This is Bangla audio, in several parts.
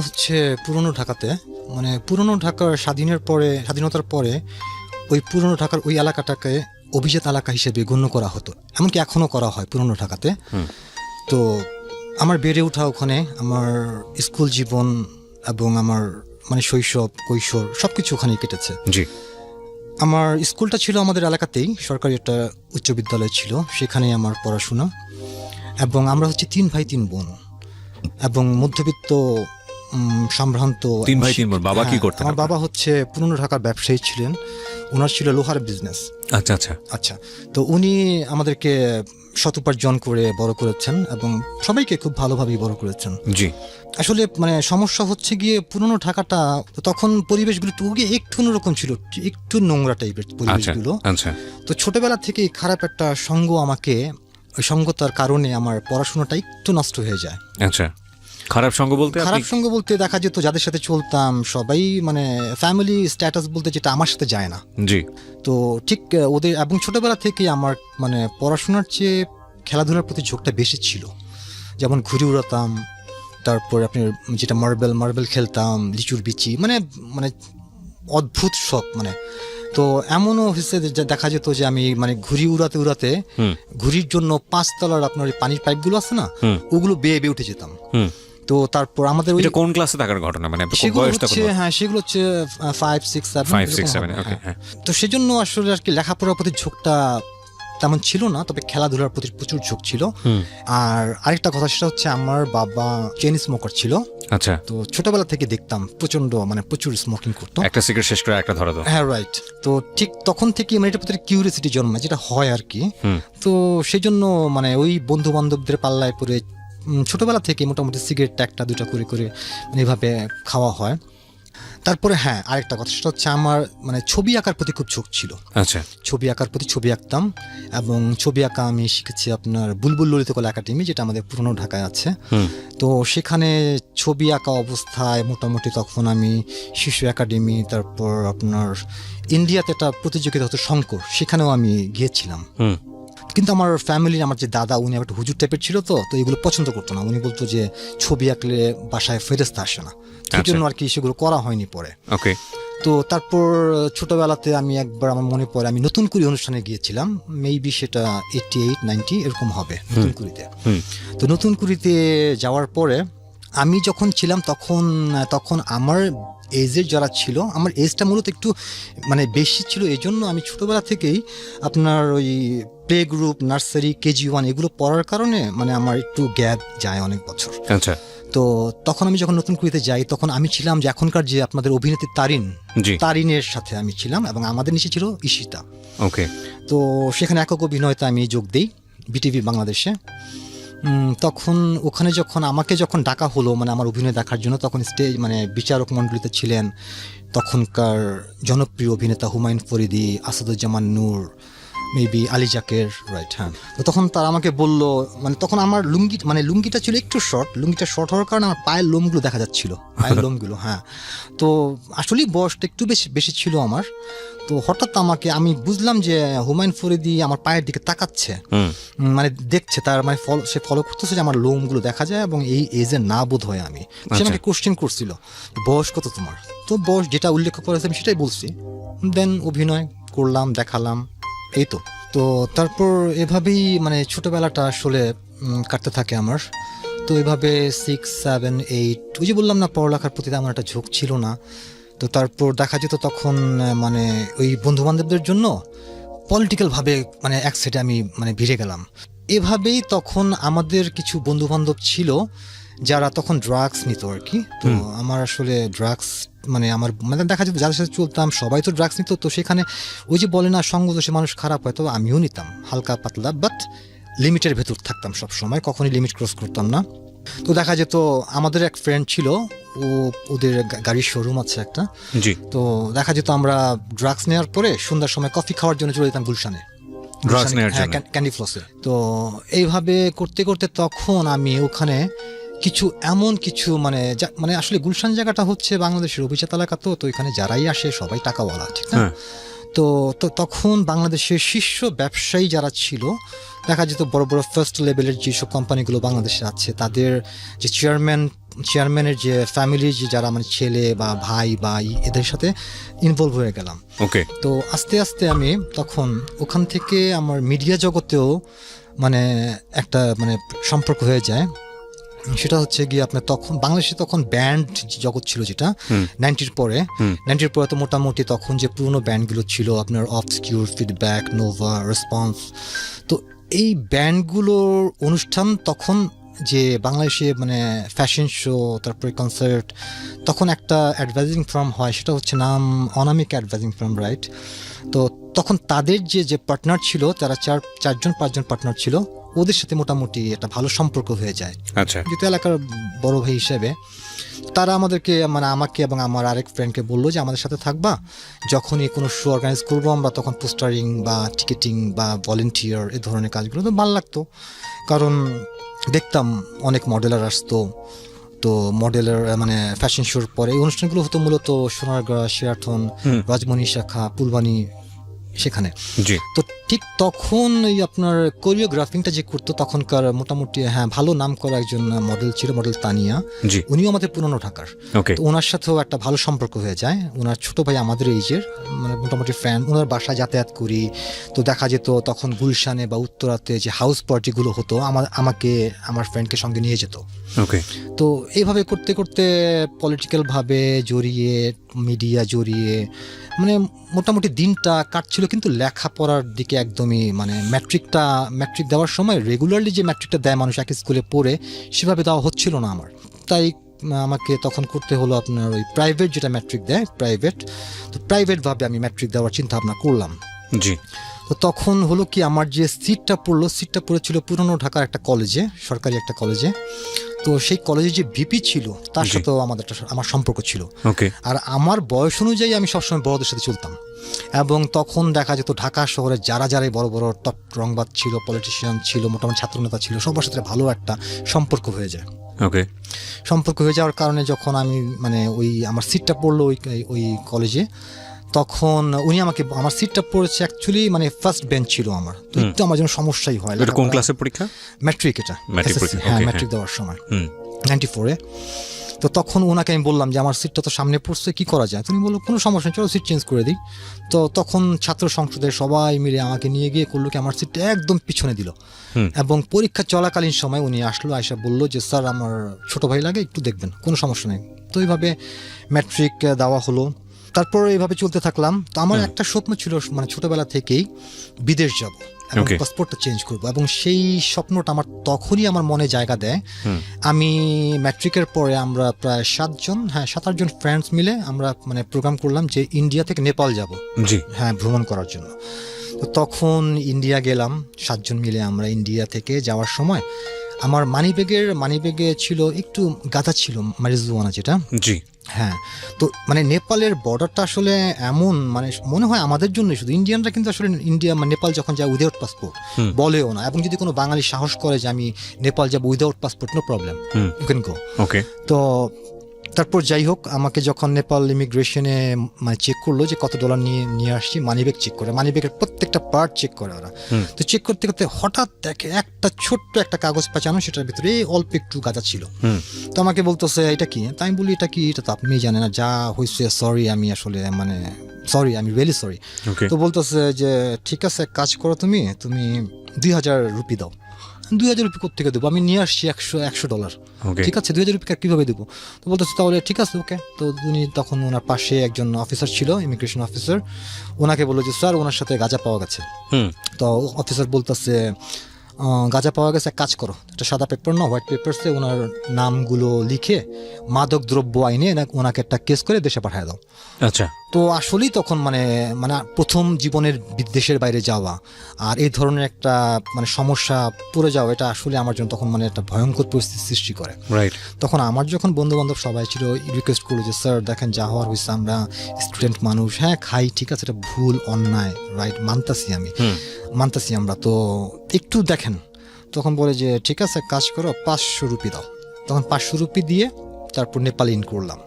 হচ্ছে পুরনো ঢাকাতে, মানে পুরনো ঢাকার স্বাধীনতার পরে ওই পুরনো ঢাকার ওই এলাকাটাকে অভিজাত এলাকা হিসেবে গণ্য করা হতো, এমনকি এখনও করা হয় পুরনো ঢাকাতে। তো আমার বেড়ে ওঠা ওখানে, আমার স্কুল জীবন এবং আমার মানে শৈশব কৈশোর সব কিছু ওখানেই কেটেছে। জি। আমার স্কুলটা ছিল আমাদের এলাকাতেই, সরকারি একটা উচ্চ বিদ্যালয় ছিল, সেখানেই আমার পড়াশোনা। এবং আমরা হচ্ছে 3 ভাই 3 বোন এবং মধ্যবিত্ত সম্ভ্রান্ত। 3 ভাই 3 বোন। বাবা কি করতেন? আমার বাবা হচ্ছে পুরনো ঢাকার ব্যবসায়ী ছিলেন, ওনার ছিল লোহার বিজনেস। আচ্ছা আচ্ছা আচ্ছা, তো উনি আমাদেরকে সৎ উপার্জন করে বড় করেছেন এবং সবাইকে খুব ভালোভাবেই বড় করেছেন। জি। আসলে মানে সমস্যা হচ্ছে গিয়ে পুরনো ঢাকাটা তখন পরিবেশগুলো একটু অন্যরকম ছিল, একটু নোংরা টাইপের পরিবেশগুলো। আচ্ছা। তো ছোটবেলা থেকেই খারাপ একটা সঙ্গ আমাকে, ওই সঙ্গতার কারণে আমার পড়াশোনাটা একটু নষ্ট হয়ে যায়। আচ্ছা, খারাপ সঙ্গ বলতে? খারাপ সঙ্গ বলতে দেখা যেত যাদের সাথে চলতাম সবাই মানে ফ্যামিলি স্ট্যাটাস বলতে যেটা আমার সাথে যায় না। জি। তো ঠিক ওদের, এবং ছোটবেলা থেকে আমার মানে পড়াশোনার চেয়ে খেলাধুলার প্রতি ঝোঁকটা বেশি ছিল। যেমন ঘুড়ি উড়াতাম, তারপর আপনার যেটা মার্বেল খেলতাম, লিচুর বিচি, মানে মানে অদ্ভুত সব। মানে তো এমনও হয়েছে যে দেখা যেত যে আমি মানে ঘুড়ি উড়াতে ঘুড়ির জন্য 5 তলার আপনার পানির পাইপগুলো আছে না, ওগুলো বেয়ে উঠে যেতাম। তো তারপর আমাদের ওই কোন ক্লাসে থাকার ঘটনা? মানে সেগুলো হচ্ছে 5, 6, 7। ওকে। তো সেজন্য আসলে আর কি লেখাপড়ার প্রতি ঝোঁকটা তেমন ছিল না, তবে খেলাধুলার প্রতি প্রচুর ঝোঁক ছিল। আর আরেকটা কথা, সেটা হচ্ছে আমার বাবা চেইন স্মোকার ছিল। আচ্ছা। তো ছোটবেলা থেকে দেখতাম প্রচুর স্মোকিং করতো। একটা সিগারেট শেষ করে একটা ধরা দাও। হ্যাঁ, রাইট। তো ঠিক তখন থেকে মানে এটা প্রতি কিউরিয়াসিটি জন্মায়, যেটা হয় আর কি। তো সেই জন্য মানে ওই বন্ধু বান্ধবদের পাল্লায় পরে ছোটবেলা থেকে মোটামুটি সিগারেট একটা দুটা করে করে মানে এভাবে খাওয়া হয়। তারপরে হ্যাঁ, আরেকটা কথা, সেটা হচ্ছে আমার মানে ছবি আঁকার প্রতি খুব ঝোঁক ছিল। আচ্ছা। ছবি আঁকতাম এবং ছবি আঁকা আমি শিখেছি আপনার বুলবুল ললিতকলা একাডেমি, যেটা আমাদের পুরনো ঢাকায় আছে। তো সেখানে ছবি আঁকা অবস্থায় মোটামুটি তখন আমি শিশু একাডেমি, তারপর আপনার ইন্ডিয়াতে একটা প্রতিযোগিতা হতো শঙ্কর, সেখানেও আমি গিয়েছিলাম। কিন্তু আমার ফ্যামিলির, আমার যে দাদা, উনি একটা হুজুর টাইপের ছিল, তো এগুলো পছন্দ করতো না। উনি বলতো যে ছবি আঁকলে বাসায় ফেরেশতা আসে না, সেই জন্য আর কি সেগুলো করা হয়নি পরে। ওকে। তো তারপর ছোটবেলাতে আমি একবার, আমার মনে পড়ে, আমি নতুন কুড়ি অনুষ্ঠানে গিয়েছিলাম, মেবি সেটা 88, 90 এরকম হবে, নতুন কুড়িতে। তো নতুন কুড়িতে যাওয়ার পরে আমি যখন ছিলাম তখন আমার এজের যারা ছিল, আমার এজটা মূলত একটু মানে বেশি ছিল, এই জন্য আমি ছোটোবেলা থেকেই আপনার ওই প্লে গ্রুপ, নার্সারি, কেজি 1 এগুলো পড়ার কারণে মানে আমার একটু গ্যাপ যায় অনেক বছর। আচ্ছা। তো তখন আমি যখন নতুন কুড়িতে যাই, তখন আমি ছিলাম যে এখনকার যে আপনাদের অভিনেত্রী তারিনের সাথে আমি ছিলাম, এবং আমাদের নিচে ছিল ঈশিতা। ওকে। তো সেখানে একক অভিনয়তে আমি যোগ দিই বিটিভি বাংলাদেশে। তখন ওখানে আমাকে যখন ডাকা হলো মানে আমার অভিনয় দেখার জন্য, তখন স্টেজ মানে বিচারক মণ্ডলীতে ছিলেন তখনকার জনপ্রিয় অভিনেতা হুমায়ুন ফরিদি, আসাদুজ্জামান নূর, মেবি আলী জাকের, রাইট। হ্যাঁ, তো তখন তারা আমাকে বললো, মানে তখন আমার লুঙ্গিটা ছিল একটু শর্ট, লুঙ্গিটা শর্ট হওয়ার কারণে আমার পায়ের লোমগুলো দেখা যাচ্ছিল, পায়ের লোমগুলো। হ্যাঁ, তো আসলেই বয়সটা একটু বেশি ছিল আমার। তো হঠাৎ আমি বুঝলাম যে হুমায়ুন ফরিদি আমার পায়ের দিকে তাকাচ্ছে, মানে দেখছে, তার মানে সে ফলো করতেছে যে আমার লোমগুলো দেখা যায়, এবং এই এজে না বোধ হয় আমি। সে আমাকে কোশ্চেন করছিল, বয়স কত তোমার? তো বয়স যেটা উল্লেখ করেছে আমি সেটাই বলছি। দেন অভিনয় করলাম, দেখালাম, এই তো। তো তারপর এভাবেই মানে ছোটবেলাটা আসলে কাটতে থাকে আমার। তো এভাবে 6, 7, 8, ওই যে বললাম না, পড়ালেখার প্রতি আমার একটা ঝোঁক ছিল না। তো তারপর দেখা যেত তখন মানে ওই বন্ধু বান্ধবদের জন্য পলিটিক্যালভাবে মানে এক সাইডে আমি মানে ভিড়ে গেলাম। এভাবেই তখন আমাদের কিছু বন্ধু বান্ধব ছিল যারা তখন ড্রাগস নিত আর কি। তো আমার আসলে ড্রাগস মানে আমার মানে দেখা যেত যাদের সাথে চলতাম সবাই তো ড্রাগস নিত। তো সেখানে ওই যে বলে না, সঙ্গ দোষে মানুষ খারাপ হয়, তো আমিও নিতাম হালকা পাতলা, বাট লিমিটের ভেতর থাকতাম সব সময়, কখনই লিমিট ক্রস করতাম না। তো দেখা যেত আমাদের এক ফ্রেন্ড ছিল, ওদের গাড়ির শোরুম আছে একটা। তো দেখা যেত আমরা ড্রাগস নেওয়ার পরে সন্ধ্যার সময় কফি খাওয়ার জন্য চলে যেতাম গুলশানে, ক্যান্ডি ফ্লসে। তো এইভাবে করতে করতে তখন আমি ওখানে এমন কিছু মানে আসলে গুলশান জায়গাটা হচ্ছে বাংলাদেশের অভিজাত এলাকা, তো এখানে যারাই আসে সবাই টাকাওয়ালা, ঠিক না? তো তখন বাংলাদেশের শীর্ষ ব্যবসায়ী যারা ছিল, দেখা যেত বড় বড় ফার্স্ট লেভেলের যেসব কোম্পানিগুলো বাংলাদেশে আছে, তাদের যে চেয়ারম্যান চেয়ারম্যানের যে ফ্যামিলির যে যারা মানে ছেলে বা ভাই বা এদের সাথে ইনভলভ হয়ে গেলাম। ওকে। তো আস্তে আস্তে আমি তখন ওখান থেকে আমার মিডিয়া জগতেও মানে একটা মানে সম্পর্ক হয়ে যায়। সেটা হচ্ছে গিয়ে আপনার তখন বাংলাদেশে তখন ব্যান্ড জগৎ ছিল যেটা 90-র পরে। 90-র পরে তো মোটামুটি তখন যে পুরনো ব্যান্ডগুলো ছিল আপনার অবসকিউর, ফিডব্যাক, নোভা, রেসপন্স, তো এই ব্যান্ডগুলোর অনুষ্ঠান তখন যে বাংলাদেশে মানে ফ্যাশন শো তারপরে কনসার্ট, তখন একটা অ্যাডভার্টাইজিং ফার্ম হয়, সেটা হচ্ছে নাম অনামিক অ্যাডভার্টাইজিং ফার্ম, রাইট? তো তখন তাদের যে পার্টনার ছিল তারা 4-5জন পার্টনার ছিল, ওদের সাথে মোটামুটি একটা ভালো সম্পর্ক হয়ে যায়। আচ্ছা। যেহেতু এলাকার বড় ভাই হিসেবে তারা আমাদেরকে মানে আমাকে এবং আমার আরেক ফ্রেন্ডকে বললো যে আমাদের সাথে থাকবা, যখনই কোনো শো অর্গানাইজ করবো আমরা তখন পোস্টারিং বা টিকেটিং বা ভলেন্টিয়ার এই ধরনের কাজগুলো তো ভালো লাগতো, কারণ দেখতাম অনেক মডেলার আসতো। তো মডেলার মানে ফ্যাশন শোর পরে এই অনুষ্ঠানগুলো হতো মূলত সোনারগাঁ, শেরাটন, রাজমণি শাখা, ফুলবাণী, সেখানে। জি। তো ঠিক তখন এই আপনার কোরিওগ্রাফিংটা যে করতো তখনকার মোটামুটি ভালো নাম করা একজন মডেল ছিল, মডেল তানিয়া। জি। উনিও আমাদের পুরনো ঢাকার। ওকে। তো ওনার সাথেও একটা ভালো সম্পর্ক হয়ে যায়। ওনার ছোট ভাই আমাদের এইজের, মানে মোটামুটি ফ্রেন্ড, ওনার বাসায় যাতায়াত করি। তো দেখা যেত তখন গুলশানে বা উত্তরাতে যে হাউস পার্টিগুলো হতো আমাকে আমার ফ্রেন্ডকে সঙ্গে নিয়ে যেত। ওকে। তো এইভাবে করতে করতে পলিটিক্যালভাবে জড়িয়ে, মিডিয়া জড়িয়ে, মানে মোটামুটি দিনটা কাটছিল, কিন্তু লেখাপড়ার দিকে একদমই মানে ম্যাট্রিক দেওয়ার সময় রেগুলারলি যে ম্যাট্রিকটা দেয় মানুষ এক স্কুলে পড়ে, সেভাবে দেওয়া হচ্ছিল না আমার। তাই আমাকে তখন করতে হলো আপনার ওই প্রাইভেট, যেটা ম্যাট্রিক দেয় প্রাইভেট। তো প্রাইভেটভাবে আমি ম্যাট্রিক দেওয়ার চিন্তা ভাবনা করলাম। জি। তো তখন হলো কি, আমার যে সিটটা পড়েছিল পুরনো ঢাকার একটা কলেজে, সরকারি একটা কলেজে। তো সেই কলেজে যে ভিপি ছিল তার সাথেও আমার সম্পর্ক ছিল। ওকে। আর আমার বয়স অনুযায়ী আমি সবসময় বড়দের সাথে চলতাম, এবং তখন দেখা যেত ঢাকা শহরে যারাই বড় বড় টপ রংবাদ ছিল, পলিটিশিয়ান ছিল, মোটামুটি ছাত্রনেতা ছিল, সবার সাথে ভালো একটা সম্পর্ক হয়ে যায়। ওকে। সম্পর্ক হয়ে যাওয়ার কারণে যখন আমি মানে ওই আমার সিটটা পড়লো ওই কলেজে, তখন উনি আমাকে, আমার সিটটা পড়েছে অ্যাকচুয়ালি মানে ফার্স্ট বেঞ্চ ছিল আমার, তো একটু আমার জন্য সমস্যাই হয়। এটা কোন ক্লাসের পরীক্ষা? ম্যাট্রিক, এটা ম্যাট্রিক দেওয়ার সময় 94-এ। তো তখন ওনাকে আমি বললাম যে আমার সিটটা তো সামনে পড়ছে, কি করা যায়? তুমি বললো কোনো সমস্যা নেই, চলো সিট চেঞ্জ করে দিই। তো তখন ছাত্র সংসদের সবাই মিলে আমাকে নিয়ে গিয়ে করলো কি, আমার সিটটা একদম পিছনে দিল। এবং পরীক্ষা চলাকালীন সময় উনি আয়সা বললো যে স্যার আমার ছোট ভাই লাগে, একটু দেখবেন, কোনো সমস্যা নেই। তো এইভাবে ম্যাট্রিক দেওয়া হলো। তারপর এইভাবে চলতে থাকলাম। তো আমার একটা স্বপ্ন ছিল মানে ছোটবেলা থেকেই বিদেশ যাব এবং পাসপোর্টটা চেঞ্জ করব, এবং সেই স্বপ্নটা আমার তখনই আমার মনে জায়গা দেয়। আমি ম্যাট্রিকের পরে আমরা প্রায় 7-8জন ফ্রেন্ডস মিলে আমরা মানে প্রোগ্রাম করলাম যে ইন্ডিয়া থেকে নেপাল যাব, জি, ভ্রমণ করার জন্য। তো তখন ইন্ডিয়া গেলাম 7জন মিলে। আমরা ইন্ডিয়া থেকে যাওয়ার সময় আমার মানিব্যাগে ছিল একটু গাঁজা ছিল, মারিজুয়ানা যেটা। জি। তো মানে নেপালের বর্ডারটা আসলে এমন, মানে মনে হয় আমাদের জন্য শুধু, ইন্ডিয়ানরা কিন্তু আসলে ইন্ডিয়া মানে নেপাল যখন যায় উইদাউট পাসপোর্ট বলেও না, এবং যদি কোনো বাঙালি সাহস করে যে আমি নেপাল যাবো without passport, no problem, you can go. Okay. তো তারপর যাই হোক, আমাকে যখন নেপাল ইমিগ্রেশনে মানে চেক করলো যে কত ডলার নিয়ে আসছি, মানিব্যাগ চেক করে, মানিব্যাগের প্রত্যেকটা পার্ট চেক করে ওরা। তো চেক করতে করতে হঠাৎ দেখে একটা ছোট্ট একটা কাগজ পাচানো, সেটার ভিতরে অল্প একটু গাঁজা ছিল। তো আমাকে বলতেছে এটা কি? তাই আমি বলি এটা কি, এটা তো আপনি জানেন না, যা হয়েছে সরি, আমি আসলে মানে সরি, আমি রিয়েলি সরি। তো বলতেছে যে ঠিক আছে, কাজ করো, তুমি 2000 রুপি দাও। 2000 রুপি কোথেকে দেবো? আমি নিয়ে আসছি $100। ঠিক আছে, 2000 রুপি কীভাবে দেবো? তো বলতেছে তাহলে ঠিক আছে, ওকে। তো উনি তখন ওনার পাশে একজন অফিসার ছিল, ইমিগ্রেশন অফিসার, ওনাকে বললো যে স্যার ওনার সাথে গাঁজা পাওয়া গেছে। তো অফিসার বলতেছে গাঁজা পাওয়া গেছে, এক কাজ করো, একটা সাদা পেপার না হোয়াইট পেপারসে ওনার নামগুলো লিখে মাদক দ্রব্য আইনে ওনাকে একটা কেস করে দেশে পাঠিয়ে দাও। আচ্ছা। তো আসলেই তখন মানে প্রথম জীবনের দেশের বাইরে যাওয়া আর এই ধরনের একটা মানে সমস্যা পড়ে যাওয়া, এটা আসলে আমার জন্য তখন মানে একটা ভয়ঙ্কর পরিস্থিতি সৃষ্টি করে। রাইট। তখন আমার যখন বন্ধু বান্ধব সবাই ছিল, রিকোয়েস্ট করলো যে স্যার দেখেন যা হওয়ার হয়েছে, আমরা স্টুডেন্ট মানুষ, খাই, ঠিক আছে, এটা ভুল, অন্যায়, রাইট, মানতাছি আমরা, তো একটু দেখেন। তখন বলে যে ঠিক আছে, কাজ করো, 500 রুপি দাও। তখন 500 রুপি দিয়ে তারপর নেপালে ইন করলাম।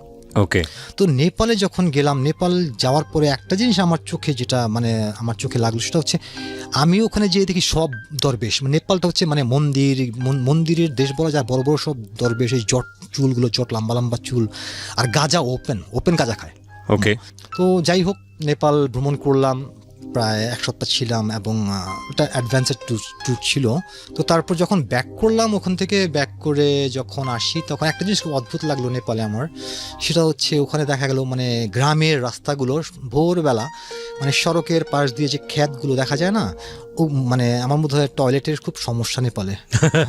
ওকে। তো নেপালে যখন গেলাম, নেপাল যাওয়ার পরে একটা জিনিস আমার চোখে যেটা মানে আমার চোখে লাগলো সেটা হচ্ছে আমি ওখানে যেয়ে দেখি সব দরবেশ, মানে নেপালটা হচ্ছে মানে মন্দিরের দেশ বলা যায়, বড় বড় সব দরবেশ, এই জট চুলগুলো, জট লম্বা লম্বা চুল, আর গাঁজা ওপেন গাঁজা খায়। ওকে। তো যাই হোক, নেপাল ভ্রমণ করলাম, প্রায় 1 সপ্তাহ ছিলাম এবং ওটা অ্যাডভেঞ্চার ট্যুর ছিল। তো তারপর যখন ব্যাক করলাম, ওখান থেকে ব্যাক করে যখন আসি তখন একটা জিনিস খুব অদ্ভুত লাগলো নেপালে আমার, সেটা হচ্ছে ওখানে দেখা গেল মানে গ্রামের রাস্তাগুলো ভোরবেলা মানে সড়কের পাশ দিয়ে যে ক্ষেতগুলো দেখা যায় না, ও মানে আমার মধ্যে হয় টয়লেটের খুব সমস্যা নেপালে।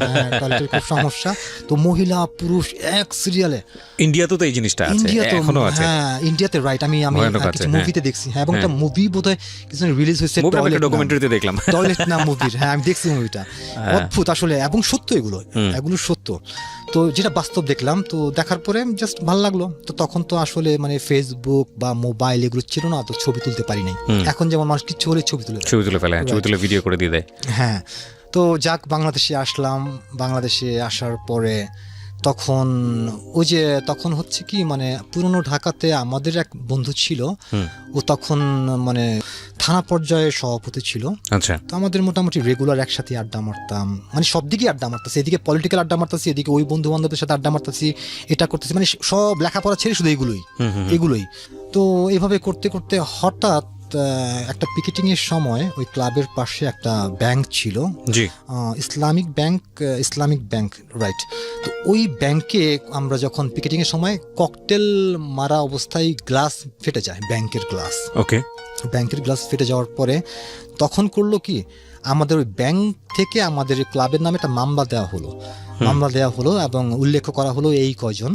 হ্যাঁ, টয়লেটের খুব সমস্যা। তো মহিলা পুরুষ এক সিরিয়ালে। ইন্ডিয়াতে তো এই জিনিসটা আছে, ইন্ডিয়া তো, এখনো আছে। হ্যাঁ ইন্ডিয়াতে, রাইট। আমি ভয়ানক আছে, কিছু হ্যাঁ। মুভিতে দেখছি, হ্যাঁ, এবং একটা মুভি বোধহয় কিছু রিলিজ হয়েছে, ডকুমেন্টারিতে দেখলাম। টয়লেট না মুভির, হ্যাঁ আমি দেখছি মুভিটা, অদ্ভুত আসলে, এবং সত্য, এগুলো সত্য। তো যেটা বাস্তব দেখলাম, তো দেখার পরে জাস্ট ভালো লাগলো। তো তখন তো আসলে মানে ফেসবুক বা মোবাইল এগুলো ছিল না, তো ছবি তুলতে পারি নাই। এখন যেমন মানুষ কিছু হলে ছবি তুলে ফেলে, ছবি তুলে ভিডিও করে দিয়ে দেয়। হ্যাঁ। তো যাক, বাংলাদেশে আসলাম। বাংলাদেশে আসার পরে তখন ওই যে তখন হচ্ছে কি মানে পুরনো ঢাকাতে আমাদের এক বন্ধু ছিল, ও তখন মানে থানা পর্যায়ে সভাপতি ছিল। আচ্ছা। তো আমাদের মোটামুটি রেগুলার একসাথে আড্ডা মারতাম, মানে সব দিকে আড্ডা মারতেছি, এদিকে পলিটিক্যাল আড্ডা মারতেছি, এদিকে ওই বন্ধু বান্ধবদের সাথে আড্ডা মারতেছি, এটা করতেছি, মানে সব লেখাপড়া ছেড়ে শুধু এগুলোই। তো এইভাবে করতে করতে হঠাৎ একটা পিকেটিং এর সময় ওই ক্লাবের পাশে একটা ব্যাংক ছিল, জি, ইসলামিক ব্যাংক, রাইট। তো ওই ব্যাংকে আমরা যখন পিকেটিং এর সময় ককটেল মারা অবস্থায় গ্লাস ফেটে যায়, ব্যাংকের গ্লাস ফেটে যাওয়ার পরে তখন করলো কি, আমাদের ওই ব্যাংক থেকে আমাদের ক্লাবের নামে একটা মামলা দেওয়া হলো এবং উল্লেখ করা হলো এই কয়জন।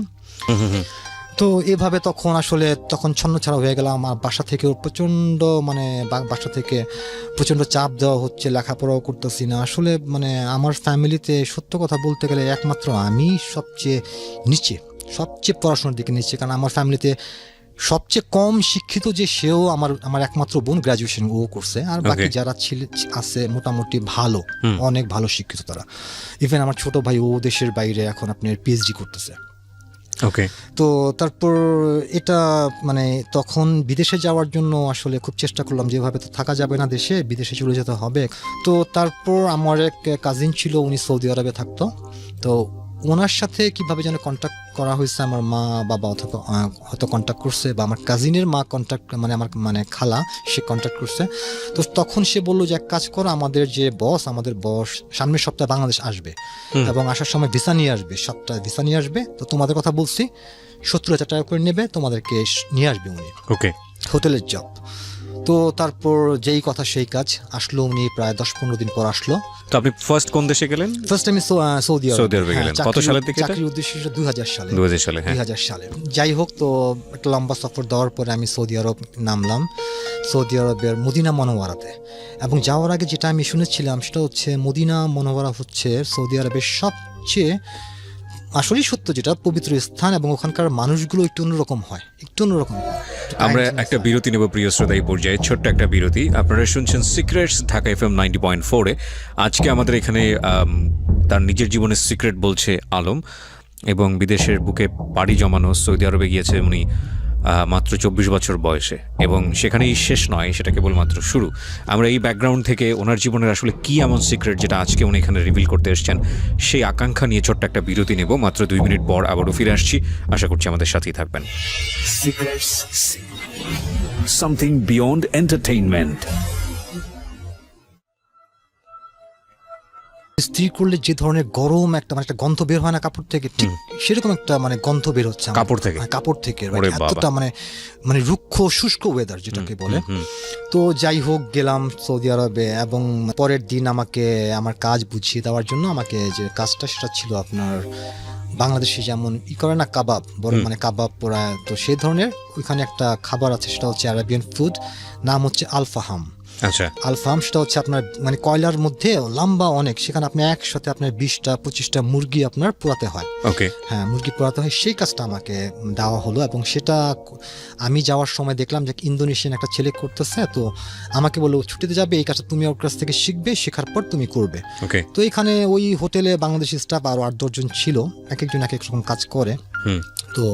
তো এভাবে তখন ছন্নছাড়া হয়ে গেলাম। আমার বাসা থেকে প্রচণ্ড চাপ দেওয়া হচ্ছে, লেখাপড়াও করতেছি না আসলে। মানে আমার ফ্যামিলিতে সত্য কথা বলতে গেলে একমাত্র আমি সবচেয়ে পড়াশোনার দিকে নিচে, কারণ আমার ফ্যামিলিতে সবচেয়ে কম শিক্ষিত যে সেও আমার একমাত্র বোন, গ্র্যাজুয়েশন ও করছে, আর বাকি যারা আছে মোটামুটি অনেক ভালো শিক্ষিত তারা। ইভেন আমার ছোট ভাই ও দেশের বাইরে এখন আপনার পিএইচডি করতেছে। ওকে। তো তারপর এটা মানে তখন বিদেশে যাওয়ার জন্য আসলে খুব চেষ্টা করলাম, যেভাবে তো থাকা যাবে না দেশে, বিদেশে চলে যেতে হবে। তো তারপর আমার এক কাজিন ছিল, উনি সৌদি আরবে থাকতো। তো ওনার সাথে কিভাবে যেন কন্ট্যাক্ট করা হয়েছে, আমার মা বাবা অথবা হয়তো কন্ট্যাক্ট করছে, বা আমার কাজিনের মা আমার খালা, সে কন্ট্যাক্ট করছে। তো তখন সে বললো যে এক কাজ করো, আমাদের বস সামনের সপ্তাহে বাংলাদেশ আসবে এবং আসার সময় ভিসা নিয়ে আসবে, 7টা ভিসা নিয়ে আসবে। তো তোমাদের কথা বলছি, 70,000 টাকা করে নেবে, তোমাদেরকে নিয়ে আসবে উনি। ওকে। হোটেলের জব। তো তারপর যেই কথা সেই কাজ, আসলো উনি প্রায় 10-15 দিন পর আসলো। তো আপনি ফার্স্ট কোন দেশে গেলেন? ফার্স্ট আমি সৌদি আরবে গেলেন। কত সালের দিকে? চাকরির উদ্দেশ্যে 2000 সালে। হ্যাঁ। 2000 সালে। যাই হোক, তো একটা লম্বা সফর দেওয়ার পরে আমি সৌদি আরব নামলাম, সৌদি আরবের মদিনা মনোয়ারাতে। এবং যাওয়ার আগে যেটা আমি শুনেছিলাম সেটা হচ্ছে মদিনা মনোয়ারা হচ্ছে সৌদি আরবের সবচেয়ে আসলেই সত্য যেটা পবিত্র স্থান, এবং ওখানকার মানুষগুলো একটু অন্যরকম হয়। আমরা একটা বিরতি নেব প্রিয় শ্রোতা, এই পর্যায়ে ছোট্ট একটা বিরতি। আপনারা শুনছেন সিক্রেটস, ঢাকা FM 90.4-এ। আজকে আমাদের এখানে তার নিজের জীবনের সিক্রেট বলছে আলম, এবং বিদেশের বুকে পাড়ি জমানো, সৌদি আরবে গিয়েছে উনি মাত্র 24 বছর বয়সে, এবং সেখানেই শেষ নয়, সেটা কেবলমাত্র শুরু। আমরা এই ব্যাকগ্রাউন্ড থেকে ওনার জীবনের আসলে কি এমন সিক্রেট যেটা আজকে উনি এখানে রিভিল করতে এসেছেন, সেই আকাঙ্ক্ষা নিয়ে ছোট্ট একটা বিরতি নেব। মাত্র 2 মিনিট পর আবারও ফিরে আসছি, আশা করছি আমাদের সাথেই থাকবেন। Something beyond entertainment. স্ত্রী করলে যে ধরনের গরম একটা গন্ধ বের হয় না কাপড় থেকে, ঠিক সেরকম একটা গন্ধ বের হচ্ছে কাপড় থেকে এতটা মানে রুক্ষ শুষ্ক ওয়েদার যেটাকে বলে। তো যাই হোক, গেলাম সৌদি আরবে, এবং পরের দিন আমাকে আমার কাজ বুঝিয়ে দেওয়ার জন্য আমাকে যে কাজটা, সেটা ছিল আপনার বাংলাদেশে যেমন করে না কাবাব, বড় কাবাব পোড়া, তো সেই ধরনের ওইখানে একটা খাবার আছে, সেটা হচ্ছে আরাবিয়ান ফুড, নাম হচ্ছে আলফাহাম। আচ্ছা। আলফাহাম সেটা হচ্ছে আপনার কয়লার মধ্যে লম্বা অনেক, সেখানে আপনার একসাথে আপনার 20-25টা মুরগি আপনার পোড়াতে হয়। ওকে। হ্যাঁ, মুরগি পোড়াতে হয়। সেই কাজটা আমাকে দেওয়া হলো, এবং সেটা আমি যাওয়ার সময় দেখলাম যে ইন্দোনেশিয়ান একটা ছেলে করতেছে। তো আমাকে বললো ছুটিতে যাবে, এই কাজটা তুমি ওর কাছ থেকে শিখবে, শেখার পর তুমি করবে। ওকে। তো এখানে ওই হোটেলে বাংলাদেশি স্টাফ আরো 8-10 জন ছিল, এক একজন এক এক রকম কাজ করে। তো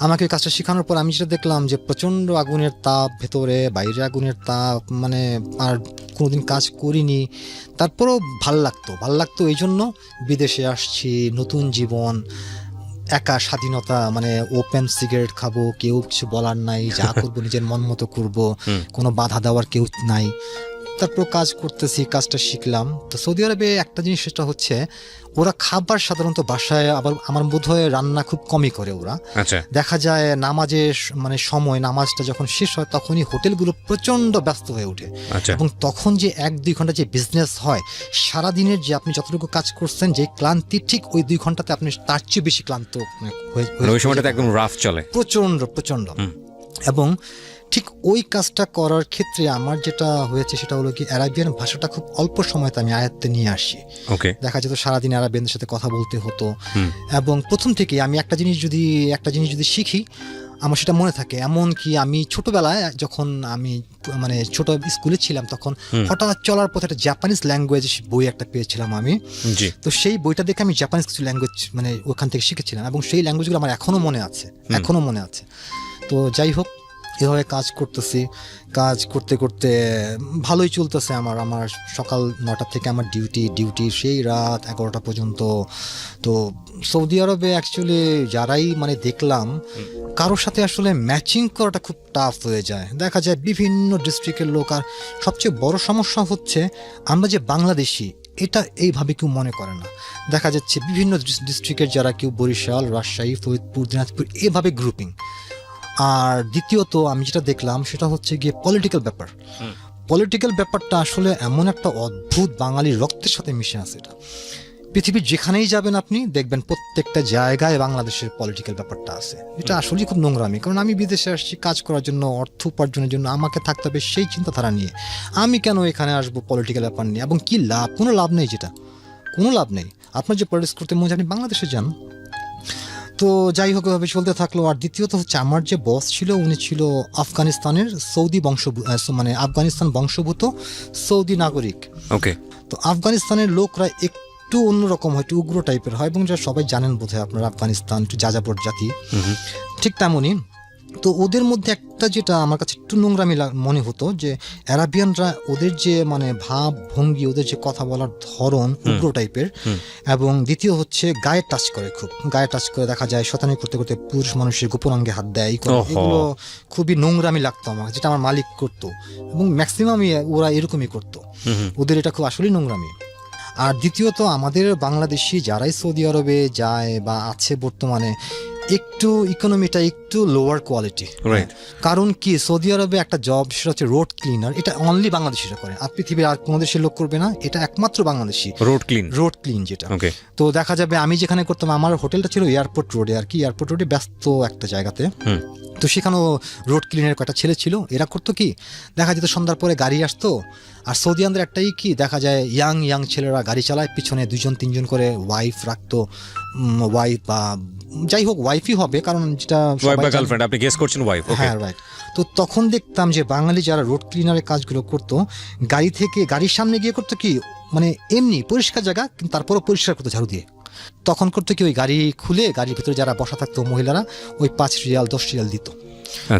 আমাকে ওই কাজটা শেখানোর পর আমি যেটা দেখলাম যে প্রচণ্ড আগুনের তাপ, ভেতরে বাইরে আগুনের তাপ, মানে আর কোনোদিন কাজ করিনি, তারপরেও ভাল লাগতো এই জন্য বিদেশে আসছি, নতুন জীবন, একা স্বাধীনতা, মানে ওপেন সিগারেট খাবো, কেউ কিছু বলার নাই, যা করবো নিজের মন মতো করবো, কোনো বাধা দেওয়ার কেউ নাই। তারপর কাজ করতেছি, কাজটা শিখলাম। তো সৌদি আরবে একটা জিনিস সেটা হচ্ছে ওরা খাবার সাধারণত বাসায়, আবার আমার বোধ হয় রান্না খুব কমই করে ওরা। আচ্ছা, দেখা যায় নামাজের মানে সময়, নামাজটা যখন শেষ হয় তখনই হোটেলগুলো প্রচণ্ড ব্যস্ত হয়ে ওঠে, আচ্ছা, এবং তখন যে 1-2 ঘন্টা যে বিজনেস হয়, সারাদিনের যে আপনি যতটুকু কাজ করছেন যে ক্লান্তি, ঠিক ওই 2 ঘন্টাতে আপনি তার চেয়ে বেশি ক্লান্ত মানে ওই সময়টাতে একদম রাফ চলে, প্রচণ্ড। এবং ঠিক ওই কাজটা করার ক্ষেত্রে আমার যেটা হয়েছে সেটা হলো কি, অ্যারাবিয়ান ভাষাটা খুব অল্প সময়তে আমি আয়ত্তে নিয়ে আসি। ওকে, দেখা যেত সারাদিন অ্যারাবিয়ানদের সাথে কথা বলতে হতো, এবং প্রথম থেকে আমি একটা জিনিস যদি শিখি আমার সেটা মনে থাকে। এমন কি আমি ছোটবেলায় যখন আমি মানে ছোট স্কুলে ছিলাম তখন হঠাৎ চলার পথে একটা জাপানিজ ল্যাঙ্গুয়েজ বই একটা পেয়েছিলাম আমি। জি, তো সেই বইটা দেখে আমি জাপানিজ কিছু ল্যাঙ্গুয়েজ মানে ওখান থেকে শিখেছিলাম, এবং সেই ল্যাঙ্গুয়েজগুলো আমার এখনো মনে আছে। তো যাই হোক, এভাবে কাজ করতে করতে ভালোই চলতেছে আমার সকাল 9টা থেকে আমার ডিউটি সেই রাত 11টা পর্যন্ত। তো সৌদি আরবে অ্যাকচুয়ালি যারাই মানে দেখলাম, কারোর সাথে আসলে ম্যাচিং করাটা খুব টাফ হয়ে যায়। দেখা যায় বিভিন্ন ডিস্ট্রিক্টের লোক, আর সবচেয়ে বড় সমস্যা হচ্ছে আমরা যে বাংলাদেশি এটা এইভাবে কেউ মনে করে না। দেখা যাচ্ছে বিভিন্ন ডিস্ট্রিক্টের যারা, কেউ বরিশাল, রাজশাহী, ফরিদপুর, দিনাজপুর, এভাবে গ্রুপিং। আর দ্বিতীয়ত আমি যেটা দেখলাম সেটা হচ্ছে গিয়ে পলিটিক্যাল ব্যাপারটা আসলে এমন একটা অদ্ভুত বাঙালির রক্তের সাথে মিশে আছে। এটা পৃথিবীর যেখানেই যাবেন আপনি দেখবেন প্রত্যেকটা জায়গায় বাংলাদেশের পলিটিক্যাল ব্যাপারটা আছে। এটা আসলে খুব নোংরামি, কারণ আমি বিদেশে আসছি কাজ করার জন্য, অর্থ উপার্জনের জন্য, আমাকে থাকতে হবে সেই চিন্তাধারা নিয়ে। আমি কেন এখানে আসবো পলিটিক্যাল ব্যাপার নিয়ে, এবং কি লাভ? কোনো লাভ নেই। আপনার যে পলিটিক্স করতে মনে হয় আপনি বাংলাদেশে যান। তো যাই হোক, এভাবে চলতে থাকলো। আর দ্বিতীয়ত হচ্ছে আমার যে বস ছিল উনি ছিল আফগানিস্তানের মানে আফগানিস্তান বংশভূত সৌদি নাগরিক। ওকে, তো আফগানিস্তানের লোকরা একটু অন্যরকম হয়, একটু উগ্র টাইপের হয়, এবং যা সবাই জানেন বোধহয় আপনারা, আফগানিস্তান একটু যাযাবর জাতি, ঠিক তেমনই। তো ওদের মধ্যে একটা যেটা আমার কাছে একটু নোংরামি মনে হতো, যে অ্যারাবিয়ানরা ওদের যে মানে ভাব ভঙ্গি, ওদের যে কথা বলার ধরন উগ্র টাইপের, এবং দ্বিতীয় হচ্ছে গায়ে টাচ করে দেখা যায় শয়তানি করতে করতে পুরুষ মানুষের গোপন অঙ্গে হাত দেয়। এগুলো খুবই নোংরামি লাগতো আমার, যেটা আমার মালিক করতো, এবং ম্যাক্সিমামই ওরা এরকমই করতো। ওদের এটা খুব আসলেই নোংরামি। আর দ্বিতীয়ত আমাদের বাংলাদেশি যারাই সৌদি আরবে যায় বা আছে বর্তমানে, একটু ইকোনমিটা একটু লোয়ার কোয়ালিটি। কারণ কি, সৌদি আরবে একটা জব সেটা হচ্ছে রোড ক্লিনার, এটা অনলি বাংলাদেশিরা করে, আর পৃথিবীর আর কোনো দেশের লোক করবে না, এটা একমাত্র বাংলাদেশি রোড ক্লিন যেটা। তো দেখা যাবে আমি যেখানে করতাম, আমার হোটেলটা ছিল এয়ারপোর্ট রোডে, আর কি এয়ারপোর্ট রোডে ব্যস্ত একটা জায়গাতে। তো সেখানেও রোড ক্লিনের কয়েকটা ছেলে ছিল। এরা করতো কি, দেখা যেত সন্ধ্যার পরে গাড়ি আসতো, আর সৌদিয়ানদের একটাই কি দেখা যায়, ইয়াং ছেলেরা গাড়ি চালায়, পিছনে 2-3 করে ওয়াইফ রাখতো, ওয়াইফ বা যাই হোক ওয়াইফই হবে, কারণ যেটা গার্লফ্রেন্ড আপনি গেস করছেন, ওয়াইফ। হ্যাঁ, রাইট। তো তখন দেখতাম যে বাঙালি যারা রোড ক্লিনারের কাজগুলো করতো, গাড়ির সামনে গিয়ে করতো কি, মানে এমনি পরিষ্কার জায়গা কিন্তু তারপরও পরিষ্কার করতো ঝাড়ু দিয়ে। তখন করতো কি, ওই গাড়ি খুলে গাড়ির ভিতরে যারা বসা থাকতো মহিলারা, ওই 5 রিয়াল 10 রিয়াল দিত।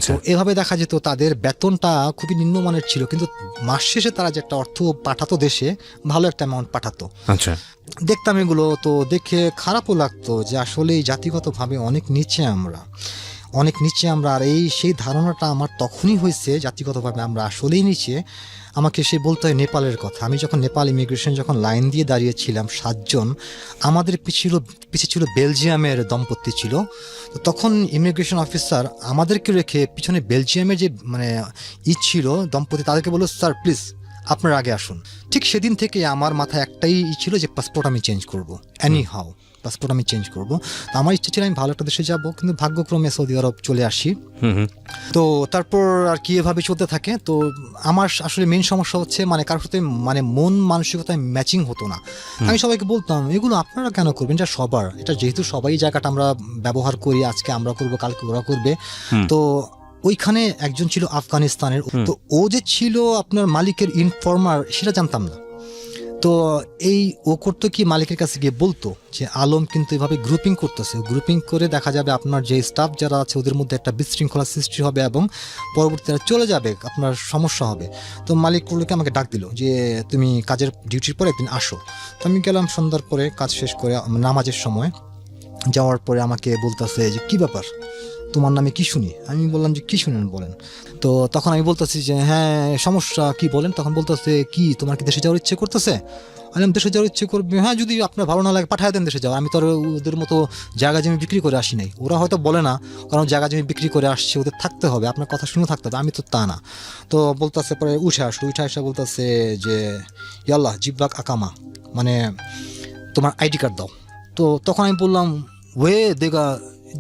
তো এভাবে দেখা যেত তাদের বেতনটা খুবই নিম্নমানের ছিল, কিন্তু মাস শেষে তারা যে একটা অর্থ পাঠাতো দেশে, ভালো একটা অ্যামাউন্ট পাঠাতো। আচ্ছা, দেখতাম এগুলো, তো দেখে খারাপও লাগতো যে আসলে জাতিগতভাবে অনেক নিচে আমরা। আর সেই ধারণাটা আমার তখনই হয়েছে, জাতিগতভাবে আমরা আসলেই নিচে। আমাকে সে বলতে হয় নেপালের কথা। আমি যখন নেপাল ইমিগ্রেশন যখন লাইন দিয়ে দাঁড়িয়েছিলাম 7 জন, আমাদের পিছিয়ে ছিল বেলজিয়ামের দম্পতি ছিল। তো তখন ইমিগ্রেশন অফিসার আমাদেরকে রেখে পিছনে বেলজিয়ামের যে মানে ছিল দম্পতি, তাদেরকে বলল, স্যার প্লিজ আপনার আগে আসুন। ঠিক সেদিন থেকে আমার মাথায় একটাই ছিল যে পাসপোর্ট আমি চেঞ্জ করবো, পাসপোর্ট আমি চেঞ্জ করবো। আমার ইচ্ছে ছিল আমি ভালো একটা দেশে যাবো, কিন্তু ভাগ্যক্রমে সৌদি আরব চলে আসি। তো তারপর আর কি এভাবে চলতে থাকে। তো আমার আসলে মেন সমস্যা হচ্ছে মানে কারোর সাথে মানে মন মানসিকতায় ম্যাচিং হতো না। আমি সবাইকে বলতাম এগুলো আপনারা কেন করবেন, এটা সবার, এটা যেহেতু সবাই জায়গাটা আমরা ব্যবহার করি, আজকে আমরা করবো কালকে ওরা করবে। তো ওইখানে একজন ছিল আফগানিস্তানের, তো ও যে ছিল আপনার মালিকের ইনফর্মার সেটা জানতাম না। তো এই ও করতো কি, মালিকের কাছে গিয়ে বলতো যে আলম কিন্তু এভাবে গ্রুপিং করতেছে, গ্রুপিং করে দেখা যাবে আপনার যে স্টাফ যারা আছে ওদের মধ্যে একটা বিশৃঙ্খলা সৃষ্টি হবে এবং পরবর্তীতে চলে যাবে, আপনার সমস্যা হবে। তো মালিক করলোকে আমাকে ডাক দিল যে তুমি কাজের ডিউটির পরে একদিন আসো। তো আমি গেলাম সন্ধ্যার পরে, কাজ শেষ করে নামাজের সময় যাওয়ার পরে আমাকে বলতেছে যে কী ব্যাপার, তোমার নামে কি শুনি? আমি বললাম যে কি শুনেন বলেন। তো তখন আমি বলতেছি যে হ্যাঁ সমস্যা কি বলেন। তখন বলতেছে কি তোমার কি দেশে যাওয়ার ইচ্ছে করতেছে? আমি দেশে যাওয়ার ইচ্ছে করবে, হ্যাঁ যদি আপনার ভালো না লাগে পাঠায় দেন দেশে যাওয়া। আমি তো আর ওদের মতো জায়গা জমি বিক্রি করে আসি নাই। ওরা হয়তো বলে না, কারণ জায়গা জমি বিক্রি করে আসছে, ওদের থাকতে হবে, আপনার কথা শুনে থাকতে হবে, আমি তো তা না। তো বলতেছে পরে উঠে আসে বলতেছে যে ইয়াল্লাহ জিব্বাক আকামা, মানে তোমার আইডি কার্ড দাও। তো তখন আমি বললাম ওয়ে দেগা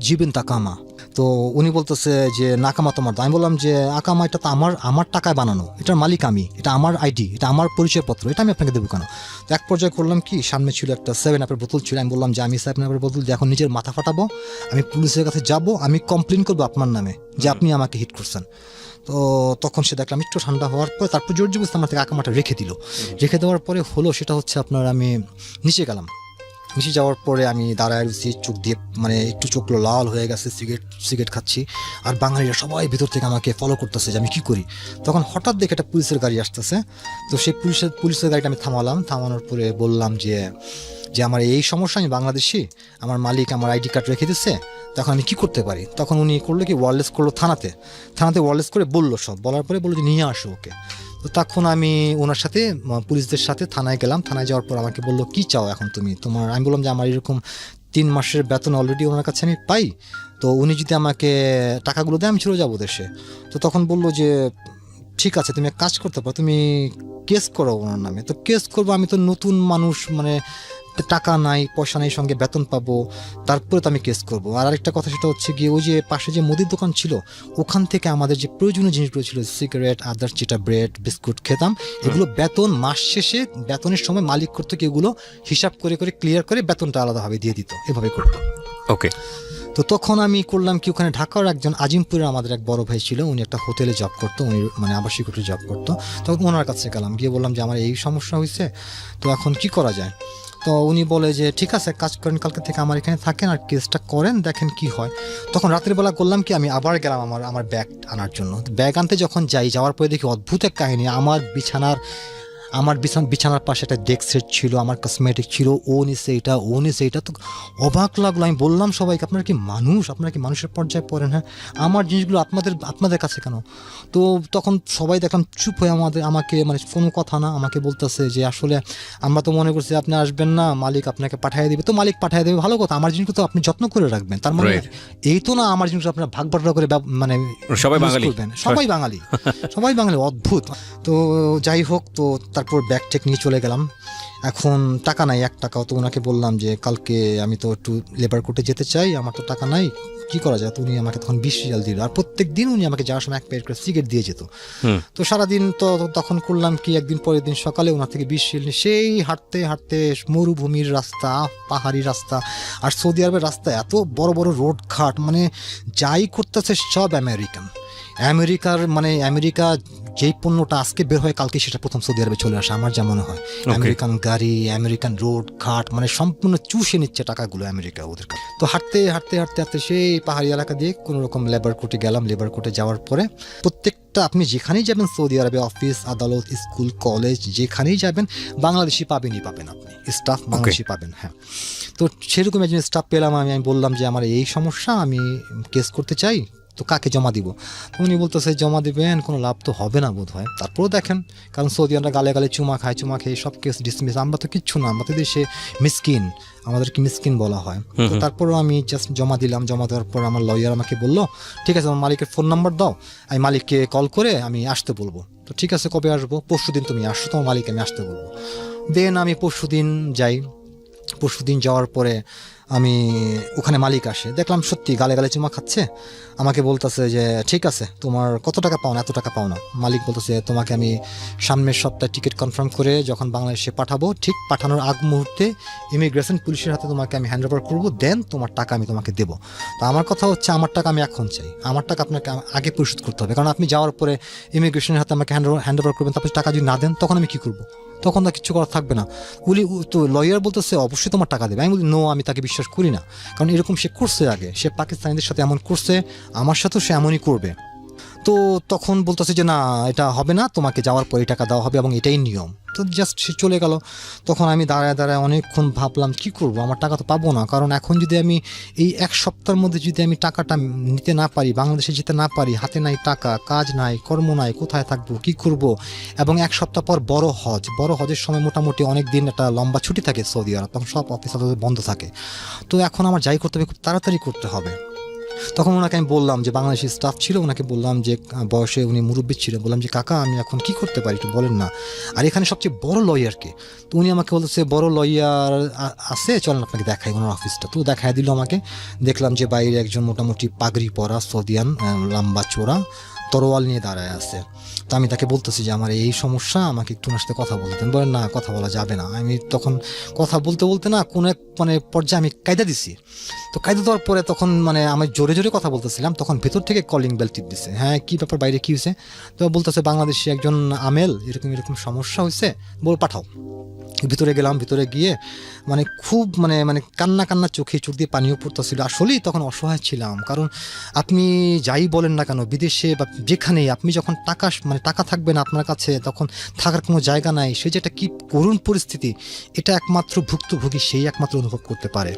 জিবেন তাকামা। তো উনি বলতেছে যে নাকামা তোমার দাও। আমি বললাম যে আকামা এটা তো আমার টাকায় বানানো, এটার মালিক আমি, এটা আমার আইডি, এটা আমার পরিচয়পত্র, এটা আমি আপনাকে দেবো কেন? তো এক পর্যায়ে করলাম কি, সামনে ছিল একটা 7-আপের বোতল ছিল। আমি বললাম যে আমি 7-আপের বোতল দিয়ে এখন নিজের মাথা ফাটাবো, আমি পুলিশের কাছে যাব, আমি কমপ্লেন করবো আপনার নামে যে আপনি আমাকে হিট করছেন। তো তখন সে দেখলাম একটু ঠান্ডা হওয়ার পর তারপর জোর জবরদস্তি আমার থেকে আকামাটা রেখে দিল। রেখে দেওয়ার পরে হলো সেটা হচ্ছে আপনার, আমি নিচে গেলাম, নিচে যাওয়ার পরে আমি দাঁড়ায় রয়েছি, চোখ দিয়ে মানে একটু চোখ লাল হয়ে গেছে, সিগারেট খাচ্ছি, আর বাঙালিরা সবাই ভিতর থেকে আমাকে ফলো করতেছে যে আমি কী করি। তখন হঠাৎ দেখে একটা পুলিশের গাড়ি আসতেছে। তো সেই পুলিশের গাড়িটা আমি থামানোর পরে বললাম যে আমার এই সমস্যা, আমি বাংলাদেশি, আমার মালিক আমার আইডি কার্ড রেখে দিচ্ছে, তখন আমি কী করতে পারি? তখন উনি করলো কি, ওয়্যারলেস করলো থানাতে ওয়্যারলেস করে বললো, সব বলার পরে বললো যে নিয়ে আসো ওকে। তো তখন আমি ওনার সাথে পুলিশদের সাথে থানায় গেলাম। থানায় যাওয়ার পর আমাকে বললো কী চাও এখন তুমি তোমার? আমি বললাম যে আমার এরকম 3 মাসের বেতন অলরেডি ওনার কাছে আমি পাই, তো উনি যদি আমাকে টাকাগুলো দেয় আমি চলে যাবো দেশে। তো তখন বললো যে ঠিক আছে তুমি এক কাজ করতে পারো, তুমি কেস করো ওনার নামে। তো কেস করবো, আমি তো নতুন মানুষ, মানে টাকা নাই পয়সা নাই, সঙ্গে বেতন পাবো, তারপরে তো আমি কেস করবো। আর আরেকটা কথা সেটা হচ্ছে গিয়ে ওই যে পাশে যে মুদির দোকান ছিল, ওখান থেকে আমাদের যে প্রয়োজনীয় জিনিসগুলো ছিল, সিগারেট, আদার্স যেটা ব্রেড বিস্কুট খেতাম, এগুলো বেতন মাস শেষে বেতনের সময় মালিক করতো কি এগুলো হিসাব করে ক্লিয়ার করে বেতনটা আলাদাভাবে দিয়ে দিত, এভাবে করতো। ওকে। তো তখন আমি করলাম কি, ওখানে ঢাকার একজন আজিমপুরের আমাদের এক বড় ভাই ছিল, উনি একটা হোটেলে জব করতো, উনি মানে আবাসিক হোটেলে জব করতো। তখন ওনার কাছে গেলাম, গিয়ে বললাম যে আমার এই সমস্যা হয়েছে, তো এখন কি করা যায়? তো উনি বলে যে ঠিক আছে কাজ করেন, কালকে থেকে আমার এখানে থাকেন আর কেসটা করেন, দেখেন কি হয়। তখন রাতের বেলা করলাম কি, আমি আবার গেলাম আমার ব্যাগ আনার জন্য। ব্যাগ আনতে যখন যাওয়ার পরে দেখি অদ্ভুত এক কাহিনী। আমার বিছানার পাশে একটা ডেস্ক সেট ছিল, আমার কসমেটিক ছিল, ও নিছে এটা। তো অবাক লাগলো। আমি বললাম সবাইকে আপনারা কি মানুষের পর্যায়ে পড়েন? হ্যাঁ, আমার জিনিসগুলো আপনাদের কাছে কেন? তো তখন সবাই দেখলাম চুপ হয়ে আমাকে মানে কোনো কথা না, আমাকে বলতেছে যে আসলে আমরা তো মনে করছি আপনি আসবেন না, মালিক আপনাকে পাঠিয়ে দিবে। তো মালিক পাঠিয়ে দেবে ভালো কথা, আমার জিনিসগুলো তো আপনি যত্ন করে রাখবেন, তার মানে এই তো না আমার জিনিসগুলো আপনারা ভাগ বাটোয়ারা করে মানে সবাই বাঙালি করবেন, সবাই বাঙালি অদ্ভুত। তো যাই হোক, তো তারপর ব্যাগ টেক নিয়ে চলে গেলাম। এখন টাকা নাই 1 টাকাও। তো ওনাকে বললাম যে কালকে আমি তো একটু লেবার কোর্টে যেতে চাই, আমার তো টাকা নাই, কি করা যায়? তো উনি আমাকে তখন 20 রিয়াল দিল, আর প্রত্যেক দিন উনি আমাকে যাওয়ার সময় 1 প্যাকেট করে সিগারেট দিয়ে যেত। তো সারাদিন তো তখন করলাম কি, একদিন পরের দিন সকালে ওনার থেকে 20 রিয়াল নিয়ে সেই হাঁটতে মরুভূমির রাস্তা, পাহাড়ি রাস্তা, আর সৌদি আরবের রাস্তা এত বড় বড় রোড ঘাট, মানে যাই করতেছে সব আমেরিকা যেই পণ্যটা আজকে বের হয় কালকে সেটা প্রথম সৌদি আরবে চলে আসে, আমার যা মনে হয়। আমেরিকান গাড়ি, আমেরিকান রোড ঘাট, মানে সম্পূর্ণ চুষে নিচ্ছে টাকাগুলো আমেরিকা ওদের কাছে। তো হাঁটতে সেই পাহাড়ি এলাকা দিয়ে কোনো রকম লেবার কোর্টে গেলাম। লেবার কোর্টে যাওয়ার পরে প্রত্যেকটা আপনি যেখানেই যাবেন সৌদি আরবে, অফিস আদালত স্কুল কলেজ যেখানেই যাবেন বাংলাদেশি পাবেন আপনি, স্টাফ বাংলাদেশি পাবেন। হ্যাঁ, তো সেরকম একজন স্টাফ পেলাম। আমি বললাম যে আমার এই সমস্যা, আমি কেস করতে চাই, তো কাকে জমা দিব? তো উনি বলতেছে জমা দিবেন, কোনো লাভ তো হবে না বোধ হয়। তারপরেও দেখেন, কারণ সৌদি আমরা গালে চুমা খেয়ে সব কেস ডিসমিস, আমরা তো কিচ্ছু না, আমাদের দেশে আমাদেরকে মিসকিন বলা হয়। তো তারপরেও আমি জাস্ট জমা দিলাম। জমা দেওয়ার পর আমার লয়ার আমাকে বললো ঠিক আছে আমার মালিকের ফোন নাম্বার দাও, আমি মালিককে কল করে আমি আসতে বলবো। তো ঠিক আছে কবে আসবো? পরশুদিন তুমি আসো, তোমার মালিক আমি আসতে বলবো। দেন আমি পরশুদিন যাই। পরশুদিন যাওয়ার পরে আমি ওখানে মালিক আসে, দেখলাম সত্যি গালে চুমা খাচ্ছে। আমাকে বলতেছে যে ঠিক আছে তোমার কত টাকা পাও না? এত টাকা পাও না। মালিক বলতেছে তোমাকে আমি সামনের সপ্তাহে টিকিট কনফার্ম করে যখন বাংলাদেশে পাঠাবো, ঠিক পাঠানোর আগ মুহূর্তে ইমিগ্রেশন পুলিশের হাতে তোমাকে আমি হ্যান্ড ওভার করবো, দেন তোমার টাকা আমি তোমাকে দেবো। তো আমার কথা হচ্ছে আমার টাকা আমি এখন চাই, আমার টাকা আপনাকে আগে পরিশোধ করতে হবে, কারণ আপনি যাওয়ার পরে ইমিগ্রেশনের হাতে আমাকে হ্যান্ড ওভার করবেন, তারপর টাকা যদি না দেন তখন আমি কী করবো? তখন তো কিছু করা থাকবে না। উনি তো লয়ার বলতেছে অবশ্যই তোমার টাকা দেবে। আমি বলি নো, আমি তাকে বিশ্বাস করি না, কারণ এরকম সে করছে আগে, সে পাকিস্তানিদের সাথে এমন করছে, আমার সাথেও সে এমনই করবে। তো তখন বলতেছে যে না, এটা হবে না, তোমাকে যাওয়ার পরে টাকা দেওয়া হবে এবং এটাই নিয়ম। তো জাস্ট সে চলে গেল। তখন আমি দাঁড়ায় দাঁড়ায় অনেকক্ষণ ভাবলাম কি করব, আমার টাকা তো পাবো না, কারণ এখন যদি আমি এই এক সপ্তাহের মধ্যে যদি আমি টাকাটা নিতে না পারি, বাংলাদেশে যেতে না পারি, হাতে নাই টাকা, কাজ নাই, কর্ম নাই, কোথায় থাকবো, কি করব। এবং এক সপ্তাহ পর বড় হজের সময় মোটামুটি অনেক দিন একটা লম্বা ছুটি থাকে সৌদি আরব, তখন সব অফিস আদালত বন্ধ থাকে। তো এখন আমার যাই করতে হবে খুব তাড়াতাড়ি করতে হবে। তখন ওনাকে আমি বললাম, যে বাংলাদেশি স্টাফ ছিল, ওনাকে বললাম, যে বয়সে উনি মুরব্বী ছিল, বললাম যে কাকা আমি এখন কি করতে পারি একটু বলেন না, আর এখানে সবচেয়ে বড় লয়ারকে। তো উনি আমাকে বলতেছে বড় লয়ার আছে, চলেন আপনাকে দেখাই ওনার অফিসটা। তো দেখাই দিল আমাকে। দেখলাম যে বাইরে একজন মোটামুটি পাগড়ি পরা সৌদিয়ান, লম্বা চোরা, তরোয়াল নিয়ে দাঁড়ায় আছে। তো আমি তাকে বলতেছি যে আমার এই সমস্যা, আমাকে একটু ওনার সাথে কথা বলতেন। বলেন না, কথা বলা যাবে না। আমি তখন কথা বলতে বলতে না কোনো এক পর্যায়ে আমি কায়দা দিছি। তো কায়দা দেওয়ার পরে তখন আমি জোরে জোরে কথা বলতেছিলাম, তখন ভেতর থেকে কলিং বেল টিপ দিছে। হ্যাঁ কী ব্যাপার, বাইরে কী হয়েছে? তো বলতেছে বাংলাদেশি একজন আমেল, এরকম এরকম সমস্যা হয়েছে, বল পাঠাও। ভিতরে গেলাম, ভিতরে গিয়ে খুব কান্না চোখ দিয়ে পানিও পড়তেছিল। আসলেই তখন অসহায় ছিলাম, কারণ আপনি যাই বলেন না কেন, বিদেশে বা যেখানেই আপনি যখন টাকা থাকবে না আপনার কাছে, তখন থাকার কোনো জায়গা নাই, সে যে একটা কী করুণ পরিস্থিতি, এটা একমাত্র ভুক্তভোগী সেই একমাত্র অনুভব করতে পারে।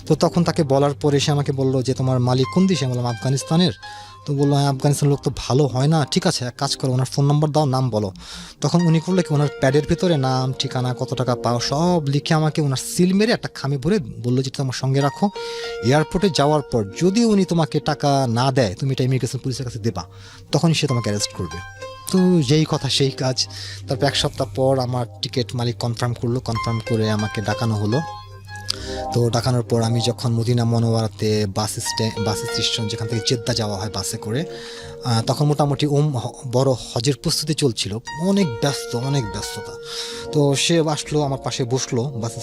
তো তখন তাকে বলার পরে সে আমাকে বললো যে তোমার মালিক কোন দেশে? বললাম আফগানিস্তানের। তো বললো হ্যাঁ, আফগানিস্তানের লোক তো ভালো হয় না। ঠিক আছে, এক কাজ করো, ওনার ফোন নম্বর দাও, নাম বলো। তখন উনি করলে কি, ওনার প্যাডের ভিতরে নাম, ঠিকানা, কত টাকা পাও সব লিখে আমাকে ওনার সিল মেরে একটা খামে ভরে বললো যে তোমার সঙ্গে রাখো, এয়ারপোর্টে যাওয়ার পর যদি উনি তোমাকে টাকা না দেয়, তুমি এটা ইমিগ্রেশন পুলিশের কাছে দেবা, তখনই সে তোমাকে অ্যারেস্ট করবে। তো যেই কথা সেই কাজ। তারপর এক সপ্তাহ পর আমার টিকিট মালিক কনফার্ম করলো, কনফার্ম করে আমাকে ডাকানো হলো। তো ডাকানোর পর আমি যখন মদিনা মনোয়ারাতে বাস স্টেশন, যেখান থেকে জেদ্দা যাওয়া হয় বাসে করে, তখন মোটামুটি বড় হজের প্রস্তুতি চলছিল, অনেক ব্যস্ততা। তো সে আসলো, আমার পাশে বসলো বাস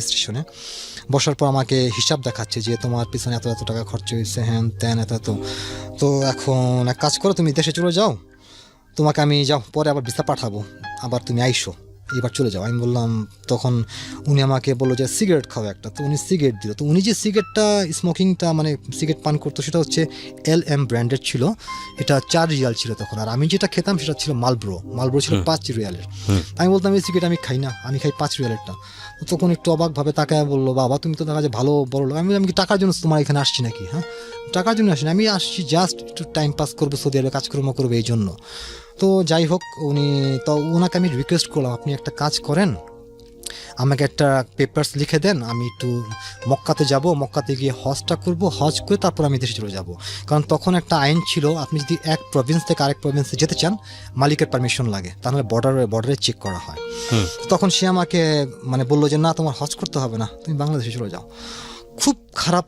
স্টেশনে। বসার পর আমাকে হিসাব দেখাচ্ছে যে তোমার পিছনে এত টাকা খরচ হয়েছে, হ্যান ত্যান, এত। তো এখন এক কাজ করো, তুমি দেশে চলে যাও, তোমাকে আমি পরে আবার ভিসা পাঠাবো, আবার তুমি আইসো, এবার চলে যাও। আমি বললাম, তখন উনি আমাকে বললো যে সিগারেট খাও একটা। তো উনি সিগারেট দিল। তো উনি যে সিগারেটটা স্মোকিংটা সিগারেট পান করতো, সেটা হচ্ছে LM ব্র্যান্ডের ছিল, এটা 4 রিয়াল ছিল তখন। আর আমি যেটা খেতাম সেটা ছিল মালব্রো ছিল 5 রিয়ালের। আমি বলতাম এই সিগারেট আমি খাই না, আমি খাই 5 রিয়ালেরটা। তখন একটু অবাকভাবে তাকায় বললো, বাবা তুমি তো দেখা যায় ভালো বড় লোক। আমি কি টাকার জন্য তোমার এখানে আসছি নাকি? হ্যাঁ, টাকার জন্য আসিনি, আমি আসছি জাস্ট একটু টাইম পাস করবো, সৌদি আরবে কাজকর্ম করবো, এই জন্য। তো যাই হোক, ওনাকে আমি রিকোয়েস্ট করলাম, আপনি একটা কাজ করেন, আমাকে একটা পেপারস লিখে দেন, আমি একটু মক্কাতে যাব, মক্কাতে গিয়ে হজটা করব, হজ করে তারপর আমি দেশে চলে যাব। কারণ তখন একটা আইন ছিল, আপনি যদি এক প্রভিন্স থেকে আরেক প্রভিন্সে যেতে চান, মালিকের পারমিশন লাগে, তাহলে বর্ডারে চেক করা হয়। তখন সে আমাকে বললো যে না, তোমার হজ করতে হবে না, তুমি বাংলাদেশে চলে যাও। খুব খারাপ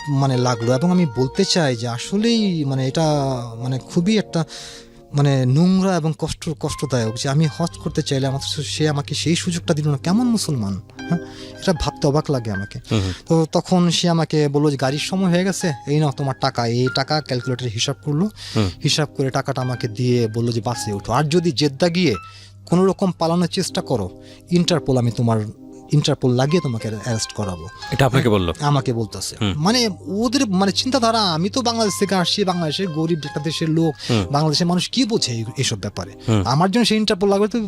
লাগলো, এবং আমি বলতে চাই যে আসলেই এটা খুবই একটা নোংরা এবং কষ্টদায়ক যে আমি হজ করতে চাইলে সে আমাকে সেই সুযোগটা দিল না। কেমন মুসলমান? হ্যাঁ, এটা ভাবতে অবাক লাগে আমাকে। তো তখন সে আমাকে বললো যে গাড়ির সময় হয়ে গেছে, এই নাও তোমার টাকা। এই টাকা ক্যালকুলেটরে হিসাব করলো, হিসাব করে টাকাটা আমাকে দিয়ে বললো যে বাসে ওঠো, আর যদি জেদ্দা গিয়ে কোনো রকম পালানোর চেষ্টা করো, ইন্টারপোল লাগিয়ে তোমাকে অ্যারেস্ট করাবো। এটা আপনাকে বললো? আমাকে বলতেছে। ওদের চিন্তাধারা, আমি তো বাংলাদেশ থেকে আসছি, বাংলাদেশের গরিব একটা দেশের লোক, বাংলাদেশের মানুষ কি বোঝে এইসব ব্যাপারে, আমার জন্য সেই ইন্টারপোল লাগবে, তো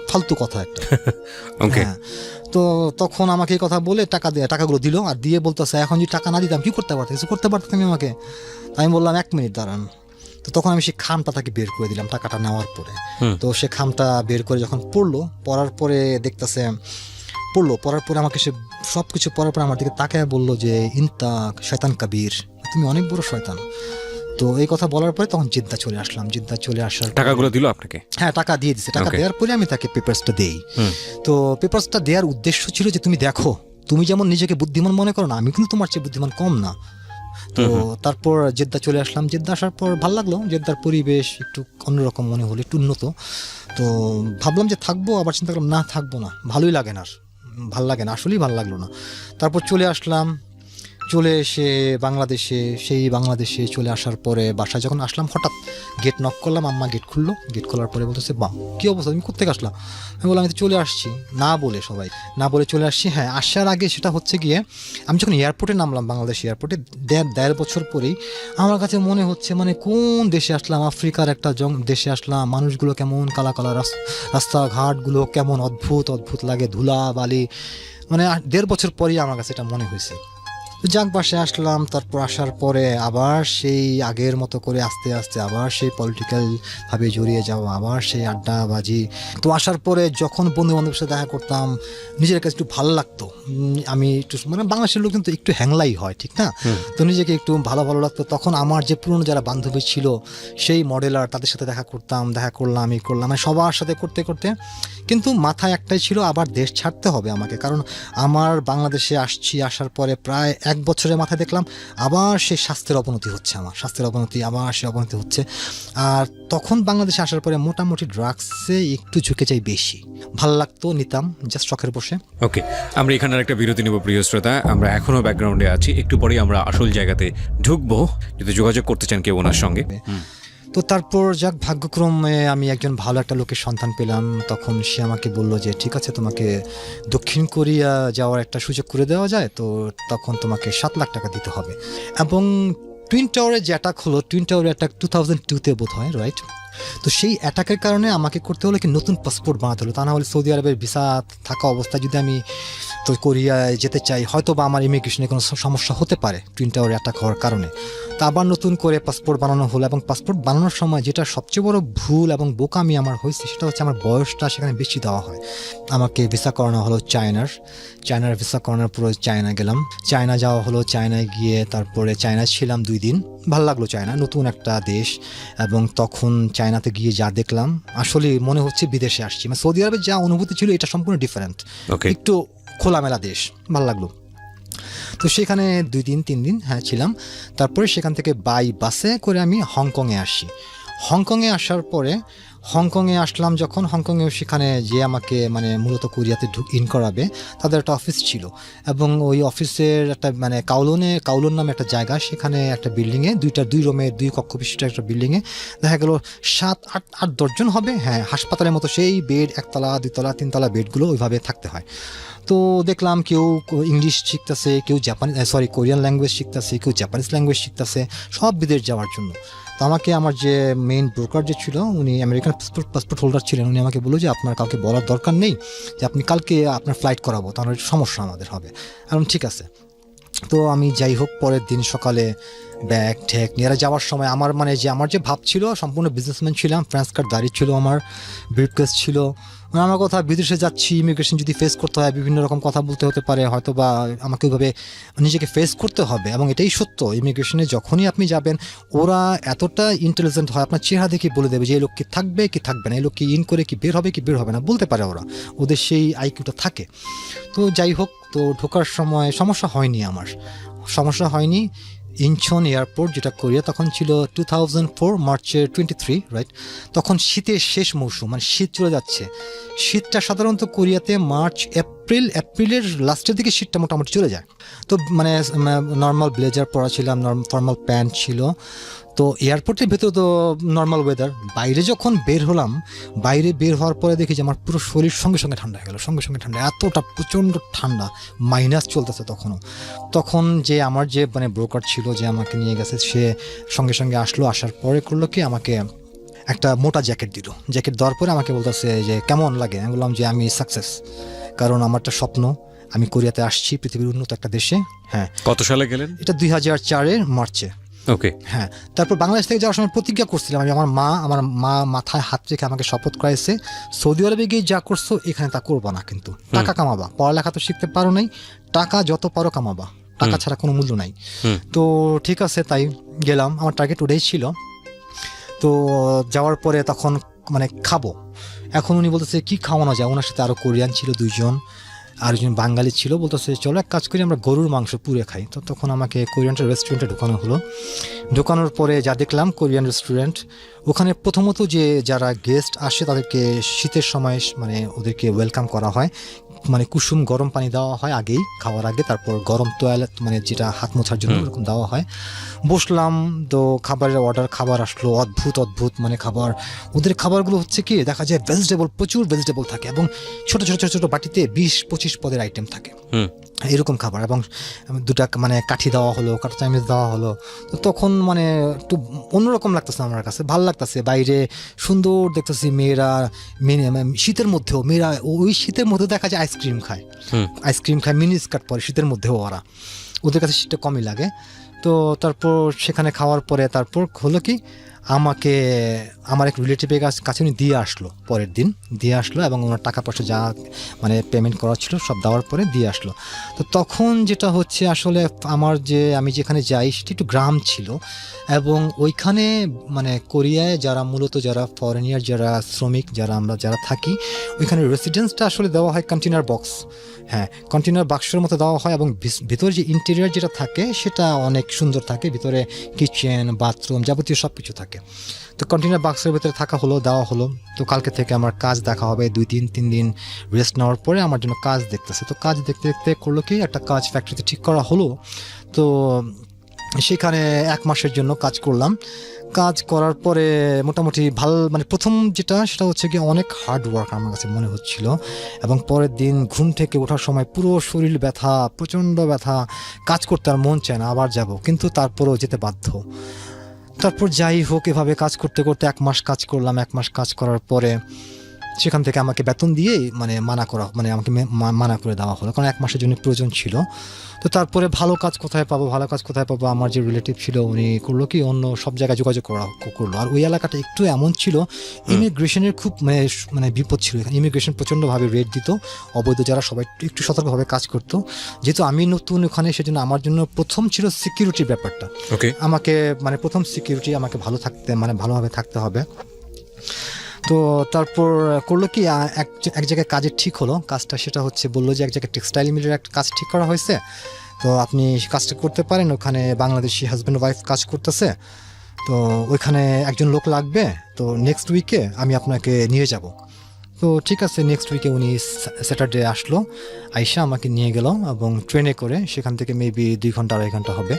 ফালতু কথা একটা। হ্যাঁ, তো তখন আমাকে এই কথা বলে টাকাগুলো দিল, আর দিয়ে বলতেছে এখন যদি টাকা না দিতাম কি করতে পারতাম, কিছু করতে পারতাম আমাকে। আমি বললাম 1 মিনিট দাঁড়ান। তো তখন আমি সেই খামটা তাকে বের করে দিলাম টাকাটা নেওয়ার পরে। তো সে খামটা বের করে যখন পড়ার পরে দেখতেছে, পড়ার পরে আমাকে সে সব কিছু পড়ার পরে আমার দিকে তাকায় বললো যে ইনতা শয়তান কাবীর, তুমি অনেক বড় শয়তান। তো এই কথা বলার পরে তখন জেদ্দা চলে আসলাম। জেদ্দা চলে আসার টাকাগুলো দিল আপনাকে? হ্যাঁ, টাকা দিয়ে দিছে। টাকা দেওয়ার পরে আমি তাকে পেপারসটা দেই। তো পেপারসটা দেওয়ার উদ্দেশ্য ছিল যে তুমি দেখো, তুমি যেমন নিজেকে বুদ্ধিমান মনে করো না, আমি কিন্তু তোমার চেয়ে বুদ্ধিমান কম না। তো তারপর জেদ্দা চলে আসলাম। জেদ্দা আসার পর ভালো লাগলো, জেদ্দার পরিবেশ একটু অন্যরকম মনে হলো, একটু উন্নত। তো ভাবলাম যে থাকবো, আবার চিন্তা করলাম না থাকবো না, ভালোই লাগে না, আসলেই ভালো লাগলো না। তারপর চলে আসলাম। চলে এসে বাংলাদেশে চলে আসার পরে বাসায় যখন আসলাম, হঠাৎ গেট নক করলাম, আম্মা গেট খুললো, গেট খোলার পরে বলতেছে বাহ কী অবস্থা, তুমি কোথেকে আসলা? আমি বললাম আমি তো চলে আসছি, না বলে সবাই না বলে চলে আসছি। হ্যাঁ, আসার আগে সেটা হচ্ছে গিয়ে আমি যখন এয়ারপোর্টে নামলাম, বাংলাদেশ এয়ারপোর্টে, দেড় বছর পরেই আমার কাছে মনে হচ্ছে মানে কোন দেশে আসলাম, আফ্রিকার একটা দেশে আসলাম, মানুষগুলো কেমন কালা কালা, রাস্তাঘাটগুলো কেমন অদ্ভুত অদ্ভুত লাগে, ধুলা বালি, মানে 1.5 বছর পরেই আমার কাছে এটা মনে হয়েছে। তো যাক, বাসায় আসলাম, তারপর আসার পরে আবার সেই আগের মতো করে আস্তে আস্তে আবার সেই পলিটিক্যালভাবে জড়িয়ে যাওয়া, আবার সেই আড্ডাবাজি। তো আসার পরে যখন বন্ধু বান্ধবের সাথে দেখা করতাম নিজের কাছে একটু ভালো লাগতো। আমি একটু মানে বাংলাদেশের লোক কিন্তু একটু হ্যাংলাই হয়, ঠিক না? তো নিজেকে একটু ভালো ভালো লাগতো। তখন আমার যে পুরনো যারা বান্ধবী ছিল সেই মডেলার, তাদের সাথে দেখা করতাম, দেখা করলাম, এই করলাম, মানে সবার সাথে করতে করতে কিন্তু মাথায় একটাই ছিল, আবার দেশ ছাড়তে হবে আমাকে। কারণ আমার বাংলাদেশে আসার পরে প্রায় 1 বছরের মাথায় দেখলাম আবার সেই স্বাস্থ্যের অবনতি হচ্ছে, আমার স্বাস্থ্যের অবনতি, আবার সে অবনতি হচ্ছে। আর তখন বাংলাদেশে আসার পরে মোটামুটি ড্রাগসে একটু ঝুঁকে যাই বেশি, ভাল লাগতো, নিতাম জাস্ট শখের বসে। ওকে, আমরা এখানে একটা বিরতি নেব প্রিয় শ্রোতা। আমরা এখনো ব্যাকগ্রাউন্ডে আছি, একটু পরেই আমরা আসল জায়গাতে ঢুকবো। যদি যোগাযোগ করতে চান কেউ ওনার সঙ্গে। তো তারপর যাক, ভাগ্যক্রমে আমি একজন ভালো একটা লোকের সন্ধান পেলাম। তখন সে আমাকে বললো যে ঠিক আছে, তোমাকে দক্ষিণ কোরিয়া যাওয়ার একটা সুযোগ করে দেওয়া যায়, তো তখন তোমাকে 7 লাখ টাকা দিতে হবে। এবং টুইন টাওয়ারে যে অ্যাটাক হলো, টুইন টাওয়ারে অ্যাটাক 2002-তে বোধ হয়, রাইট? তো সেই অ্যাটাকের কারণে আমাকে করতে হলো কি নতুন পাসপোর্ট বানাতে হলো, তা না হলে সৌদি আরবের ভিসা থাকা অবস্থায় যদি আমি তো কোরিয়ায় যেতে চাই, হয়তো বা আমার ইমিগ্রেশনে কোনো সমস্যা হতে পারে টুইন টাওয়ার অ্যাটাক হওয়ার কারণে। তো আবার নতুন করে পাসপোর্ট বানানো হলো। এবং পাসপোর্ট বানানোর সময় যেটা সবচেয়ে বড় ভুল এবং বোকামি আমার হয়েছে, সেটা হচ্ছে আমার বয়সটা সেখানে বেশি দেওয়া হয়। আমাকে ভিসা করানো হলো চায়নার ভিসা করানোর পরে চায়না গেলাম, চায়না যাওয়া হলো। চায়নায় গিয়ে তারপরে চায়নায় ছিলাম 2 দিন, ভালো লাগলো চায়না, নতুন একটা দেশ। এবং তখন চায়নাতে গিয়ে যা দেখলাম, আসলে মনে হচ্ছে বিদেশে আসছি। মানে সৌদি আরবের যা অনুভূতি ছিল এটা সম্পূর্ণ ডিফারেন্ট, একটু খোলামেলা দেশ, ভালো লাগলো। তো সেখানে 2 দিন 3 দিন ছিলাম। তারপরে সেখান থেকে বাই বাসে করে আমি হংকংয়ে আসি। হংকংয়ে আসার পরে হংকংয়ে আসলাম যখন, হংকংয়ে সেখানে যে আমাকে মানে মূলত কোরিয়াতে ইন করাবে, তাদের একটা অফিস ছিল। এবং ওই অফিসের একটা মানে কাউলন নামে একটা জায়গা, সেখানে একটা বিল্ডিংয়ে 2 রুমের 2 কক্ষ বিশিষ্ট একটা বিল্ডিংয়ে দেখা গেল 7-8-10 জন হবে। হ্যাঁ, হাসপাতালের মতো সেই বেড, 1 তলা 2 তলা 3 তলা বেডগুলো ওইভাবে থাকতে হয়। তো দেখলাম কেউ ইংলিশ শিখতেছে, কেউ কোরিয়ান ল্যাঙ্গুয়েজ শিখতেছে, কেউ জাপানিজ ল্যাঙ্গুয়েজ শিখতেছে, সব বিদেশ যাওয়ার জন্য। তো আমাকে আমার যে মেইন ব্রোকার যে ছিল, উনি আমেরিকান পাসপোর্ট হোল্ডার ছিলেন, উনি আমাকে বললো যে আপনার কাউকে বলার দরকার নেই, যে আপনি কালকে আপনার ফ্লাইট করাবো, তাহলে সমস্যা আমাদের হবে। এখন ঠিক আছে। তো আমি যাই হোক, পরের দিন সকালে ব্যাগ ঠ্যাগ নিয়ে যাওয়ার সময় আমার আমার যে ভাব ছিল, সম্পূর্ণ বিজনেসম্যান ছিলাম, ফ্রান্স কার্ড দাঁড়িয়ে ছিল, আমার ব্রিফকেস ছিল। আমার কথা, বিদেশে যাচ্ছি, ইমিগ্রেশন যদি ফেস করতে হয়, বিভিন্ন রকম কথা বলতে হতে পারে, হয়তো বা আমাকে ওইভাবে নিজেকে ফেস করতে হবে। এবং এটাই সত্য, ইমিগ্রেশনে যখনই আপনি যাবেন, ওরা এতটা ইন্টেলিজেন্ট হয়, আপনার চেহারা দেখে বলে দেবে যে এই লোক কি থাকবে কি থাকবে না, এই লোক কি ইন করে কি বের হবে কি বের হবে না, বলতে পারে ওরা, ওদের সেই আইকিউটা থাকে। তো যাই হোক, তো ঢোকার সময় সমস্যা হয়নি। ইনচন এয়ারপোর্ট, যেটা কোরিয়া, তখন ছিল 2004 মার্চের 23, রাইট? তখন শীতের শেষ মৌসুম, মানে শীত চলে যাচ্ছে। শীতটা সাধারণত কোরিয়াতে এপ্রিলের লাস্টের দিকে শীতটা মোটামুটি চলে যায়। তো মানে নর্মাল ব্লেজার পরা ছিলাম, ফর্মাল প্যান্ট ছিল। তো এয়ারপোর্টের ভেতরে তো নর্মাল ওয়েদার। বাইরে যখন বের হলাম, বাইরে বের হওয়ার পরে দেখি যে আমার পুরো শরীর সঙ্গে সঙ্গে ঠান্ডা হয়ে গেল, সঙ্গে সঙ্গে ঠান্ডা, এতটা প্রচণ্ড ঠান্ডা, মাইনাস চলতেছে তখন যে আমার যে মানে ব্রোকার ছিল, যে আমাকে নিয়ে গেছে, সে সঙ্গে সঙ্গে আসলো। আসার পরে করলো কি, আমাকে একটা মোটা জ্যাকেট দিল। জ্যাকেট দেওয়ার পরে আমাকে বলতেছে যে কেমন লাগে। আমি বললাম যে আমি সাকসেস, কারণ আমার একটা স্বপ্ন, আমি কোরিয়াতে আসছি, পৃথিবীর উন্নত একটা দেশে। হ্যাঁ। কত সালে গেলেন? এটা 2004-এর মার্চে। ওকে। হ্যাঁ, তারপর বাংলাদেশ থেকে যাওয়ার সময় প্রতিজ্ঞা করছিলাম, আমি আমার মা মাথায় হাত রেখে আমাকে শপথ করাইছে, সৌদি আরবে গিয়ে যা করছো এখানে তা করবা না, কিন্তু টাকা কামাবা, পড়ালেখা তো শিখতে পারো নাই, টাকা যত পারো কামাবা, টাকা ছাড়া কোনো মূল্য নাই। তো ঠিক আছে, তাই গেলাম, আমার টার্গেট ওটাই ছিল। তো যাওয়ার পরে তখন মানে খাবো, এখন উনি বলতেছে কি খাওয়ানো যায়, ওনার সাথে আরও কোরিয়ান ছিল 2 জন, আরেকজন বাঙালি ছিল, বলতেছে চলো এক কাজ করি আমরা গরুর মাংস পুড়ে খাই। তো তখন আমাকে কোরিয়ান রেস্টুরেন্টে ঢোকানো হলো। ঢোকানোর পরে যা দেখলাম, কোরিয়ান রেস্টুরেন্ট, ওখানে প্রথমত যে যারা গেস্ট আসে তাদেরকে শীতের সময় মানে ওদেরকে ওয়েলকাম করা হয়, মানে কুসুম গরম পানি দেওয়া হয় আগেই, খাওয়ার আগে, তারপর গরম তোয়ালে মানে যেটা হাত মোছার জন্য এরকম দেওয়া হয়। বসলাম, তো খাবারের অর্ডার, খাবার আসলো, অদ্ভুত অদ্ভুত মানে খাবার। ওদের খাবারগুলো হচ্ছে কি দেখা যায় ভেজিটেবল, প্রচুর ভেজিটেবল থাকে এবং ছোট ছোট ছোট ছোট বাটিতে 20-25 পদের আইটেম থাকে, এরকম খাবার। এবং দুটা মানে কাঠি দেওয়া হলো, কাঠা চামচ দেওয়া হলো। তো তখন মানে একটু অন্যরকম লাগতেছে আমার কাছে, ভালো লাগতেছে। বাইরে সুন্দর দেখতেছি মেয়েরা, শীতের মধ্যেও মেয়েরা, ওই শীতের মধ্যে দেখা যায় আইসক্রিম খায়, মিনি স্কার্ট পরে শীতের মধ্যেও ওদের কাছে শীতটা কমই লাগে। তো তারপর সেখানে খাওয়ার পরে তারপর হলো কি, আমাকে আমার এক রিলেটিভের কাছে উনি দিয়ে আসলো, পরের দিন দিয়ে আসলো, এবং ওনার টাকা পয়সা যা মানে পেমেন্ট করা ছিল সব দেওয়ার পরে দিয়ে আসলো। তো তখন যেটা হচ্ছে আসলে আমি যেখানে যাই সেটা একটু গ্রাম ছিল, এবং ওইখানে মানে কোরিয়ায় যারা ফরেনিয়ার, যারা শ্রমিক, যারা থাকি, ওইখানে রেসিডেন্সটা আসলে দেওয়া হয় কন্টেনার বক্স, হ্যাঁ কন্টেনার বাক্সের মতো দেওয়া হয়, এবং ভিতরে যে ইন্টেরিয়ার যেটা থাকে সেটা অনেক সুন্দর থাকে, ভিতরে কিচেন, বাথরুম, যাবতীয় সব কিছু থাকে। তো কন্টেনার বাক্সের ভিতরে দেওয়া হলো। তো কালকে থেকে আমার কাজ দেখা হবে, 2-3 দিন রেস্ট নেওয়ার পরে আমার জন্য কাজ দেখতেছে। তো কাজ দেখতে দেখতে করলো কি, একটা কাজ ফ্যাক্টরিতে ঠিক করা হলো। তো সেখানে 1 মাসের জন্য কাজ করলাম। কাজ করার পরে মোটামুটি মানে প্রথম সেটা হচ্ছে কি অনেক হার্ড ওয়ার্ক আমার কাছে মনে হচ্ছিল, এবং পরের দিন ঘুম থেকে ওঠার সময় পুরো শরীর ব্যথা, প্রচণ্ড ব্যথা, কাজ করতে আর মন চায় না, আবার যাব, কিন্তু তারপরেও যেতে বাধ্য। তারপর যাই হোক, এভাবে কাজ করতে করতে 1 মাস কাজ করলাম। 1 মাস কাজ করার পরে সেখান থেকে আমাকে বেতন দিয়ে মানে আমাকে মানা করে দেওয়া হলো, কারণ 1 মাসের জন্য প্রয়োজন ছিল। তো তারপরে ভালো কাজ কোথায় পাবো, আমার যে রিলেটিভ ছিল উনি করলো কি, অন্য সব জায়গায় যোগাযোগ করলো। আর ওই এলাকাটা একটু এমন ছিল, ইমিগ্রেশনের খুব মানে বিপদ ছিল। ইমিগ্রেশন প্রচণ্ডভাবে রেট দিত, অবৈধ যারা সবাই একটু সতর্কভাবে কাজ করতো। যেহেতু আমি নতুন ওখানে, সেজন্য আমার জন্য প্রথম ছিল সিকিউরিটির ব্যাপারটা। আমাকে মানে প্রথম সিকিউরিটি, আমাকে ভালোভাবে থাকতে হবে। তো তারপর করলো কি, এক জায়গায় কাজের ঠিক হলো, কাজটা সেটা হচ্ছে বললো যে এক জায়গায় টেক্সটাইল মিলের একটা কাজ ঠিক করা হয়েছে, তো আপনি কাজটা করতে পারেন। ওখানে বাংলাদেশি হাজব্যান্ড ওয়াইফ কাজ করতেছে, তো ওইখানে একজন লোক লাগবে, তো নেক্সট উইকে আমি আপনাকে নিয়ে যাব। তো ঠিক আছে, নেক্সট উইকে উনি স্যাটারডে আসলো, আইসা আমাকে নিয়ে গেল, এবং ট্রেনে করে সেখান থেকে মেবি 2-2.5 ঘন্টা হবে,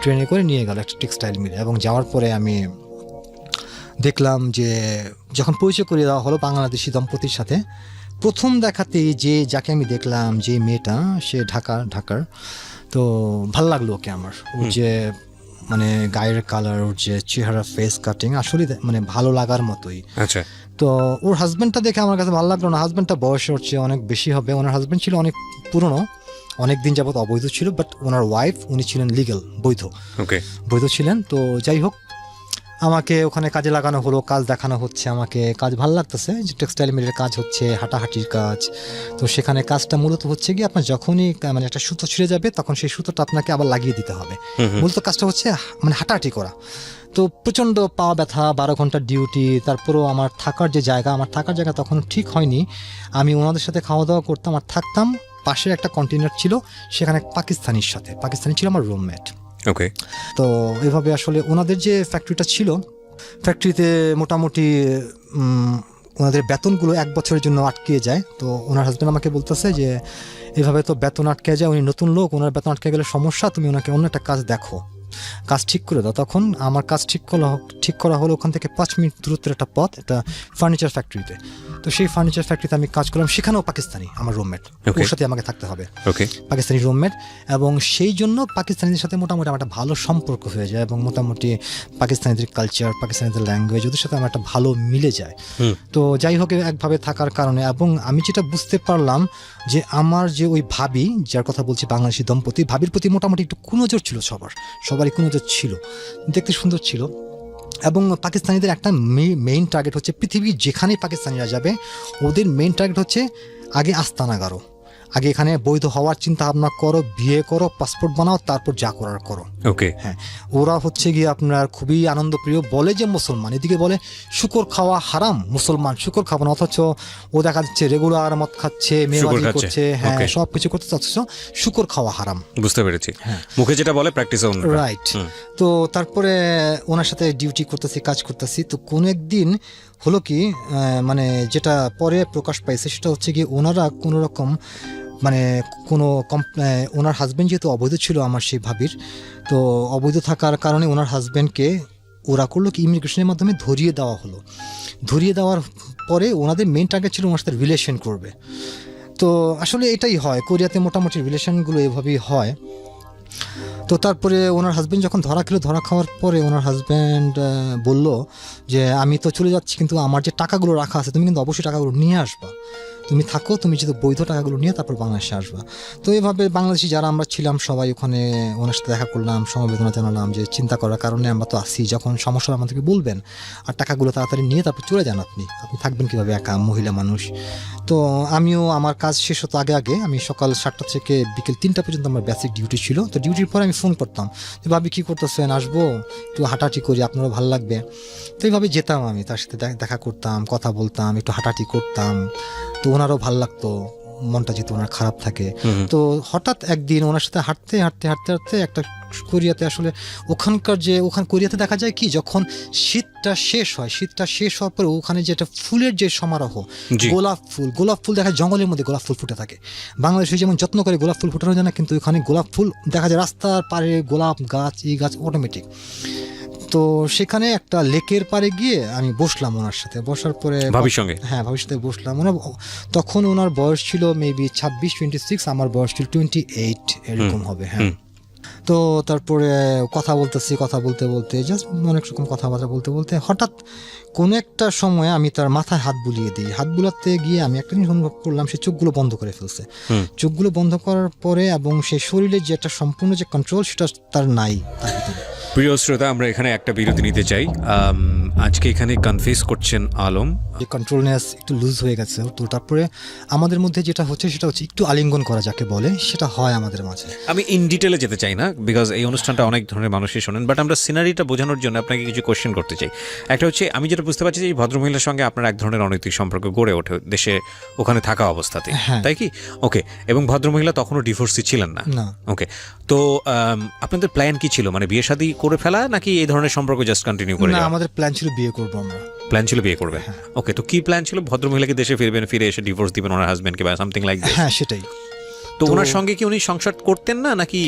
ট্রেনে করে নিয়ে গেল একটা টেক্সটাইল মিলে। এবং যাওয়ার পরে আমি দেখলাম যে যখন পরিচয় করিয়ে দেওয়া হলো বাংলাদেশি দম্পতির সাথে, প্রথম দেখাতেই যাকে আমি দেখলাম, যে মেয়েটা, সে ঢাকার। তো ভাল লাগলো ওকে আমার, ওর যে মানে গায়ের কালার, ওর যে চেহারা, ফেস কাটিং, আসলে মানে ভালো লাগার মতোই। আচ্ছা। তো ওর হাজব্যান্ডটা দেখে আমার কাছে ভালো লাগলো না। হাজব্যান্ডটা বয়সে ওর চেয়ে অনেক বেশি হবে। ওনার হাজব্যান্ড ছিল অনেক পুরনো, অনেক দিন যাবত অবৈধ ছিল, বাট ওনার ওয়াইফ উনি ছিলেন লিগ্যাল, বৈধ ছিলেন। তো যাই হোক, আমাকে ওখানে কাজে লাগানো হলো, কাজ দেখানো হচ্ছে আমাকে, কাজ ভালো লাগতেছে, যে টেক্সটাইল মিলের কাজ হচ্ছে, হাঁটাহাঁটির কাজ। তো সেখানে কাজটা মূলত হচ্ছে কি, আপনার যখনই মানে একটা সুতো ছিঁড়ে যাবে, তখন সেই সুতোটা আপনাকে আবার লাগিয়ে দিতে হবে। মূলত কাজটা হচ্ছে মানে হাঁটাহাঁটি করা। তো প্রচণ্ড পা ব্যথা, 12 ঘন্টার ডিউটি। তারপরেও আমার থাকার জায়গা তখন ঠিক হয়নি। আমি ওনাদের সাথে খাওয়া দাওয়া করতাম আর থাকতাম। পাশের একটা কন্টেনার ছিল, সেখানে পাকিস্তানি ছিল আমার রুমমেট। তো এভাবে আসলে ওনাদের যে ফ্যাক্টরিটা ছিল, ফ্যাক্টরিতে মোটামুটি ওনাদের বেতনগুলো 1 বছরের জন্য আটকে যায়। তো ওনার হাজব্যান্ড আমাকে বলতেছে যে এভাবে তো বেতন আটকে যায়, উনি নতুন লোক, ওনার বেতন আটকে গেলে সমস্যা, তুমি ওনাকে অন্য একটা কাজ দেখো, কাজ ঠিক করে দাও। তখন আমার কাজ ঠিক করা হলো ওখান থেকে 5 মিনিট দূরত্বের একটা পথ, একটা ফার্নিচার ফ্যাক্টরিতে। তো সেই ফার্নিচার ফ্যাক্টরিতে আমি কাজ করলাম, সেখানেও পাকিস্তানি আমার রুমমেট, ওর সাথে আমাকে থাকতে হবে, পাকিস্তানি রুমমেট। এবং সেই জন্য পাকিস্তানিদের সাথে মোটামুটি আমার একটা ভালো সম্পর্ক হয়ে যায়, এবং মোটামুটি পাকিস্তানিদের কালচার, পাকিস্তানিদের ল্যাঙ্গুয়েজ, ওদের সাথে আমার একটা ভালো মিলে যায়। তো যাই হোক, একভাবে থাকার কারণে, এবং আমি যেটা বুঝতে পারলাম যে আমার যে ওই ভাবি, যার কথা বলছি, বাংলাদেশি দম্পতি, ভাবির প্রতি মোটামুটি একটু কুনজর ছিল, সবারই কুনজর ছিল, দেখতে সুন্দর ছিল। এবং পাকিস্তানিদের একটা মেইন টার্গেট হচ্ছে, পৃথিবীর যেখানেই পাকিস্তানিরা যাবে, ওদের মেইন টার্গেট হচ্ছে আগে আস্তানা গারো, আগে এখানে বৈধ হওয়ার চিন্তা ভাবনা করো, বিয়ে করো, পাসপোর্ট বানাও, তারপর যা করার করো। ওকে, হ্যাঁ, ওরা হচ্ছে গিয়ে আপনার খুবই আনন্দপ্রিয়, বলে যে মুসলমান, এদিকে বলে শুকর খাওয়া হারাম, মুসলমান শুকর খাবো না, অথচ ও দেখা যাচ্ছে রেগুলার মদ খাচ্ছে, মেয়েবাজি খাচ্ছে। করছে, হ্যাঁ Okay. সব কিছু করতে, অথচ শুকর খাওয়া হারাম। বুঝতে পেরেছি। হ্যাঁ। মুখে যেটা বলে প্র্যাকটিসে অন্য। রাইট। তো তারপরে ওনার সাথে ডিউটি করতেছি, কাজ করতেছি, তো কোনো একদিন হলো কি মানে যেটা পরে প্রকাশ পাইছে সেটা হচ্ছে কি ওনারা কোনো রকম মানে কোনো ওনার হাজব্যান্ড যেহেতু অবৈধ ছিল আমার সেই ভাবির, তো অবৈধ থাকার কারণে ওনার হাজব্যান্ডকে ওরা করলো কি ইমিগ্রেশনের মাধ্যমে ধরিয়ে দেওয়া হলো। ধরিয়ে দেওয়ার পরে ওনাদের মেন টার্গেট ছিল ওনার সাথে রিলেশন করবে। তো আসলে এটাই হয় কোরিয়াতে, মোটামুটি রিলেশনগুলো এভাবেই হয়। তো তারপরে ওনার হাজব্যান্ড যখন ধরা খেলো, ধরা খাওয়ার পরে ওনার হাজব্যান্ড বলল যে আমি তো চলে যাচ্ছি, কিন্তু আমার যে টাকাগুলো রাখা আছে তুমি কিন্তু অবশ্যই টাকাগুলো নিয়ে আসবা, তুমি থাকো, তুমি যেহেতু বৈধ টাকাগুলো নিয়ে তারপর বাংলাদেশে আসবা। তো এইভাবে বাংলাদেশি যারা আমরা ছিলাম সবাই ওখানে ওনার সাথে দেখা করলাম, সমবেদনা জানালাম যে চিন্তা করার কারণে আমরা তো আসি, যখন সমস্যা আমাদেরকে বলবেন, আর টাকাগুলো তাড়াতাড়ি নিয়ে তারপর চলে যান, আপনি থাকবেন কীভাবে একা মহিলা মানুষ। তো আমিও আমার কাজ শেষ হতো আগে আগে, আমি সকাল 7টা থেকে বিকেল 3টা পর্যন্ত আমার বেসিক ডিউটি ছিল। তো ডিউটির পরে আমি ফোন করতাম যে ভাবি কী করতেছেন, আসবো একটু হাঁটাহাঁটি করি, আপনারও ভালো লাগবে। তো এইভাবে যেতাম, আমি তার সাথে দেখা করতাম, কথা বলতাম, একটু হাঁটাহাঁটি করতাম, তো ওনারও ভালো লাগতো, মনটা যেহেতু ওনার খারাপ থাকে। তো হঠাৎ একদিন ওনার সাথে হাঁটতে হাঁটতে হাঁটতে হাঁটতে একটা কোরিয়াতে আসলে ওখানে কোরিয়াতে দেখা যায় কি যখন শীতটা শেষ হয়, শীতটা শেষ হওয়ার পরে ওখানে যেটা ফুলের যে সমারোহ, গোলাপ ফুল দেখা যায়, জঙ্গলের মধ্যে গোলাপ ফুল ফুটে থাকে। বাংলাদেশে যেমন যত্ন করে গোলাপ ফুল ফুটানো যায় না, কিন্তু ওখানে গোলাপ ফুল দেখা যায় রাস্তার পাড়ে, গোলাপ গাছ, এই গাছ অটোমেটিক। তো সেখানে একটা লেকের পাড়ে গিয়ে আমি বসলাম ওনার সাথে, বসার পরে ভাবির সঙ্গে। হ্যাঁ, ভাবির সাথে বসলাম। তখন ওনার বয়স ছিল মেবি 26-26, আমার বয়স ছিল 28 এরকম হবে। হ্যাঁ। তো তারপরে কথা বলতে বলতে জাস্ট অনেক রকম কথাবার্তা বলতে বলতে হঠাৎ কোনো একটা সময় আমি তার মাথায় হাত বুলিয়ে দিই। হাত বুলাতে গিয়ে আমি একটা জিনিস অনুভব করলাম, সে চোখগুলো বন্ধ করে ফেলছে। চোখগুলো বন্ধ করার পরে এবং সেই শরীরের যে একটা সম্পূর্ণ যে কন্ট্রোল, সেটা তার নাই তার ভিতরে। প্রিয় শ্রোতা, আমরা এখানে একটা বিরতি নিতে চাই। আজকে এখানে কনফেস করছেন আলম, যে কন্ট্রোলনেস একটু লুজ হয়ে গেছে। তো তারপরে আমাদের মধ্যে যেটা হচ্ছে সেটা হচ্ছে একটু আলিঙ্গন করা যাকে বলে, সেটা হয় আমাদের মাঝে। আমি ইন ডিটেলে যেতে চাই না, বিকজ এই অনুষ্ঠানটা অনেক ধরনের মানুষই শোনেন, বাট আমরা সিনারিটা বোঝানোর জন্য আপনাকে কিছু কোশ্চেন করতে চাই। একটা হচ্ছে, আমি যেটা বুঝতে পারছি যে এই ভদ্রমহিলার সঙ্গে আপনার এক ধরনের অনৈতিক সম্পর্ক গড়ে ওঠে দেশে ওখানে থাকা অবস্থাতে, তাই কি? ওকে। এবং ভদ্রমহিলা তখনও ডিভোর্সি ছিলেন না? ওকে। তো আপনাদের প্ল্যান কি ছিল, মানে বিয়ে শাদী করে ফেলা নাকি এই ধরনের সম্পর্ক জাস্ট কন্টিনিউ করে? না, আমাদের প্ল্যান ছিল বিয়ে করবো আমরা। প্ল্যান ছিল বিয়ে করবে? ওকে। তো কি প্ল্যান ছিল? ভদ্রমহিলাকে দেশে ফিরবেন, ফিরে এসে ডিভোর্স দিবেন ওনার হাজবেন্ডকে বা সামথিং লাইক দিস? হ্যাঁ, সেটাই। তো ওনার সঙ্গে কি উনি সংসার করতেন না, নাকি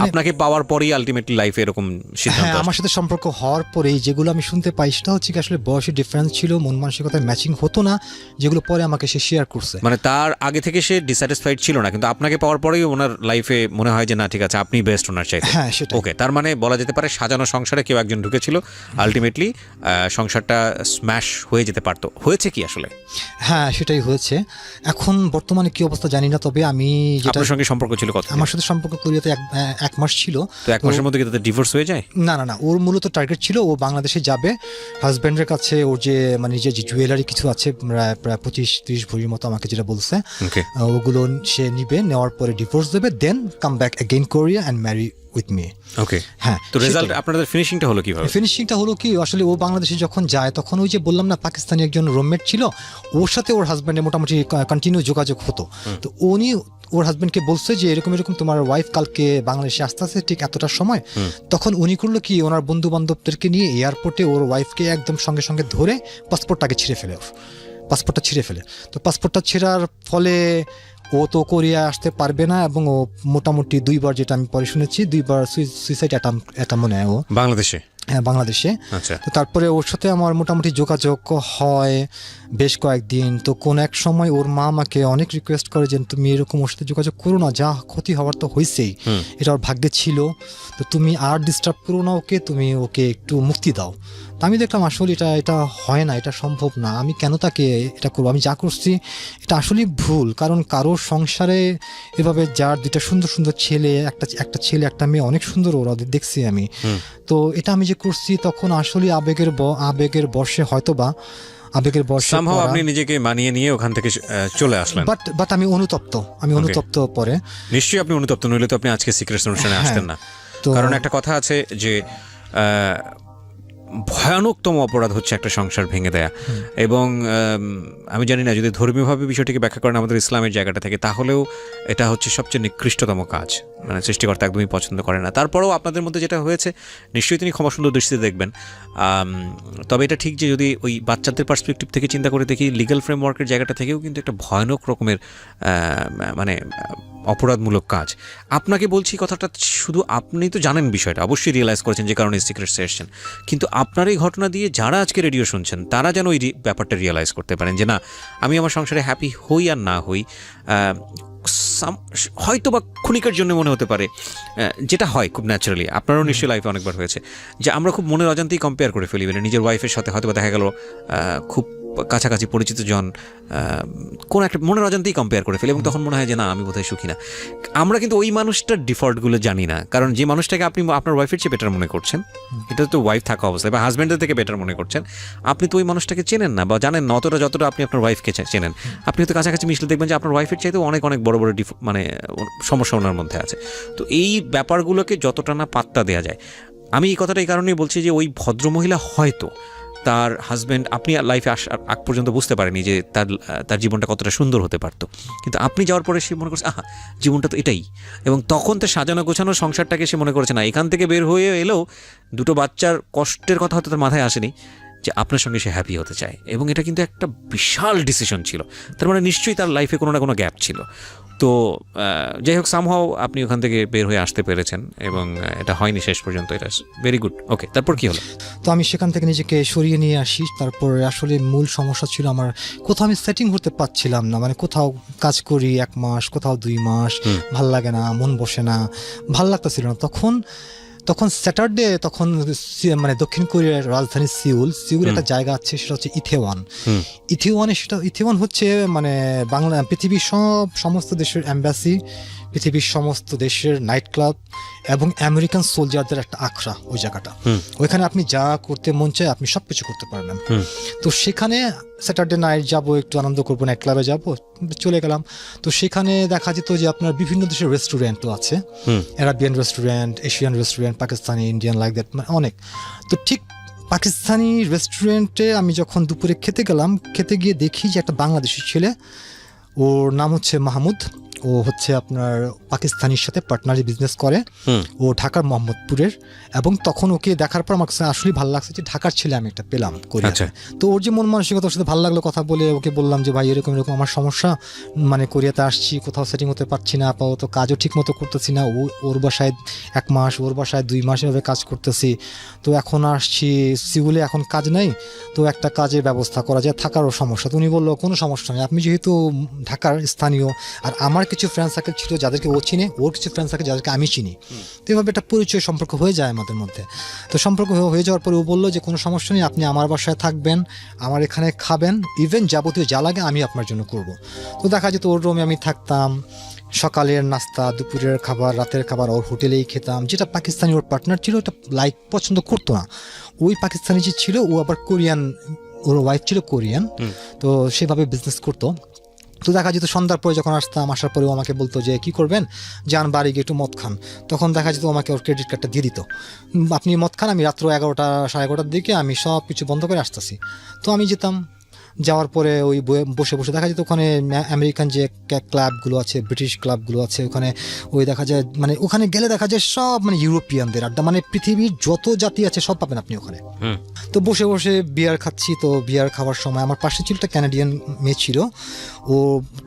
আপনাকে পাওয়ার পরেই আলটিমেটলি লাইফে এরকম সিদ্ধান্ত? আমার সাথে সম্পর্ক হওয়ার পরেই যেগুলো আমি শুনতে পাই সেটা হচ্ছে কি আসলে বয়সের ডিফারেন্স ছিল, মন মানসিকতায় ম্যাচিং হতো না, যেগুলো পরে আমাকে সে শেয়ার করছে। মানে তার আগে থেকে সে ডিস্যাটিসফাইড ছিল না, কিন্তু আপনাকে পাওয়ার পরেই ওনার লাইফে মনে হয় যে না ঠিক আছে, আপনি বেস্ট ওনার চাইতে। হ্যাঁ, সেটা। ওকে। তার মানে বলা যেতে পারে সাজানো সংসারে কেউ একজন ঢুকেছিল, আলটিমেটলি সংসারটা স্ম্যাশ হয়ে যেতে পারতো। হয়েছে কি আসলে? হ্যাঁ, সেটাই হয়েছে। এখন বর্তমানে কি অবস্থা জানি না, তবে আমি যেটা আপনার সঙ্গে সম্পর্ক ছিল কত? আমার সাথে সম্পর্ক কোরিয়াতে 1 মাস ছিল। তো 1 মাসের মধ্যে কি তাদের ডিভোর্স হয়ে যায়? না, ওর মূলত টার্গেট ছিল ও বাংলাদেশে যাবে, হাজব্যান্ডের কাছে ওর যে মানে যে জুয়েলারি কিছু আছে প্রায় 25-30 ভরির মতো আমাকে যেটা বলছে, ওগুলো সে নিবে, নেওয়ার পরে ডিভোর্স দেবে, then come back again Korea and marry with me. Okay. হ্যাঁ। তো রেজাল্ট আপনাদের ফিনিশিংটা হলো কিভাবে? ফিনিশিংটা হলো কি আসলে ও বাংলাদেশে যখন যায় তখন ওই যে বললাম না পাকিস্তানি একজন রুমমেট ছিল, ওর সাথে ওর হাজব্যান্ডের মোটামুটি কন্টিনিউ যোগাযোগ হতো। তো উনি ওর হাজব্যান্ডকে বলছে যে এরকম তোমার ওয়াইফ কালকে বাংলাদেশে আসতে আসতে ঠিক এতটার সময়। তখন উনি করলো কি ওনার বন্ধু বান্ধবদেরকে নিয়ে এয়ারপোর্টে ওর ওয়াইফকে একদম সঙ্গে সঙ্গে ধরে পাসপোর্টটা ছিঁড়ে ফেলে। তো পাসপোর্টটা ছেঁড়ার ফলে ও তো কোরিয়া আসতে পারবে না, এবং ও মোটামুটি 2বার, যেটা আমি পরে শুনেছি, 2বার সুইসাইড অ্যাটেম্প মনে হয় ও বাংলাদেশে। হ্যাঁ, বাংলাদেশে। আচ্ছা। তো তারপরে ওর সাথে আমার মোটামুটি যোগাযোগ হয় বেশ কয়েকদিন। তো কোন এক সময় ওর মা আমাকে অনেক রিকোয়েস্ট করে যে তুমি এরকম ওর সাথে যোগাযোগ করো না, যা ক্ষতি হওয়ার তো হয়েছেই, এটা ওর ভাগ্যে ছিল, তো তুমি আর ডিস্টার্ব করো না ওকে, তুমি ওকে একটু মুক্তি দাও। তা আমি দেখলাম আসলে এটা হয় না, এটা সম্ভব না, আমি কেন তাকে এটা করবো, আমি যা করছি এটা আসলেই ভুল। কারণ কারোর সংসারে এভাবে যার 2টা সুন্দর সুন্দর ছেলে, একটা ছেলে একটা মেয়ে, অনেক সুন্দর ওরা দেখছি আমি, তো এটা আমি যে করছি তখন আসলে আবেগের বশে হয়তো বা আবেগের বর্ষে সামহাও আপনি নিজেকে মানিয়ে নিয়ে ওখান থেকে চলে আসলেন। বাট আমি অনুতপ্ত পরে। নিশ্চয়ই আপনি অনুতপ্ত, নইলে তো আপনি আজকে সিক্রেটস অনুষ্ঠানে আসতেন না। তো- কারণ একটা কথা আছে যে ভয়ানকতম অপরাধ হচ্ছে একটা সংসার ভেঙে দেয়া। এবং আমি জানি না যদি ধর্মীয়ভাবে বিষয়টিকে ব্যাখ্যা করেন আমাদের ইসলামের জায়গাটা থেকে, তাহলেও এটা হচ্ছে সবচেয়ে নিকৃষ্টতম কাজ, মানে সৃষ্টিকর্তা একদমই পছন্দ করে না। তারপরেও আপনাদের মধ্যে যেটা হয়েছে নিশ্চয়ই তিনি ক্ষমা সুন্দর দৃষ্টিতে দেখবেন। তবে এটা ঠিক যে যদি ওই বাচ্চাদের পার্সপেক্টিভ থেকে চিন্তা করে দেখি, লিগ্যাল ফ্রেমওয়ার্কের জায়গাটা থেকেও কিন্তু একটা ভয়ানক রকমের মানে অপরাধমূলক কাজ। আপনাকে বলছি কথাটা, শুধু আপনি তো জানেন বিষয়টা, অবশ্যই রিয়েলাইজ করেছেন যে কারণে সিক্রেটসে এসেছেন, কিন্তু আপনার এই ঘটনা দিয়ে যারা আজকে রেডিও শুনছেন তারা যেন ওই ব্যাপারটা রিয়েলাইজ করতে পারেন যে না, আমি আমার সংসারে হ্যাপি হই আর না হই, হয়তো বা ক্ষণিকের জন্য মনে হতে পারে, যেটা হয় খুব ন্যাচারালি, আপনারও নিশ্চয়ই লাইফে অনেকবার হয়েছে যে আমরা খুব মনের অজান্তেই কম্পেয়ার করে ফেলি, মানে নিজের ওয়াইফের সাথে হয়তো বা দেখা গেল খুব কাছাকাছি পরিচিত জন কোনো একটা মনের অজান্তেই কম্পেয়ার করে ফেলি, এবং তখন মনে হয় যে না, আমি বোধহয় সুখী না। আমরা কিন্তু ওই মানুষটার ডিফল্টগুলো জানি না, কারণ যে মানুষটাকে আপনি আপনার ওয়াইফের চেয়ে বেটার মনে করছেন, এটা তো ওয়াইফ থাকা অবস্থায়, বা হাজব্যান্ডের থেকে বেটার মনে করছেন, আপনি তো ওই মানুষটাকে চেনেন না বা জানেন না অতটা যতটা আপনি আপনার ওয়াইফকে চেনেন। আপনি তো কাছাকাছি মিশলে দেখবেন যে আপনার ওয়াইফের চাইতেও অনেক অনেক বড় বড় মানে সমস্যা ওনার মধ্যে আছে। তো এই ব্যাপারগুলোকে যতটা না পাত্তা দেওয়া যায়, আমি এই কথাটা এই কারণেই বলছি যে ওই ভদ্রমহিলা হয়তো তার হাজব্যান্ড, আপনি লাইফে আসার আগ পর্যন্ত বুঝতে পারেনি যে তার জীবনটা কতটা সুন্দর হতে পারতো, কিন্তু আপনি যাওয়ার পরে সে মনে করছে আহা, জীবনটা তো এটাই, এবং তখন তো সাজানো গোছানো সংসারটাকে সে মনে করেছে না, এখান থেকে বের হয়ে এলেও দুটো বাচ্চার কষ্টের কথা হয়তো তার মাথায় আসেনি যে আপনার সঙ্গে সে হ্যাপি হতে চায়, এবং এটা কিন্তু একটা বিশাল ডিসিশন ছিল। তার মানে নিশ্চয়ই তার লাইফে কোনো না কোনো গ্যাপ ছিল। তো যাই হোক, সামহাও আপনি ওখান থেকে বের হয়ে আসতে পেরেছেন, এবং এটা হয়নি শেষ পর্যন্ত, এটা ভেরি গুড। ওকে, তারপর কি হলো? তো আমি সেখান থেকে নিজেকে সরিয়ে নিয়ে আসি। তারপর আসলে মূল সমস্যা ছিল আমার, কোথাও আমি সেটিং হতে পারছিলাম না, মানে কোথাও কাজ করি 1 মাস, কোথাও 2 মাস, ভাল লাগে না, মন বসে না, ভাল লাগতেছিল না। তখন স্যাটারডে, তখন মানে দক্ষিণ কোরিয়ার রাজধানী সিউল একটা জায়গা আছে, সেটা হচ্ছে ইথেওয়ান হচ্ছে মানে পৃথিবীর সমস্ত দেশের এম্বাসি, পৃথিবীর সমস্ত দেশের নাইট ক্লাব এবং আমেরিকান সোলজারদের একটা আখড়া ওই জায়গাটা। ওইখানে আপনি যা করতে মন চায় আপনি সব কিছু করতে পারবেন। তো সেখানে স্যাটারডে নাইট যাবো, একটু আনন্দ করবো, নাইট ক্লাবে যাবো, চলে গেলাম। তো সেখানে দেখা যেত যে আপনার বিভিন্ন দেশের রেস্টুরেন্টও আছে, Arabian restaurant, Asian restaurant, Pakistani, Indian, like that, মানে অনেক। তো ঠিক পাকিস্তানি রেস্টুরেন্টে আমি যখন দুপুরে খেতে গিয়ে দেখি যে একটা বাংলাদেশি ছেলে, ওর নাম হচ্ছে মাহমুদ, ও হচ্ছে আপনার পাকিস্তানির সাথে পার্টনারি বিজনেস করে, ও ঢাকার মোহাম্মদপুরের। এবং তখন ওকে দেখার পর আমার কাছে আসলেই ভালো লাগছে যে ঢাকার ছেলে আমি একটা পেলাম কোরিয়াতে। তো ওর যে মন মানসিকতা, ওর সাথে ভালো লাগলো কথা বলে। ওকে বললাম যে ভাই এরকম আমার সমস্যা, মানে কোরিয়াতে আসছি, কোথাও সেটিং হতে পারছি না, আপাতত কাজও ঠিক মতো করতেছি না, ওর বাসায় 1 মাস, ওর বাসায় 2 মাস এভাবে কাজ করতেছি। তো এখন আসছি সিউলে, এখন কাজ নেই, তো একটা কাজের ব্যবস্থা করা যায়, থাকারও সমস্যা। তো উনি বললো কোনো সমস্যা নেই, আপনি যেহেতু ঢাকার স্থানীয়, আর আমার কিছু ফ্রেন্ড সার্কেল ছিল যাদেরকে ও চিনে, ওর কিছু ফ্রেন্ড সার্কেল যাদেরকে আমি চিনি, তো এভাবে একটা পরিচয় সম্পর্ক হয়ে যায় আমাদের মধ্যে। তো সম্পর্ক হয়ে যাওয়ার পরে ও বললো যে কোনো সমস্যা নেই, আপনি আমার বাসায় থাকবেন, আমার এখানে খাবেন, ইভেন যাবতীয় যা লাগে আমি আপনার জন্য করব। তো দেখা যেত ওর রুমে আমি থাকতাম, সকালের নাস্তা, দুপুরের খাবার, রাতের খাবার ওর হোটেলেই খেতাম। যেটা পাকিস্তানি ওর পার্টনার ছিল ওটা পছন্দ করতো না। ওই পাকিস্তানি যে ছিল ও আবার কোরিয়ান, ওর ওয়াইফ ছিল কোরিয়ান, তো সেভাবে বিজনেস করতো। তো দেখা যেত সন্ধ্যার পরে যখন আসতাম, আসার পরেও আমাকে বলতো যে কী করবেন, যান বাড়ি গিয়ে একটু মদ খান। তখন দেখা যেত আমাকে ওর ক্রেডিট কার্ডটা দিয়ে দিত, আপনি মদ খান, আমি রাত্র 11টা সাড়ে 11টার দিকে আমি সব কিছু বন্ধ করে আসতেছি। তো আমি যেতাম, যাওয়ার পরে ওই বসে দেখা যেত ওখানে আমেরিকান যে ক্লাবগুলো আছে, ব্রিটিশ ক্লাবগুলো আছে, ওখানে ওই দেখা যায়, মানে ওখানে গেলে দেখা যায় সব মানে ইউরোপিয়ানদের আড্ডা, মানে পৃথিবীর যত জাতি আছে সব পাবেন আপনি ওখানে। তো বসে বিয়ার খাচ্ছি। তো বিয়ার খাওয়ার সময় আমার পাশে ছিল একটা ক্যানাডিয়ান মেয়ে ছিল, ও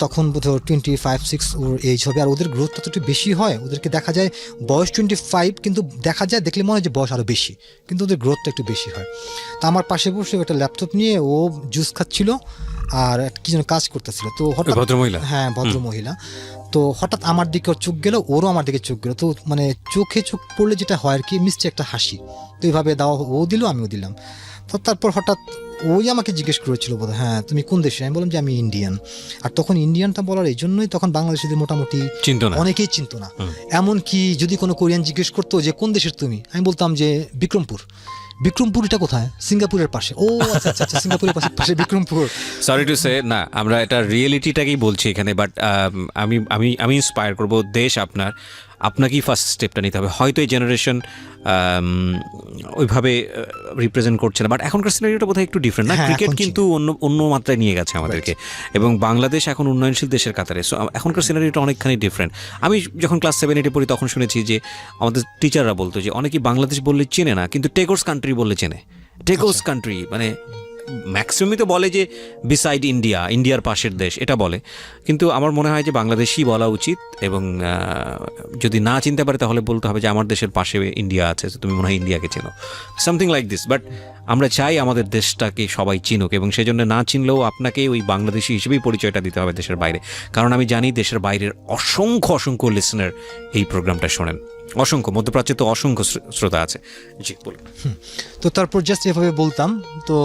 তখন বোধহয় 25-26 ওর এজ হবে। আর ওদের গ্রোথটা তো একটু বেশি হয়, ওদেরকে দেখা যায় বয়স 25, কিন্তু দেখা যায় দেখলে মনে হয় যে বয়স আরও বেশি, কিন্তু ওদের গ্রোথটা একটু বেশি হয়। তো আমার পাশে বসে একটা ল্যাপটপ নিয়ে ও জুস খাচ্ছিল আর কি যেন কাজ করতেছিল। তো হঠাৎ ভদ্রমহিলা, হ্যাঁ ভদ্রমহিলা, তো হঠাৎ আমার দিকে ওর চোখ গেল, ওরও আমার দিকে চোখ গেল। তো মানে চোখে চোখ পড়লে যেটা হয় আর কি, মিষ্টি একটা হাসি। তো এইভাবে দেওয়া, ও দিল আমিও দিলাম। তো তারপর হঠাৎ ওই আমাকে জিজ্ঞেস করেছিল বোধ, হ্যাঁ তুমি কোন দেশে? আমি বললাম যে আমি ইন্ডিয়ান। আর তখন ইন্ডিয়ানটা বলার এই জন্যই তখন বাংলাদেশিদের মোটামুটি অনেকেই চিনতো না। এমনকি যদি কোনো কোরিয়ান জিজ্ঞেস করতো যে কোন দেশের তুমি, আমি বলতাম যে বিক্রমপুর। বিক্রমপুর এটা কোথায়? সিঙ্গাপুরের পাশে। ও আচ্ছা আচ্ছা আচ্ছা, সিঙ্গাপুরের পাশে বিক্রমপুর। সরি টু সে, না আমরা এটা রিয়েলিটিটাকেই বলছি এখানে, বাট আমি আমি আমি ইন্সপায়ার করবো দেশ আপনাকেই ফার্স্ট স্টেপটা নিতে হবে। হয়তো এই জেনারেশন ওইভাবে রিপ্রেজেন্ট করছে না, বাট এখনকার সিনারিওটা বোধহয় একটু ডিফারেন্ট না? হ্যাঁ, ক্রিকেট এখন কিন্তু অন্য মাত্রায় নিয়ে গেছে আমাদেরকে, এবং বাংলাদেশ এখন উন্নয়নশীল দেশের কাতারে। সো এখনকার সিনারিওটা অনেকখানি ডিফারেন্ট। আমি যখন ক্লাস 7-8 পড়ি তখন শুনেছি যে আমাদের টিচাররা বলতো যে অনেকেই বাংলাদেশ বললে চেনে না, কিন্তু টেকোস কান্ট্রি বললে চেনে। টেকোস কান্ট্রি মানে ম্যাক্সিমামই তো বলে যে বিসাইড ইন্ডিয়ার পাশের দেশ এটা বলে, কিন্তু আমার মনে হয় যে বাংলাদেশই বলা উচিত, এবং যদি না চিনতে পারে তাহলে বলতে হবে যে আমার দেশের পাশে ইন্ডিয়া আছে, তুমি মনে হয় ইন্ডিয়াকে চেনো, সামথিং লাইক দিস। বাট আমরা চাই আমাদের দেশটাকে সবাই চিনুক, এবং সেই জন্য না চিনলেও আপনাকে ওই বাংলাদেশি হিসেবেই পরিচয়টা দিতে হবে দেশের বাইরে, কারণ আমি জানি দেশের বাইরের অসংখ্য লিসনার এই প্রোগ্রামটা শোনেন, অসংখ্য, মধ্যপ্রাচ্যে তো অসংখ্য শ্রোতা আছে। জি বলুন। তো তারপর জাস্ট এভাবে বলতাম, তো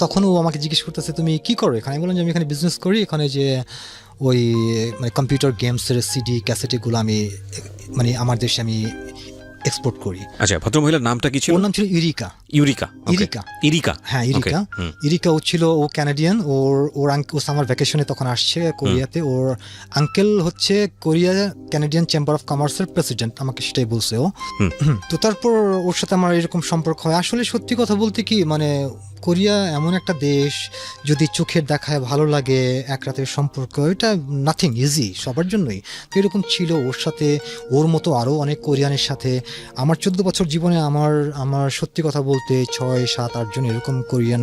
তখন ও আমাকে জিজ্ঞেস করতেছে তুমি কি করো এখানে? আমি বললাম যে আমি এখানে বিজনেস করি, এখানে যে ওই মানে কম্পিউটার গেমসের সিডি ক্যাসেট এগুলো আমি মানে আমার দেশে আমি এক্সপোর্ট করি। আচ্ছা, ভদ্রমহিলার নামটা কি ছিল? ওর নাম ছিল ইরিকা। হ্যাঁ, ইরিকা। ও ক্যানাডিয়ান। ও সামার ভ্যাকেশনে তখন আসছে কোরিয়াতে। ওর আঙ্কেল হচ্ছে কোরিয়া ক্যানাডিয়ান চেম্বার অফ কমার্সের প্রেসিডেন্ট, আমাকে সেটাই বলছে ও। তো তারপর ওর সাথে আমার এরকম সম্পর্ক হয়। আসলে সত্যি কথা বলতে কি, মানে কোরিয়া এমন একটা দেশ, যদি চোখের দেখায় ভালো লাগে, এক রাতের সম্পর্ক, এটা নাথিং ইজি সবার জন্যই। তো এরকম ছিল ওর সাথে, ওর মতো আরও অনেক কোরিয়ানের সাথে। আমার 14 বছর জীবনে আমার সত্যি কথা বলতে 6-7-8 জন এরকম কোরিয়ান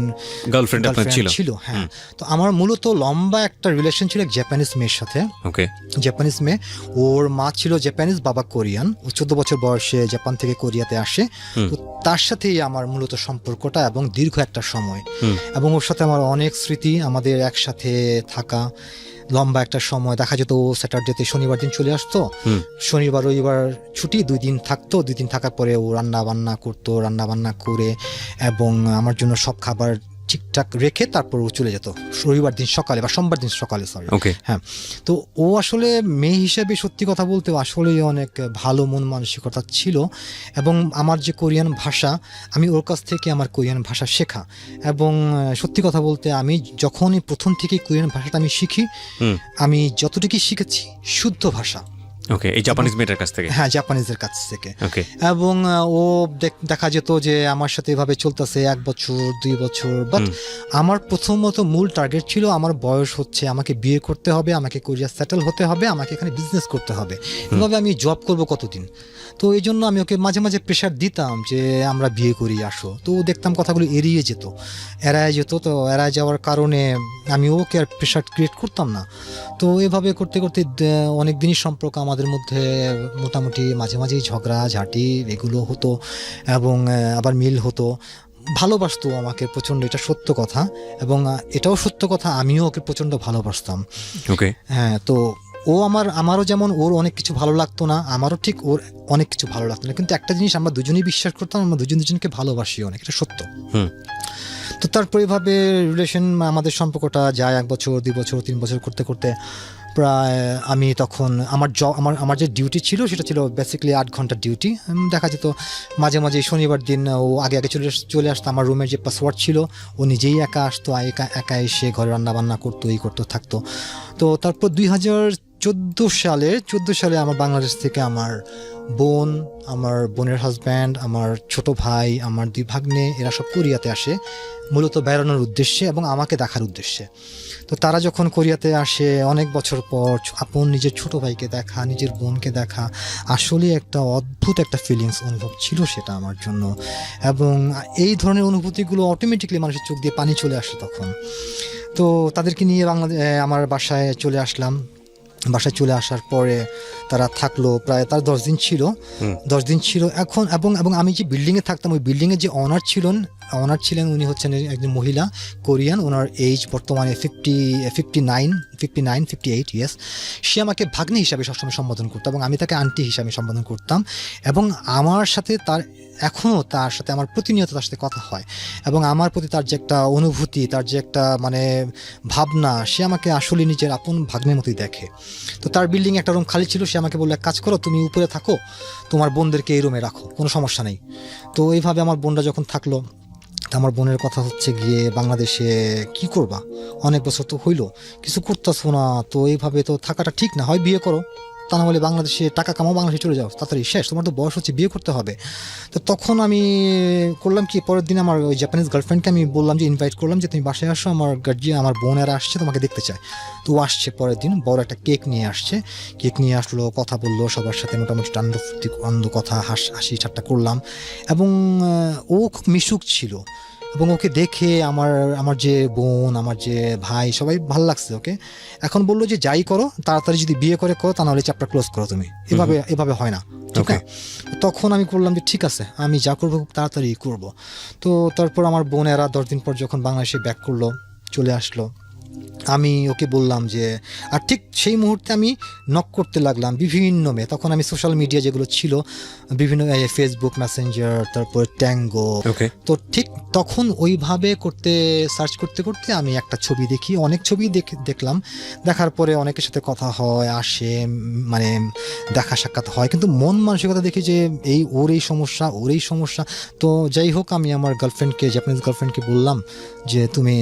গার্লফ্রেন্ড ছিল। হ্যাঁ, তো আমার মূলত লম্বা একটা রিলেশন ছিল এক জাপানিজ মেয়ের সাথে। জাপানিজ মেয়ে, ওর মা ছিল জাপানিজ, বাবা কোরিয়ান। ও 14 বছর বয়সে জাপান থেকে কোরিয়াতে আসে। তো তার সাথেই আমার মূলত সম্পর্কটা, এবং দীর্ঘ একটা সময়। এবং ওর সাথে আমার অনেক স্মৃতি, আমাদের একসাথে থাকা লম্বা একটা সময়। দেখা যেত ও স্যাটারডেতে শনিবার দিন চলে আসতো, শনিবার রবিবার ছুটি, 2 দিন থাকতো। 2 দিন থাকার পরে ও রান্না বান্না করে এবং আমার জন্য সব খাবার ঠিকঠাক রেখে তারপর ও চলে যেত রবিবার দিন সকালে বা সোমবার দিন সকালে, সরি। হ্যাঁ, তো ও আসলে মেয়ে হিসেবে সত্যি কথা বলতে আসলেই অনেক ভালো মন মানসিকতা ছিল। এবং আমার যে কোরিয়ান ভাষা, আমি ওর কাছ থেকে আমার কোরিয়ান ভাষা শেখা। এবং সত্যি কথা বলতে আমি যখনই প্রথম থেকে কোরিয়ান ভাষাটা আমি শিখি, আমি যতটুকু শিখেছি শুদ্ধ ভাষা। এই জাপানিজ মেয়েটার কাছ থেকে? হ্যাঁ, জাপানিজের কাছ থেকে। এবং ও দেখা যেত যে আমার সাথে এভাবে চলতেছে 1 বছর 2 বছর। বাট আমার প্রথমত মূল টার্গেট ছিল, আমার বয়স হচ্ছে, আমাকে বিয়ে করতে হবে, আমাকে কোরিয়া সেটেল হতে হবে, আমাকে এখানে বিজনেস করতে হবে। এভাবে আমি জব করব কতদিন? তো এই জন্য আমি ওকে মাঝে মাঝে প্রেশার দিতাম যে আমরা বিয়ে করি, আসো। তো দেখতাম কথাগুলো এড়িয়ে যেত। তো এড়ায় যাওয়ার কারণে আমি ওকে আর প্রেশার ক্রিয়েট করতাম না। তো এভাবে করতে করতে অনেক দিনই সম্পর্ক আমাদের মধ্যে মোটামুটি মাঝে মাঝেই ঝগড়া ঝাঁটি এগুলো হতো, এবং আবার মিল হতো। ভালোবাসতো আমাকে প্রচণ্ড, এটা সত্য কথা। এবং এটাও সত্য কথা, আমিও ওকে প্রচণ্ড ভালোবাসতাম। হ্যাঁ, তো ও আমারও যেমন ওর অনেক কিছু ভালো লাগতো না, আমারও ঠিক ওর অনেক কিছু ভালো লাগতো না। কিন্তু একটা জিনিস আমরা দুজনেই বিশ্বাস করতাম, আমরা দুজনকে ভালোবাসি অনেক, এটা সত্য। তো তারপর এইভাবে রিলেশন, আমাদের সম্পর্কটা যায় 1 বছর 2 বছর 3 বছর করতে করতে প্রায় আমি তখন আমার যে ডিউটি ছিল সেটা ছিল বেসিক্যালি 8 ঘন্টার ডিউটি। দেখা যেত মাঝে মাঝে শনিবার দিন ও আগে চলে আসতো। আমার রুমের যে পাসওয়ার্ড ছিল, ও নিজেই একা আসতো, একা এসে ঘরে রান্নাবান্না করতো, থাকতো। তো তারপর 2014 সালে আমার বাংলাদেশ থেকে আমার বোন, আমার বোনের হাজব্যান্ড, আমার ছোট ভাই, আমার 2 ভাগ্নে, এরা সব কোরিয়াতে আসে মূলত বেড়ানোর উদ্দেশ্যে এবং আমাকে দেখার উদ্দেশ্যে। তো তারা যখন কোরিয়াতে আসে অনেক বছর পর, আপন নিজের ছোট ভাইকে দেখা, নিজের বোনকে দেখা, আসলে একটা অদ্ভুত একটা ফিলিংস অনুভব ছিল সেটা আমার জন্য। এবং এই ধরনের অনুভূতিগুলো অটোমেটিকলি মানুষের চোখ দিয়ে পানি চলে আসে তখন। তো তাদেরকে নিয়ে আমার বাসায় চলে আসলাম। বাসায় চলে আসার পরে তারা থাকলো প্রায়, তার 10 দিন ছিল এখন। এবং আমি যে বিল্ডিংয়ে থাকতাম, ওই বিল্ডিংয়ের যে অনার ছিলেন ওনার ছিলেন, উনি হচ্ছেন একজন মহিলা কোরিয়ান, ওনার এজ বর্তমানে 58 ইয়ার্স। সে আমাকে ভাগ্নে হিসাবে সবসময় সম্বোধন করতো এবং আমি তাকে আন্টি হিসাবে সম্বোধন করতাম, এবং আমার সাথে তার এখনও তার সাথে আমার প্রতিনিয়ত তার সাথে কথা হয়, এবং আমার প্রতি তার যে একটা অনুভূতি, তার যে একটা মানে ভাবনা, সে আমাকে আসলে নিজের আপন ভাগ্নের মতোই দেখে। তো তার বিল্ডিং একটা রুম খালি ছিল, সে আমাকে বললো এক কাজ করো, তুমি উপরে থাকো, তোমার বোনদেরকে এই রুমে রাখো, কোনো সমস্যা নেই। তো এইভাবে আমার বোনরা যখন থাকলো, আমার বোনের কথা হচ্ছে গিয়ে বাংলাদেশে কি করবা, অনেক বছর তো হইলো, কিছু করতেছো না, তো এইভাবে তো থাকাটা ঠিক না, হয় বিয়ে করো, তা না হলে বাংলাদেশে টাকা কামাও, বাংলাদেশে চলে যাও, তাড়াতাড়ি শেষ, তোমার তো বয়স হচ্ছে, বিয়ে করতে হবে। তো তখন আমি করলাম কি, পরের দিন আমার ওই জাপানিজ গার্লফ্রেন্ডকে আমি বললাম যে ইনভাইট করলাম যে তুমি বাসায় আসো, আমার গার্জিয়ান, আমার বোনেরা আসছে, তোমাকে দেখতে চায়। তো ও আসছে পরের দিন, বড় একটা কেক নিয়ে আসছে, কেক নিয়ে আসলো, কথা বললো, সবার সাথে মোটামুটি আনন্দ কথা হাসি ঠাট্টা করলাম, এবং ও খুব মিশুক ছিল, এবং ওকে দেখে আমার যে বোন, আমার যে ভাই, সবাই ভালো লাগছে ওকে। এখন বললো যে যাই করো, তাড়াতাড়ি যদি বিয়ে করো, তা নাহলে চ্যাপ্টার ক্লোজ করো, তুমি এভাবে হয় না, ঠিক না? তখন আমি করলাম যে ঠিক আছে, আমি যা করবো খুব তাড়াতাড়ি করবো। তো তারপর আমার বোনেরা 10 দিন পর যখন বাংলাদেশে ব্যাক করলো, চলে আসলো, আমি ওকে বললাম যে, আর ঠিক সেই মুহূর্তে আমি নক করতে লাগলাম বিভিন্ন মেয়ে, তখন আমি সোশ্যাল মিডিয়া যেগুলো ছিল বিভিন্ন ফেসবুক মেসেঞ্জার, তারপর ট্যাঙ্গো, তো ঠিক তখন ওইভাবে সার্চ করতে করতে আমি একটা ছবি দেখি, অনেক ছবি দেখলাম, দেখার পরে অনেকের সাথে কথা হয়, আসে, মানে দেখা সাক্ষাৎ হয়, কিন্তু মন মানসিকতা দেখি যে ওর এই সমস্যা। তো যাই হোক, আমি আমার গার্লফ্রেন্ডকে, জাপানিজ গার্লফ্রেন্ডকে বললাম যে তুমি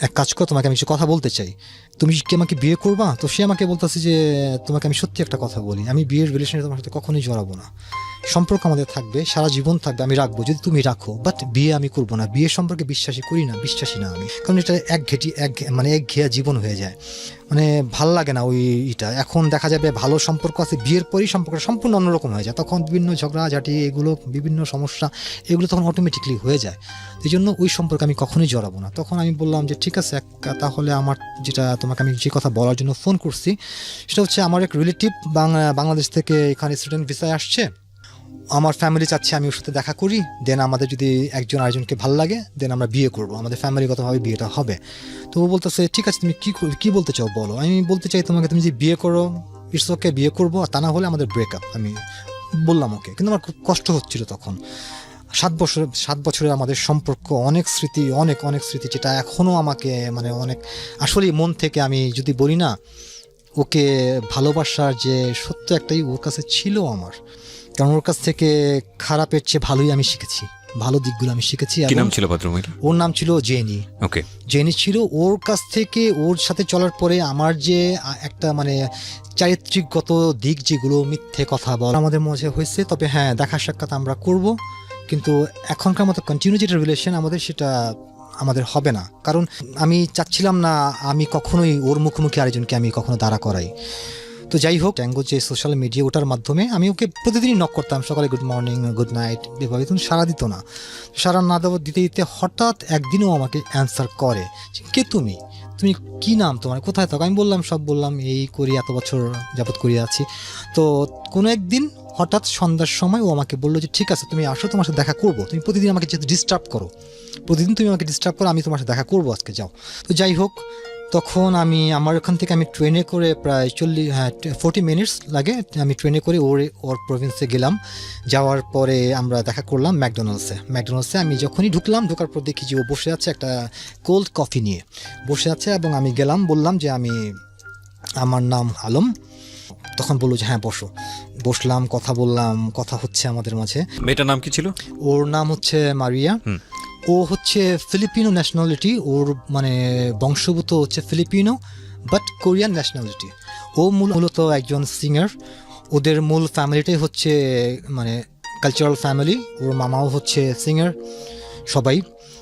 এক কাজ করো, তোমাকে আমি কিছু কথা বলতে চাই, তুমি কি আমাকে বিয়ে করবা? তো সে আমাকে বলতেছে যে তোমাকে আমি সত্যি একটা কথা বলি, আমি বিয়ের রিলেশনে তোমার সাথে কখনোই জড়াবো না, সম্পর্ক আমাদের থাকবে, সারা জীবন থাকবে, আমি রাখবো যদি তুমি রাখো, বাট বিয়ে আমি করবো না, বিয়ে সম্পর্কে বিশ্বাসী না আমি, কারণ এটা একঘেয়া জীবন হয়ে যায়, মানে ভাল লাগে না ওইটা। এখন দেখা যাবে ভালো সম্পর্ক আছে, বিয়ের পরই সম্পর্কটা সম্পূর্ণ অন্যরকম হয়ে যায়, তখন বিভিন্ন ঝগড়াঝাটি, এগুলো বিভিন্ন সমস্যা, এগুলো তখন অটোমেটিকলি হয়ে যায়। এই জন্য ওই সম্পর্কে আমি কখনোই জড়াবো না। তখন আমি বললাম যে ঠিক আছে, তাহলে আমার যেটা তোমাকে আমি যে কথা বলার জন্য ফোন করছি, সেটা হচ্ছে আমার এক রিলেটিভ বাংলাদেশ থেকে এখানে স্টুডেন্ট ভিসায় আসছে, আমার ফ্যামিলি চাচ্ছে আমি ওর সাথে দেখা করি, দেন আমাদের যদি একজন আরেকজনকে ভালো লাগে, দেন আমরা বিয়ে করবো, আমাদের ফ্যামিলিগতভাবে বিয়েটা হবে। তো ও বলতেছে ঠিক আছে, তুমি কি বলতে চাও বলো। আমি বলতে চাই তোমাকে, তুমি যদি বিয়ে করো ইটস ওকে, বিয়ে করবো, আর তা না হলে আমাদের ব্রেকআপ, আমি বললাম ওকে। কিন্তু আমার খুব কষ্ট হচ্ছিল তখন, 7 বছরের আমাদের সম্পর্ক, অনেক স্মৃতি যেটা এখনও আমাকে মানে অনেক আসলে মন থেকে আমি যদি বলি না, ওকে ভালোবাসার যে সত্য একটাই ওর কাছে ছিল আমার, কারণ ওর কাছ থেকে খারাপের চেয়ে ভালোই আমি শিখেছি, ভালো দিকগুলো আমি শিখেছি। কি নাম ছিল ভদ্রমহিলা? ওর নাম ছিল জেনি। ওকে, জেনি ছিল। ওর কাছ থেকে, ওর সাথে চলার পরে আমার যে একটা মানে চারিত্রিকগত দিক, যেগুলো মিথ্যে কথা বলা আমাদের মধ্যে হয়েছে, তবে হ্যাঁ দেখা সাক্ষাৎ আমরা করব, কিন্তু এখনকার মতো কন্টিনিউ যেটা রিলেশন আমাদের, সেটা আমাদের হবে না, কারণ আমি চাচ্ছিলাম না আমি কখনোই ওর মুখোমুখি আরেকজনকে আমি কখনো দাঁড়া করাই। তো যাই হোক, ট্যাঙ্গো যে সোশ্যাল মিডিয়া, ওটার মাধ্যমে আমি ওকে প্রতিদিনই নক করতাম, সকালে গুড মর্নিং, গুড নাইট, এভাবে। তুমি সারা দিত না, সারা না দিতে হঠাৎ একদিনও আমাকে অ্যান্সার করে, কে তুমি কি নাম তোমার, কোথায় থাকো? আমি সব বললাম, এই করি, এত বছর যাবত করিয়া আছি। তো কোনো একদিন হঠাৎ সন্ধ্যার সময় ও আমাকে বললো যে ঠিক আছে, তুমি আসো, তোমার সাথে দেখা করবো, তুমি প্রতিদিন আমাকে যেহেতু ডিস্টার্ব করো, আমি তোমার সাথে দেখা করবো, আজকে যাও। তো যাই হোক, তখন আমার ওখান থেকে আমি ট্রেনে করে প্রায় 40 মিনিটস লাগে, আমি ট্রেনে করে ওর প্রভিন্সে গেলাম। যাওয়ার পরে আমরা দেখা করলাম ম্যাকডোনাল্ডসে। আমি যখনই ঢোকার পর দেখি যে ও বসে আছে, একটা কোল্ড কফি নিয়ে বসে আছে, এবং আমি গেলাম, বললাম যে আমার নাম আলম। তখন বললো যে হ্যাঁ বসো। বসলাম, কথা বললাম, কথা হচ্ছে আমাদের মাঝে। মেয়েটার নাম কি ছিল? ওর নাম হচ্ছে মারিয়া। ও হচ্ছে ফিলিপিনো ন্যাশনালিটি, ওর মানে বংশগত হচ্ছে ফিলিপিনো, বাট কোরিয়ান ন্যাশনালিটি। ও মূলত একজন সিঙ্গার, ওদের মূল ফ্যামিলিটাই হচ্ছে মানে কালচারাল ফ্যামিলি, ওর মামাও হচ্ছে সিঙ্গার, সবাই।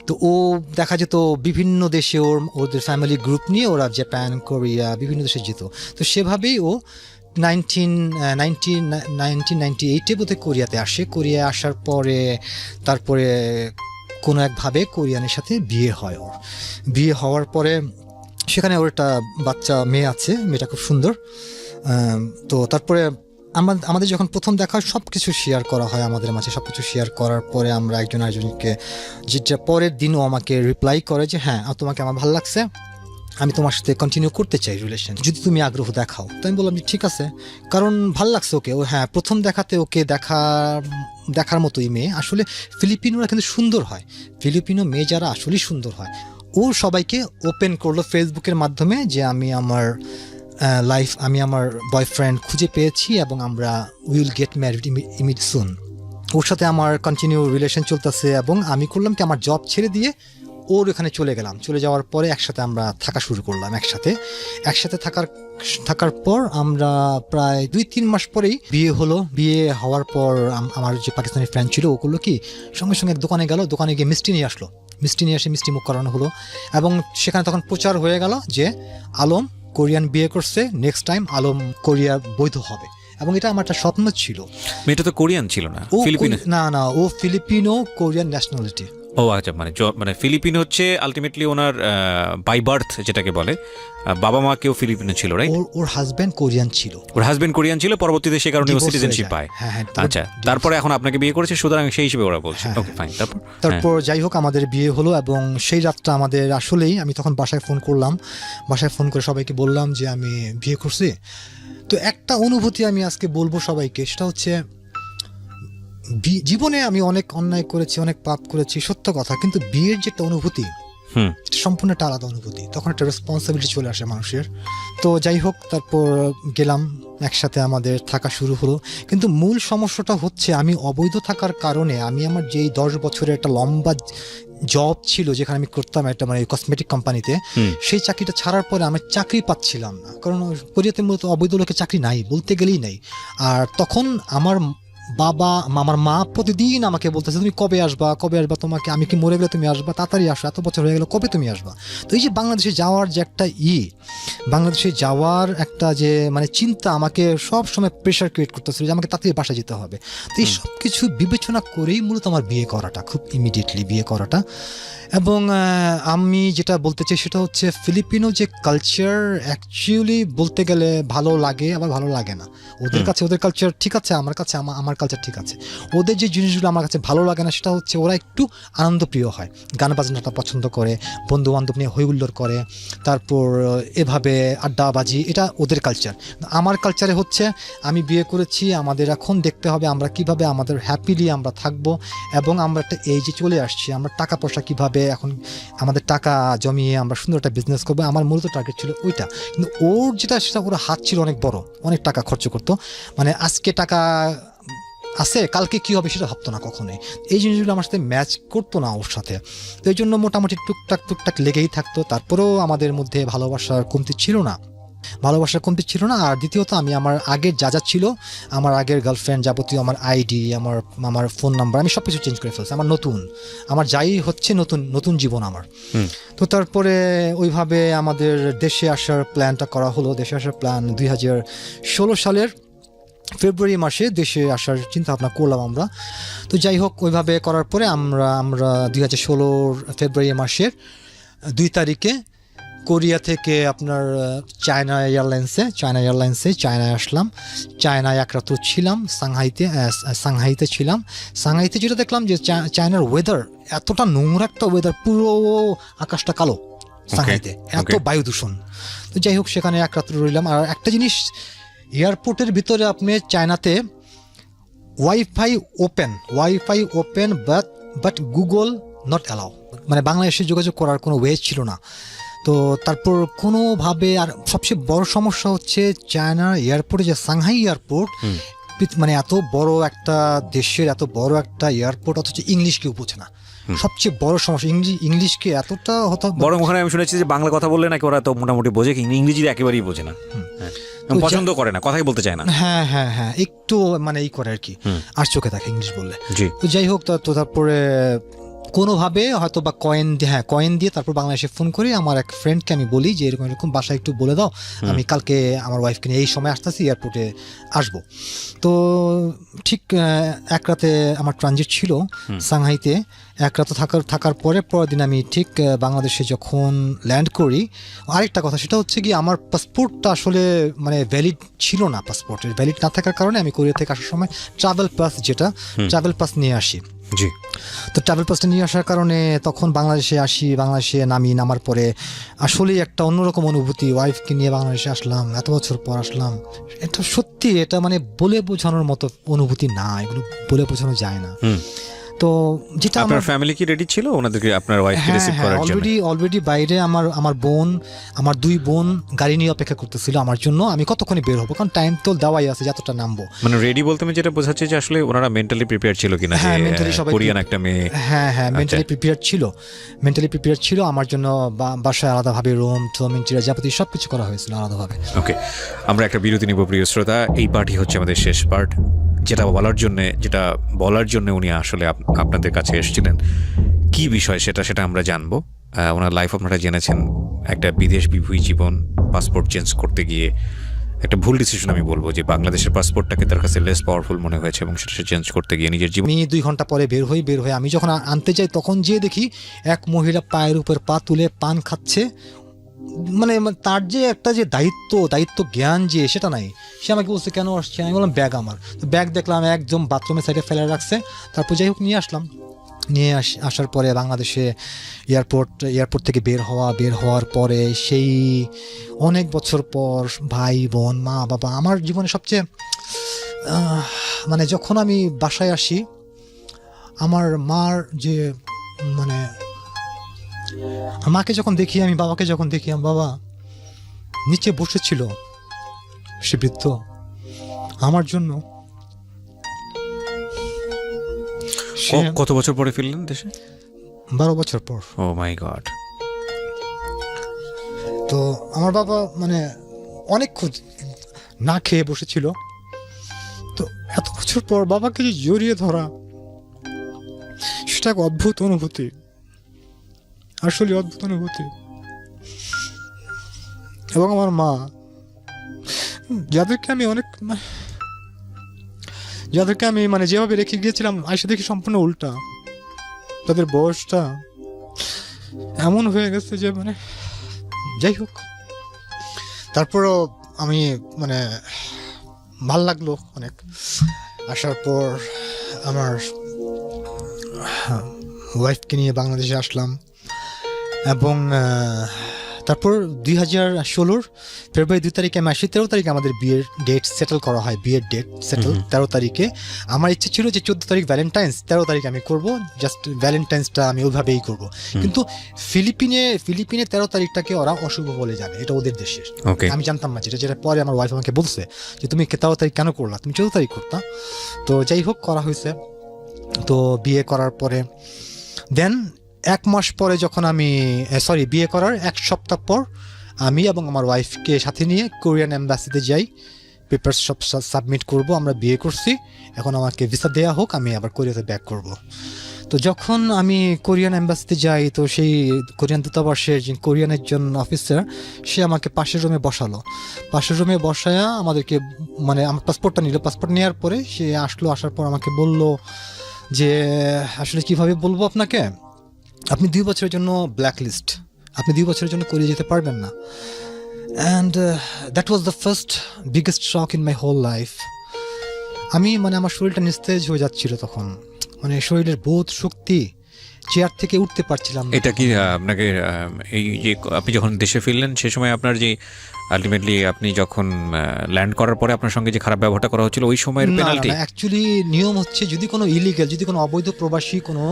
তো ও দেখা যেত বিভিন্ন দেশে, ওদের ফ্যামিলি গ্রুপ নিয়ে ওরা জাপান, কোরিয়া, বিভিন্ন দেশে যেত। তো সেভাবেই ও 1998 বোধহয় কোরিয়াতে আসে। কোরিয়ায় আসার পরে তারপরে কোনো একভাবে কোরিয়ানের সাথে বিয়ে হয় ওর। বিয়ে হওয়ার পরে সেখানে ওর একটা বাচ্চা মেয়ে আছে, মেয়েটা খুব সুন্দর। তো তারপরে আমাদের যখন প্রথম দেখা হয় সব কিছু শেয়ার করা হয় আমাদের মাঝে, সব কিছু শেয়ার করার পরে আমরা একজন আরেকজনকে, যেটা পরের দিনও আমাকে রিপ্লাই করে যে হ্যাঁ তোমাকে আমার ভালো লাগছে, আমি তোমার সাথে কন্টিনিউ করতে চাই রিলেশন, যদি তুমি আগ্রহ দেখাও। তো আমি বললাম যে ঠিক আছে, কারণ ভাল লাগছে ওকে। ও হ্যাঁ, প্রথম দেখাতে ওকে দেখার মতোই মেয়ে। আসলে ফিলিপিনোরা কিন্তু সুন্দর হয়, ফিলিপিনো মেয়ে যারা আসলেই সুন্দর হয়। ও সবাইকে ওপেন করলো ফেসবুকের মাধ্যমে যে আমি আমার আমি আমার বয়ফ্রেন্ড খুঁজে পেয়েছি এবং আমরা উইল গেট ম্যারিড ইমিড সুন। ওর সাথে আমার কন্টিনিউ রিলেশন চলতেছে এবং আমি করলাম কি আমার জব ছেড়ে দিয়ে ওর এখানে চলে গেলাম। চলে যাওয়ার পরে একসাথে আমরা থাকা শুরু করলাম। একসাথে থাকার পর আমরা প্রায় 2-3 মাস পরেই বিয়ে হলো। বিয়ে হওয়ার পর আমার যে পাকিস্তানি ফ্রেন্ড ছিল ও করলো কি, সঙ্গে সঙ্গে এক দোকানে গেল, দোকানে গিয়ে মিষ্টি নিয়ে আসলো। মিষ্টি নিয়ে এসে মিষ্টি মুখ করানো হলো এবং সেখানে তখন প্রচার হয়ে গেল যে আলম কোরিয়ান বিয়ে করছে, নেক্সট টাইম আলম কোরিয়া বৈধ হবে। এবং এটা আমার একটা স্বপ্ন ছিল। মেয়েটা তো কোরিয়ান ছিল না, ফিলিপিনো। না, ও ফিলিপিনো কোরিয়ান ন্যাশনালিটি। ও আচ্ছা, মানে ফিলিপিনো হচ্ছে আলটিমেটলি ওনার বাই বার্থ যেটাকে বলে, বাবা মা কেউ ফিলিপিনো ছিল, রাইট? ওর হাজবেন্ড কোরিয়ান ছিল। ওর হাজবেন্ড কোরিয়ান ছিল, পরবর্তীতে সে কারণে ও সিটিজেনশিপ পায়। হ্যাঁ, আচ্ছা, তারপরে এখন আপনাকে বিয়ে করেছে, সুতরাং সেই হিসেবে ওরা বলছে। ওকে, ফাইন। তারপর যাই হোক আমাদের বিয়ে হলো এবং সেই রাতটা আমাদের আসলেই, আমি তখন বাসায় ফোন করলাম, বাসায় ফোন করে সবাইকে বললাম যে আমি বিয়ে করছি। তো একটা অনুভূতি আমি আজকে বলবো সবাইকে, সেটা হচ্ছে জীবনে আমি অনেক অন্যায় করেছি, অনেক পাপ করেছি, সত্য কথা, কিন্তু বিয়ের যেটা অনুভূতি সম্পূর্ণ একটা আলাদা অনুভূতি। তখন একটা রেসপন্সিবিলিটি চলে আসে মানুষের। তো যাই হোক, তারপর গেলাম, একসাথে আমাদের থাকা শুরু হলো। কিন্তু মূল সমস্যাটা হচ্ছে আমি অবৈধ থাকার কারণে আমি আমার যেই 10 বছরের একটা লম্বা জব ছিল যেখানে আমি করতাম একটা মানে কসমেটিক কোম্পানিতে, সেই চাকরিটা ছাড়ার পরে আমি চাকরি পাচ্ছিলাম না। কারণ কোরিয়াতে মূলত অবৈধ লোকের চাকরি নাই, বলতে গেলেই নাই। আর তখন আমার মা প্রতিদিন আমাকে বলতেছে তুমি কবে আসবা, তোমাকে, আমি কি মরে গেলে তুমি আসবা, তাড়াতাড়ি আসো, এত বছর হয়ে গেল, কবে তুমি আসবা। তো এই যে বাংলাদেশে যাওয়ার যে একটা বাংলাদেশে যাওয়ার একটা যে মানে চিন্তা আমাকে সব সময় প্রেশার ক্রিয়েট করতেছিল যে আমাকে তাড়াতাড়ি বাসা যেতে হবে। তো এই সব কিছু বিবেচনা করেই মূলত আমার বিয়ে করাটা, খুব ইমিডিয়েটলি বিয়ে করাটা। এবং আমি যেটা বলতে চাই সেটা হচ্ছে ফিলিপিনো যে কালচার অ্যাকচুয়ালি বলতে গেলে ভালো লাগে আবার ভালো লাগে না। ওদের কাছে ওদের কালচার ঠিক আছে, আমার কাছে আমার কালচার ঠিক আছে। ওদের যে জিনিসগুলো আমার কাছে ভালো লাগে না সেটা হচ্ছে ওরা একটু আনন্দপ্রিয় হয়, গান বাজনাটা পছন্দ করে, বন্ধু বান্ধব নিয়ে হই হুল্লোড় করে, তারপর এভাবে আড্ডাবাজি, এটা ওদের কালচার। আমার কালচারে হচ্ছে আমি বিয়ে করেছি, আমাদের এখন দেখতে হবে আমরা কিভাবে আমাদের হ্যাপিলি আমরা থাকবো এবং আমরা একটা এইজে চলে আসছি, আমরা টাকা পয়সা কিভাবে এখন আমাদের টাকা জমিয়ে আমরা সুন্দর একটা বিজনেস করবো। আমার মূলত টার্গেট ছিল ওইটা। কিন্তু ওর যেটা সেটা ওর হাত ছিল অনেক বড়, অনেক টাকা খরচ করতো, মানে আজকে টাকা আছে কালকে কি হবে সেটা ভাবতো না কখনোই। এই জিনিসগুলো আমার সাথে ম্যাচ করতো না ওর সাথে। তো এই জন্য মোটামুটি টুকটাক লেগেই থাকতো। তারপরেও আমাদের মধ্যে ভালোবাসার কমতি ছিল না। আর দ্বিতীয়ত আমি আমার আগের যা ছিল, আমার আগের গার্লফ্রেন্ড, যাবতীয় আমার আইডি, আমার ফোন নাম্বার, আমি সব কিছু চেঞ্জ করে ফেলছি। আমার যাই হচ্ছে নতুন জীবন আমার। তো তারপরে ওইভাবে আমাদের দেশে আসার প্ল্যানটা করা হলো। দেশে আসার প্ল্যান 2016 সালের ফেব্রুয়ারি মাসে দেশে আসার চিন্তা ভাবনা করলাম আমরা। তো যাই হোক, ওইভাবে করার পরে আমরা 2016 ফেব্রুয়ারি মাসের 2 তারিখে কোরিয়া থেকে আপনার চায়না এয়ারলাইন্সে চায়নায় আসলাম। চায়নায় এক রাত্র ছিলাম, সাংহাইতে ছিলাম। সাংহাইতে যেটা দেখলাম যে চায়নার ওয়েদার এতটা নোংরা একটা ওয়েদার, পুরো আকাশটা কালো সাংহাইতে, এত বায়ু দূষণ। তো যাই হোক, সেখানে এক রাত্র রইলাম। আর একটা জিনিস, এয়ারপোর্টের ভিতরে আপনি চায়নাতে wifi open but Google not allow, মানে বাংলাদেশে যোগাযোগ করার কোনো ওয়ে ছিল না। তো তারপর কোনোভাবে, আর সবচেয়ে বড় সমস্যা হচ্ছে চায়নার এয়ারপোর্টে যে সাংহাই এয়ারপোর্ট, মানে এত বড় একটা দেশের এত বড় একটা এয়ারপোর্ট, অথচ ইংলিশ কেউ বোঝে না। সবচেয়ে বড় সমস্যা ইংলিশকে এতটা বরং ওখানে আমি শুনেছি যে বাংলা কথা বললে নাকি ওরা তো মোটামুটি বোঝে, ইংরেজি একেবারেই বোঝে না, পছন্দ করে না, কথাই বলতে চায় না। হ্যাঁ, একটু মানে এই করে আর কি, আর চোখে থাকে ইংলিশ বললে। তো যাই হোক, তো তারপরে কোনোভাবে হয়তো বা কয়েন দিয়ে তারপর বাংলাদেশে ফোন করি, আমার এক ফ্রেন্ডকে আমি বলি যে এরকম এরকম বাসায় একটু বলে দাও, আমি কালকে আমার ওয়াইফকে নিয়ে এই সময় আসতেছি, এয়ারপোর্টে আসবো। তো ঠিক এক রাতে আমার ট্রানজিট ছিল সাংহাইতে, এক রাত থাকার পরের দিন আমি ঠিক বাংলাদেশে যখন ল্যান্ড করি, আরেকটা কথা সেটা হচ্ছে কি আমার পাসপোর্টটা আসলে মানে ভ্যালিড ছিল না। পাসপোর্টের ভ্যালিড না থাকার কারণে আমি কোরিয়া থেকে আসার সময় ট্রাভেল পাস নিয়ে আসি। জি, তো ট্রাভেল পাসটা নিয়ে আসার কারণে তখন বাংলাদেশে নামার পরে আসলেই একটা অন্যরকম অনুভূতি। ওয়াইফকে নিয়ে বাংলাদেশে আসলাম, এত বছর পর আসলাম, এটা সত্যি এটা মানে বলে বোঝানোর মতো অনুভূতি না, এগুলো বলে বোঝানো যায় না। তো যেটা আপনার ফ্যামিলি কি রেডি ছিল ওনাদেরকে আপনার ওয়াইফকে রিসিভ করার জন্য? অলরেডি বাইরে আমার দুই বোন গাড়ি নিয়ে অপেক্ষা করতেছিল আমার জন্য। আমি কতক্ষণে বের হবো, কারণ টাইম তো দেওয়াই আছে যতটা নামবো। মানে রেডি বলতে আমি যেটা বোঝাচ্ছি যে আসলে ওনারা মেন্টালি প্রিপেয়ার ছিল কিনা, হ্যাঁ, mentally সবাই কোরিয়ান একটা মেয়ে। হ্যাঁ মেন্টালি প্রিপেয়ার ছিল আমার জন্য। বাসায় আলাদাভাবে রুম ইন্টেরিয়র যাবতীয় সবকিছু করা হয়েছিল আলাদাভাবে। ওকে, আমরা একটা বিরতি নিব প্রিয় শ্রোতা। এই পার্টই হচ্ছে আমাদের শেষ পার্ট, যেটা বলার জন্য উনি আসলে আপনাদের কাছে এসেছিলেন। কি বিষয় সেটা আমরা জানবো। ওনার লাইফ আপনারা জেনেছেন, একটা বিদেশ বিভূষী জীবন, পাসপোর্ট চেঞ্জ করতে গিয়ে একটা ভুল ডিসিশন আমি বলবো, যে বাংলাদেশের পাসপোর্টটাকে তার কাছে লেস পাওয়ারফুল মনে হয়েছে এবং সেটা চেঞ্জ করতে গিয়ে নিজের জীবন। আমি 2 ঘন্টা পরে বের হই আমি যখন আনতে যাই তখন যেয়ে দেখি এক মহিলা পায়ের উপর পা তুলে পান খাচ্ছে। মানে তার যে একটা যে দায়িত্ব জ্ঞান যে সেটা নাই। সে আমাকে বলছে কেন আসছে, আমি বললাম ব্যাগ আমার। তো ব্যাগ দেখলাম একদম বাথরুমের সাইডে ফেলে রাখছে। তারপর যাই হোক নিয়ে আসার পরে বাংলাদেশে এয়ারপোর্ট থেকে বের হওয়ার পরে সেই অনেক বছর পর ভাই বোন মা বাবা, আমার জীবনে সবচেয়ে মানে যখন আমি বাসায় আসি, আমার মার যে মানে মাকে যখন দেখি, আমি বাবাকে যখন দেখি, আমার বাবা নিচে বসেছিল, সে বৃদ্ধ আমার জন্য। কত বছর পরে ফিরলেন দেশে? 12 বছর পর। ও মাই গড। তো আমার বাবা মানে অনেক না খেয়ে বসেছিল। তো এত বছর পর বাবাকে যে জড়িয়ে ধরা, সেটা এক অদ্ভুত অনুভূতি, আসলে অদ্ভুত অনুভূতি। এবং আমার মা, যাদেরকে আমি মানে যেভাবে রেখে গিয়েছিলাম, আইসে দেখি সম্পূর্ণ উল্টা। তাদের বয়সটা এমন হয়ে গেছে যে মানে যাই হোক, তারপরও আমি মানে ভাল লাগলো অনেক। আসার পর আমার ওয়াইফকে নিয়ে বাংলাদেশে আসলাম এবং তারপর 2016 ফেব্রুয়ারি 2 তারিখে আমি আসি। 13 তারিখে আমাদের বিয়ের ডেট সেটেল করা হয়। 13 তারিখে। আমার ইচ্ছে ছিল যে 14 তারিখ ভ্যালেন্টাইন্স, 13 তারিখে আমি করব, জাস্ট ভ্যালেন্টাইন্সটা আমি ওইভাবেই করব। কিন্তু ফিলিপিনে 13 তারিখটাকে ওরা অশুভ বলে জানে, এটা ওদের দেশের। আমি জানতাম না যেটা পরে আমার ওয়াইফ আমাকে বলছে যে তুমি 13 তারিখ কেন করলা, তুমি 14 তারিখ করতা। তো যাই হোক, করা হয়েছে। তো বিয়ে করার পরে দেন 1 মাস পরে যখন বিয়ে করার 1 সপ্তাহ পর আমি এবং আমার ওয়াইফকে সাথে নিয়ে কোরিয়ান এম্বাসিতে যাই, পেপারস সব সাবমিট করব। আমরা বিয়ে করছি, এখন আমাকে ভিসা দেওয়া হোক, আমি আবার কোরিয়াতে ব্যাক করব। তো যখন আমি কোরিয়ান এম্বাসিতে যাই, তো সেই কোরিয়ান দূতাবাসের যে কোরিয়ানের জন্য অফিসার, সে আমাকে পাশের রুমে বসায়া আমাদেরকে মানে আমার পাসপোর্টটা নিল। পাসপোর্ট নেওয়ার পরে সে আসার পর আমাকে বলল যে আসলে কিভাবে বলবো আপনাকে, আপনি 2 বছরের জন্য ব্ল্যাকলিস্ট, আপনি 2 বছরের জন্য কোরিয়া যেতে পারবেন না। And that was the first biggest shock in my whole life. আমি মানে আমার শরীরটা নিস্তেজ হয়ে যাচ্ছিল তখন, মানে শরীরের বোধ শক্তি, চেয়ার থেকে উঠতে পারছিলাম না। এটা কি আপনাকে এই যে আপনি যখন দেশে ফিরলেন সে সময় আপনার যে আলটিমেটলি আপনি যখন ল্যান্ড করার পরে আপনার সঙ্গে যে খারাপ ব্যবহারটা করা হচ্ছিল ওই সময়ের পেনাল্টি? অ্যাকচুয়ালি নিয়ম হচ্ছে যদি কোনো ইলিগাল, যদি কোনো অবৈধ প্রবাসী কোনো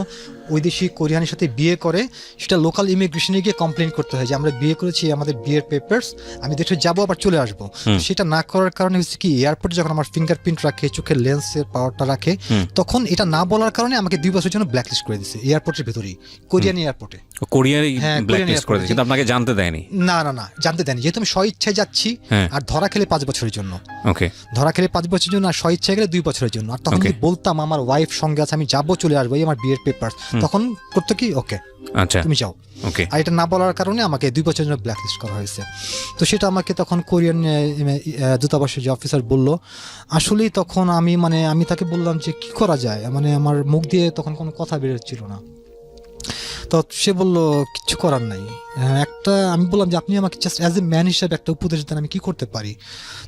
বৈদেশিক কোরিয়ানের সাথে বিয়ে করে, সেটা লোকাল ইমিগ্রেশনে গিয়ে কমপ্লেন করতে হয় যে আমরা বিয়ে করেছি, আমাদের বিয়ের পেপারস, আমি দেশে যাবো আবার চলে আসবো। সেটা না করার কারণে হচ্ছে কি, এয়ারপোর্টে যখন আমার ফিঙ্গারপ্রিন্ট রাখে, চোখের লেন্সের পাওয়ারটা রাখে, তখন এটা না বলার কারণে আমাকে 2 বছরের জন্য ব্ল্যাকলিস্ট করে দিয়েছে এয়ারপোর্টের ভেতরেই, কোরিয়ান এয়ারপোর্টে। কোরিয়ায় ব্ল্যাকলিস্ট করে দিয়েছে, কিন্তু আপনাকে জানতে দেয়নি? না জানতে দেয়নি, যেহেতু আমি স্বইচ্ছায় যাচ্ছি, হ্যাঁ। আর ধরা খেলে 5 বছরের জন্য, ওকে, ধরা খেলে 5 বছরের জন্য, আর স্বইচ্ছায় গেলে 2 বছরের জন্য। আর তখন Okay. যদি বলতাম আমার ওয়াইফ সঙ্গে আছে, আমি যাবো, চলে আসবো, এই আমার বিয়ের পেপার, তখন করতো কি, ওকে আচ্ছা, তুমি যাও। ওকে, আর এটা না বলার কারণে আমাকে 2 বছরের জন্য ব্ল্যাকলিস্ট করা হয়েছে। তো সেটা আমাকে তখন কোরিয়ান দূতাবাসের যে অফিসার বলল, আসলেই তখন আমি তাকে বললাম যে কি করা যায়, আমার মুখ দিয়ে তখন কোনো কথা বেরোচ্ছিল না। তো সে বলল কিচ্ছু করার নাই। আমি বললাম যে আপনি আমাকে জাস্ট অ্যাজ এ ম্যান হিসাবে একটা উপদেশ দেন, আমি কি করতে পারি।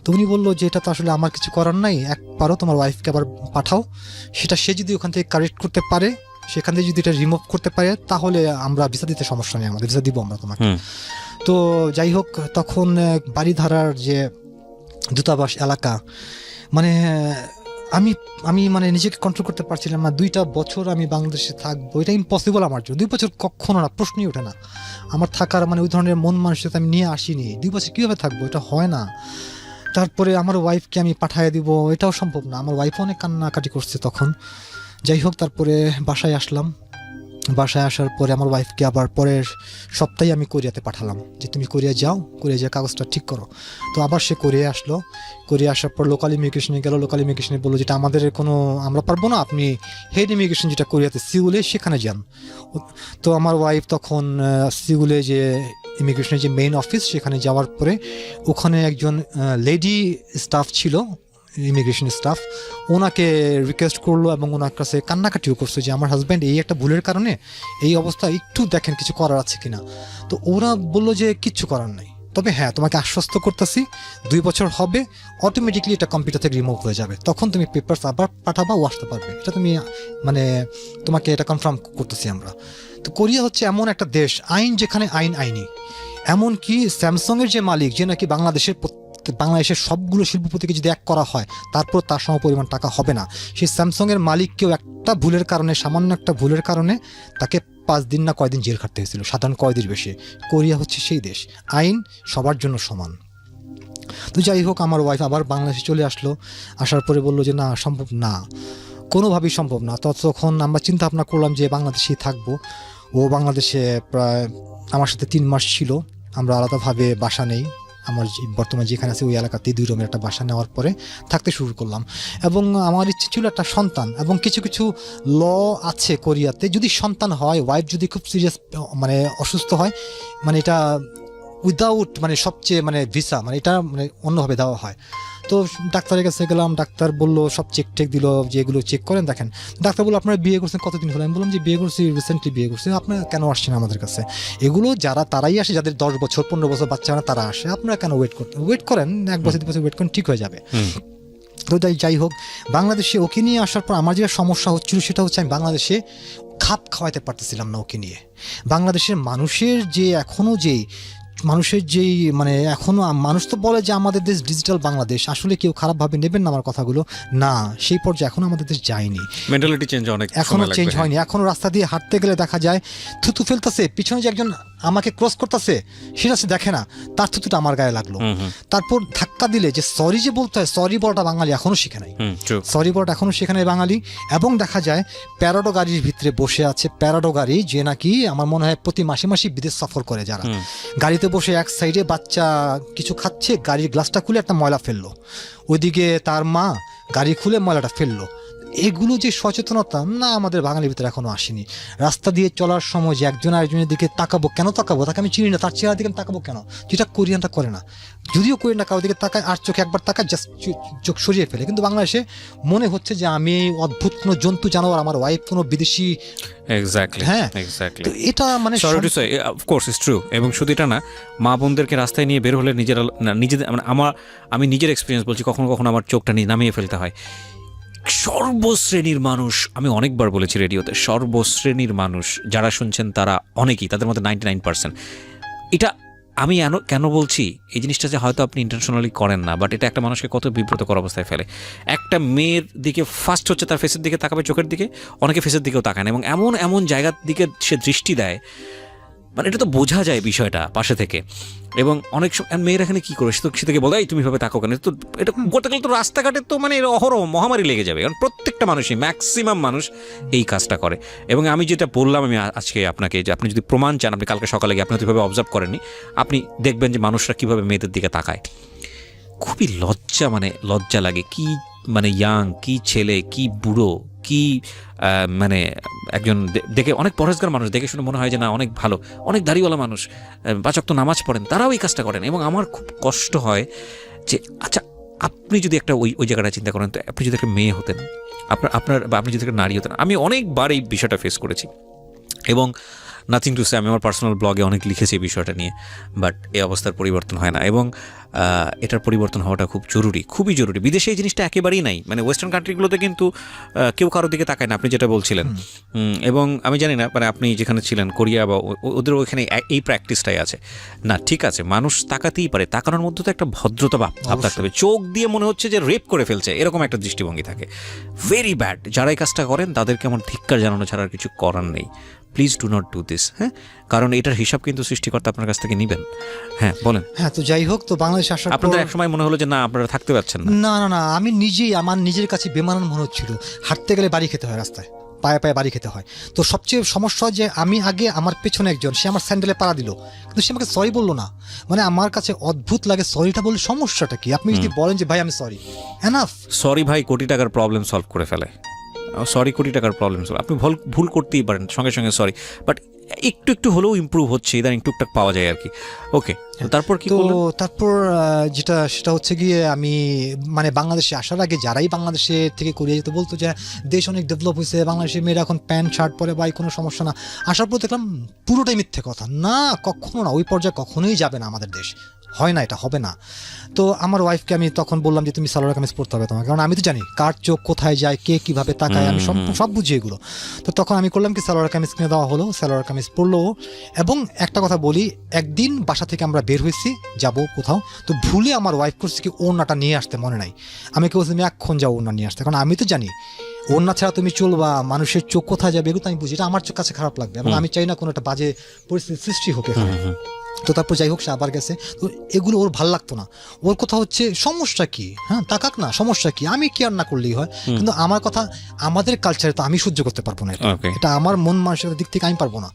তো উনি বললো যে এটা তো আসলে আমার কিছু করার নাই, একবারও তোমার ওয়াইফকে আবার পাঠাও, সেটা সে যদি ওখান থেকে কারেক্ট করতে পারে, সেখান থেকে যদি এটা রিমুভ করতে পারে, তাহলে আমরা ভিসা দিতে সমস্যা নেই, আমাদের ভিসা দিব আমরা তোমাকে। তো যাই হোক, তখন বাড়িধারার যে দূতাবাস এলাকা, মানে আমি নিজেকে কন্ট্রোল করতে পারছিলাম না। 2টা বছর আমি বাংলাদেশে থাকবো, এটা ইম্পসিবল আমার জন্য। 2 বছর কখনো না, প্রশ্নই ওঠে না আমার থাকার, ওই ধরনের মন মানসিকতা আমি নিয়ে আসিনি। 2 বছর কীভাবে থাকবো, এটা হয় না। তারপরে আমার ওয়াইফকে আমি পাঠিয়ে দিব, এটাও সম্ভব না। আমার ওয়াইফও অনেক কান্নাকাটি করছে তখন। যাই হোক, তারপরে বাসায় আসলাম। বাসায় আসার পরে আমার ওয়াইফকে আবার পরের সপ্তাহে আমি কোরিয়াতে পাঠালাম যে তুমি কোরিয়া যাও, কোরিয়া যে কাগজটা ঠিক করো। তো আবার সে কোরিয়া আসলো। কোরিয়া আসার পর লোকাল ইমিগ্রেশনে গেল। লোকাল ইমিগ্রেশনে বললো যেটা আমরা পারবো না, আপনি হেড ইমিগ্রেশন যেটা কোরিয়াতে সিউলে, সেখানে যান। তো আমার ওয়াইফ তখন সিউলে যে ইমিগ্রেশনের যে মেইন অফিস, সেখানে যাওয়ার পরে ওখানে একজন লেডি স্টাফ ছিল, ইমিগ্রেশন স্টাফ, ওনাকে রিকোয়েস্ট করলো এবং ওনার কাছে কান্নাকাটিও করছে যে আমার হাজব্যান্ড এই একটা ভুলের কারণে এই অবস্থা, একটু দেখেন কিছু করার আছে কিনা। তো ওরা বললো যে কিচ্ছু করার নাই, তবে হ্যাঁ তোমাকে আশ্বস্ত করতেছি 2 বছর হবে, অটোমেটিকলি এটা কম্পিউটার থেকে রিমুভ হয়ে যাবে, তখন তুমি পেপারস আবার পাঠাবা, ও আসতে পারবে। এটা তুমি তোমাকে এটা কনফার্ম করতেছি আমরা। তো কোরিয়া হচ্ছে এমন একটা দেশ, আইন যেখানে আইনি, এমনকি স্যামসাংয়ের যে মালিক, যে নাকি বাংলাদেশের সবগুলো শিল্পপতিকে যদি এক করা হয় তারপর তার সমপরিমাণ টাকা হবে না, সেই স্যামসাংয়ের মালিককেও একটা ভুলের কারণে, সামান্য একটা ভুলের কারণে তাকে 5 দিন না কয়দিন জেল খাটতে হয়েছিল, সাধারণ কয়েদির বেশি। কোরিয়া হচ্ছে সেই দেশ, আইন সবার জন্য সমান। তো যাই হোক, আমার ওয়াইফ আবার বাংলাদেশে চলে আসলো। আসার পরে বললো যে না, সম্ভব না, কোনোভাবেই সম্ভব না। তখন আমরা চিন্তা ভাবনা করলাম যে বাংলাদেশেই থাকবো। ও বাংলাদেশে প্রায় আমার সাথে 3 মাস ছিল। আমরা আলাদাভাবে বাসা নেই, আমার বর্তমানে যেখানে আছে ওই এলাকাতেই 2 রুমের একটা বাসা নেওয়ার পরে থাকতে শুরু করলাম। এবং আমার ইচ্ছে ছিল একটা সন্তান, এবং কিছু কিছু ল আছে কোরিয়াতে, যদি সন্তান হয়, ওয়াইফ যদি খুব সিরিয়াস অসুস্থ হয়, এটা উইদাউট সবচেয়ে ভিসা এটা অন্যভাবে দেওয়া হয়। তো ডাক্তারের কাছে গেলাম, ডাক্তার বললো, সব চেক দিল যে এগুলো চেক করেন, দেখেন। ডাক্তার বললো আপনারা বিয়ে করছেন কতদিন হলো? আমি বললাম যে বিয়ে করছি, রিসেন্টলি বিয়ে করছি। আপনারা কেন আসছেন আমাদের কাছে? এগুলো তারাই আসে যাদের 10 বছর 15 বছর বাচ্চা হয় না, তারা আসে। আপনারা কেন ওয়েট করেন, 1 বছর 2 বছর ওয়েট করেন, ঠিক হয়ে যাবে। তো যাই হোক, বাংলাদেশে ওকে নিয়ে আসার পর আমার যে সমস্যা হচ্ছিল সেটা হচ্ছে আমি বাংলাদেশে খাপ খাওয়াতে পারতেছিলাম না ওকে নিয়ে। বাংলাদেশের মানুষের এখনো মানুষ তো বলে যে আমাদের দেশ ডিজিটাল বাংলাদেশ, আসলে কেউ খারাপভাবে নেবেন না আমার কথাগুলো, না, সেই পর্যায়ে এখনো আমাদের দেশ যায়নি, মেন্টালিটি চেঞ্জ এখনো চেঞ্জ হয়নি। এখনো রাস্তা দিয়ে হাঁটতে গেলে দেখা যায় থুতু ফেলতেছে, পিছনে যে একজন আমাকে ক্রস করতেছে সেটা সে দেখে না, তার থুতুটা আমার গায়ে লাগলো। তারপর ধাক্কা দিলে যে সরি যে বলতে হয়, সরি বলাটা বাঙালি এখনো শিখে নাই, সরি বলাটা এখনো শিখে নাই বাঙালি। এবং দেখা যায় প্যারাডো গাড়ির ভিতরে বসে আছে, প্যারাডো গাড়ি যে নাকি আমার মনে হয় প্রতি মাসে বিদেশ সফর করে যারা, গাড়িতে বসে এক সাইডে বাচ্চা কিছু খাচ্ছে, গাড়ির গ্লাসটা খুলে একটা ময়লা ফেললো, ওইদিকে তার মা গাড়ি খুলে ময়লাটা ফেললো। এগুলো যে সচেতনতা না, আমাদের বাঙালির ভিতরে এখনো আসেনি। রাস্তা দিয়ে চলার সময় যে একজন আরেকজনের দিকে তাকাবো, কেন তাকাবো? তাকে আমি চিনি না, তার চেহারা দিকে তাকাবো কেন? যেটা কোরিয়ানরা করে না, যদিও কোরিয়ানরা কারোর দিকে তাকায় আর চোখে একবার তাকায়, জাস্ট চোখ সরিয়ে ফেলে। কিন্তু বাংলাদেশে মনে হচ্ছে যে আমি অদ্ভুত কোনো জন্তু জানোয়ার, আমার ওয়াইফ কোনো বিদেশি। এক্স্যাক্টলি, হ্যাঁ, এক্স্যাক্টলি। তো এটা sorry to say, of course it's true. এবং শুধু এটা না, মা বোনদেরকে রাস্তায় নিয়ে বের হলে নিজেদের আমি নিজের এক্সপিরিয়েন্স বলছি, কখনো কখনো আমার চোখটা নামিয়ে ফেলতে হয়। সর্বশ্রেণীর মানুষ, আমি অনেকবার বলেছি রেডিওতে, সর্বশ্রেণীর মানুষ যারা শুনছেন তারা অনেকেই, তাদের মধ্যে 99%। এটা আমি কেন বলছি, এই জিনিসটা যে হয়তো আপনি ইন্টেনশনালি করেন না, বাট এটা একটা মানুষকে কত বিব্রতকর অবস্থায় ফেলে। একটা মেয়ের দিকে ফার্স্ট হচ্ছে তার ফেসের দিকে তাকাবে, চোখের দিকে, অনেকে ফেসের দিকেও তাকান, এবং এমন জায়গার দিকে সে দৃষ্টি দেয়, মানে এটা তো বোঝা যায় বিষয়টা পাশে থেকে। এবং অনেক সময় মেয়েরা এখানে কী করে, সে থেকে বলে এই তুমি ভাবে তাকো কেন, তো এটা করতে গেলে তো রাস্তাঘাটে তো মানে অহরহ মহামারী লেগে যাবে, কারণ প্রত্যেকটা মানুষই, ম্যাক্সিমাম মানুষ এই কাজটা করে। এবং আমি যেটা বললাম আমি আজকে আপনাকে, যে আপনি যদি প্রমাণ চান, আপনি কালকে সকালে গিয়ে আপনি হয়তোভাবে অবজার্ভ করেননি, আপনি দেখবেন যে মানুষরা কীভাবে মেয়েদের দিকে তাকায়, খুবই মানে লজ্জা লাগে। কি মানে ইয়াং, কি ছেলে, কি বুড়ো, কি মানে একজন দেখে অনেক পরেশগার মানুষ, দেখে শুনে মনে হয় যে না অনেক ভালো, অনেক দাড়িওয়ালা মানুষ, 5 ওয়াক্ত নামাজ পড়েন, তারাও এই কাজটা করেন। এবং আমার খুব কষ্ট হয় যে আচ্ছা আপনি যদি একটা ওই জায়গাটা চিন্তা করেন, তো আপনি যদি একটা মেয়ে হতেন, আপনার বা আপনি যদি একটা নারী হতেন, আমি অনেকবার এই বিষয়টা ফেস করেছি। এবং নাথিং টু সে, আমি আমার পার্সোনাল ব্লগে অনেক লিখেছি এই বিষয়টা নিয়ে, বাট এই অবস্থার পরিবর্তন হয় না। এবং এটার পরিবর্তন হওয়াটা খুব জরুরি, খুবই জরুরি। বিদেশে এই জিনিসটা একেবারেই নাই, মানে ওয়েস্টার্ন কান্ট্রিগুলোতে কিন্তু কেউ কারোর দিকে তাকায় না, আপনি যেটা বলছিলেন। এবং আমি জানি না মানে আপনি যেখানে ছিলেন কোরিয়া বা ওদের ওইখানে এই প্র্যাকটিসটাই আছে না। ঠিক আছে, মানুষ তাকাতেই পারে, তাকানোর মধ্যে তো একটা ভদ্রতা ভাব থাকতে হবে। চোখ দিয়ে মনে হচ্ছে যে রেপ করে ফেলছে, এরকম একটা দৃষ্টিভঙ্গি থাকে। Very bad. যারা এই কাজটা করেন তাদেরকে আমার ধিক্কার জানানো ছাড়া আর কিছু করার নেই। Please do not do this. হ্যাঁ, কারণ এটার হিসাব কিন্তু সৃষ্টিকর্তা আপনার কাছ থেকে নেবেন। হ্যাঁ বলেন। হ্যাঁ, তো যাই হোক, তো বাংলাদেশ আসার আপনাদের এক সময় মনে হলো যে না আপনারা থাকতে পারছেন না? না না না, আমি নিজেই আমার নিজের কাছে বেমানান মনে হচ্ছিল। হাঁটতে গেলে বাড়ি খেতে হয়, রাস্তায় পায়ে পায়ে বাড়ি খেতে হয়। তো সবচেয়ে সমস্যা যে আমি আগে, আমার পেছনে একজন, সে আমার স্যান্ডেলে পাড়া দিল, কিন্তু সে আমাকে সরি বললো না। মানে আমার কাছে অদ্ভুত লাগে, সরিটা বললে সমস্যাটা কি? আপনি যদি বলেন যে ভাই আমি সরি, এনাফ। সরি ভাই কোটি টাকার প্রবলেম সলভ করে ফেলে। সরি কোটি টাকার প্রবলেম সলভ। আপনি ভুল করতেই পারেন, সঙ্গে সঙ্গে সরি, বাট একটু একটু হলেও ইমপ্রুভ হচ্ছে, ইদানিং টুকটাক পাওয়া যায় আর কি। ওকে, তারপর কি তো করলেন? তারপর সেটা হচ্ছে গিয়ে, আমি মানে বাংলাদেশে আসার আগে যারাই বাংলাদেশে থেকে কোরিয়া যেতে বলতো যে দেশ অনেক ডেভেলপ হয়েছে, বাংলাদেশের মেয়েরা এখন প্যান্ট শার্ট পরে, বা কোনো সমস্যা না। আসার পর দেখলাম পুরোটাই মিথ্যে কথা। না, কখনো না, ওই পর্যায়ে কখনোই যাবে না আমাদের দেশ, হয় না, এটা হবে না। তো আমার ওয়াইফকে আমি তখন বললাম যে তুমি সালোয়ার কামিজ পরতে হবে তোমার, কারণ আমি তো জানি কার চোখ কোথায় যায়, কে কিভাবে তাকায়, আমি সব বুঝি এগুলো। তো তখন আমি করলাম কি, সালোয়ার কামিজ কিনে দেওয়া হলো, সালোয়ার কামিজ পরলো। এবং একটা কথা বলি, একদিন বাসা থেকে আমরা বের হয়েছি, যাব কোথাও, তো ভুলে আমার ওয়াইফ করছে কি ওড়নাটা নিয়ে আসতে মনে নাই। আমি কেউ তুমি এখন যাও ওড়না নিয়ে আসতে, কারণ আমি তো জানি ওড়না ছাড়া তুমি চলবা, মানুষের চোখ কোথায় যাবে এগুলো তো আমি বুঝি, এটা আমার চোখ কাছে খারাপ লাগবে, এবং আমি চাই না কোনো একটা বাজে পরিস্থিতি সৃষ্টি হোক এখানে। তো তারপর যাই হোক, সে আবার গেছে। তো এগুলো ওর ভাল লাগতো না। ওর কথা হচ্ছে সমস্যা কি, হ্যাঁ তাকাক না, সমস্যা কি, আমি কেয়ার না করলেই হয়। কিন্তু আমার কথা, আমাদের কালচারে তো আমি সহ্য করতে পারবো না, এটা আমার মন মানসিকতার দিক থেকে আমি পারবো না।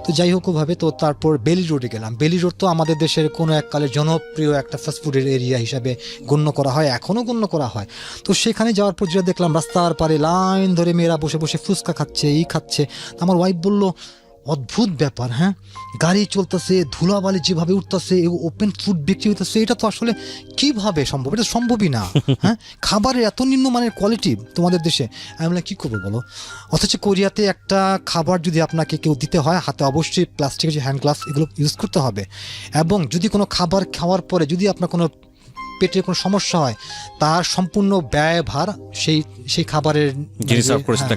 তো যাই হোক ওভাবে, তো তারপর বেলি রোডে গেলাম। বেলি রোড তো আমাদের দেশের কোনো এককালে জনপ্রিয় একটা ফাস্টফুডের এরিয়া হিসাবে গণ্য করা হয়, এখনও গণ্য করা হয়। তো সেখানে যাওয়ার পর যেটা দেখলাম, রাস্তার পারে লাইন ধরে মেয়েরা বসে বসে ফুচকা খাচ্ছে, খাচ্ছে। আমার ওয়াইফ বলল অদ্ভুত ব্যাপার, হ্যাঁ গাড়ি চলতেছে, ধুলাবালি যেভাবে উঠতেছে, ওপেন ফুড বিক্রি হইতেছে, এটা তো আসলে কিভাবে সম্ভব? এটা সম্ভবই না। হ্যাঁ, খাবারের এত নিম্নমানের কোয়ালিটি তোমাদের দেশে, আমি বললাম কী করবো বলো। অথচ কোরিয়াতে একটা খাবার যদি আপনাকে কেউ দিতে হয়, হাতে অবশ্যই প্লাস্টিকের যে হ্যান্ড গ্লাভস এগুলো ইউজ করতে হবে। এবং যদি কোনো খাবার খাওয়ার পরে যদি আপনার কোনো পেটের কোনো সমস্যা হয়, তার সম্পূর্ণ ব্যয়ভার সেই খাবারের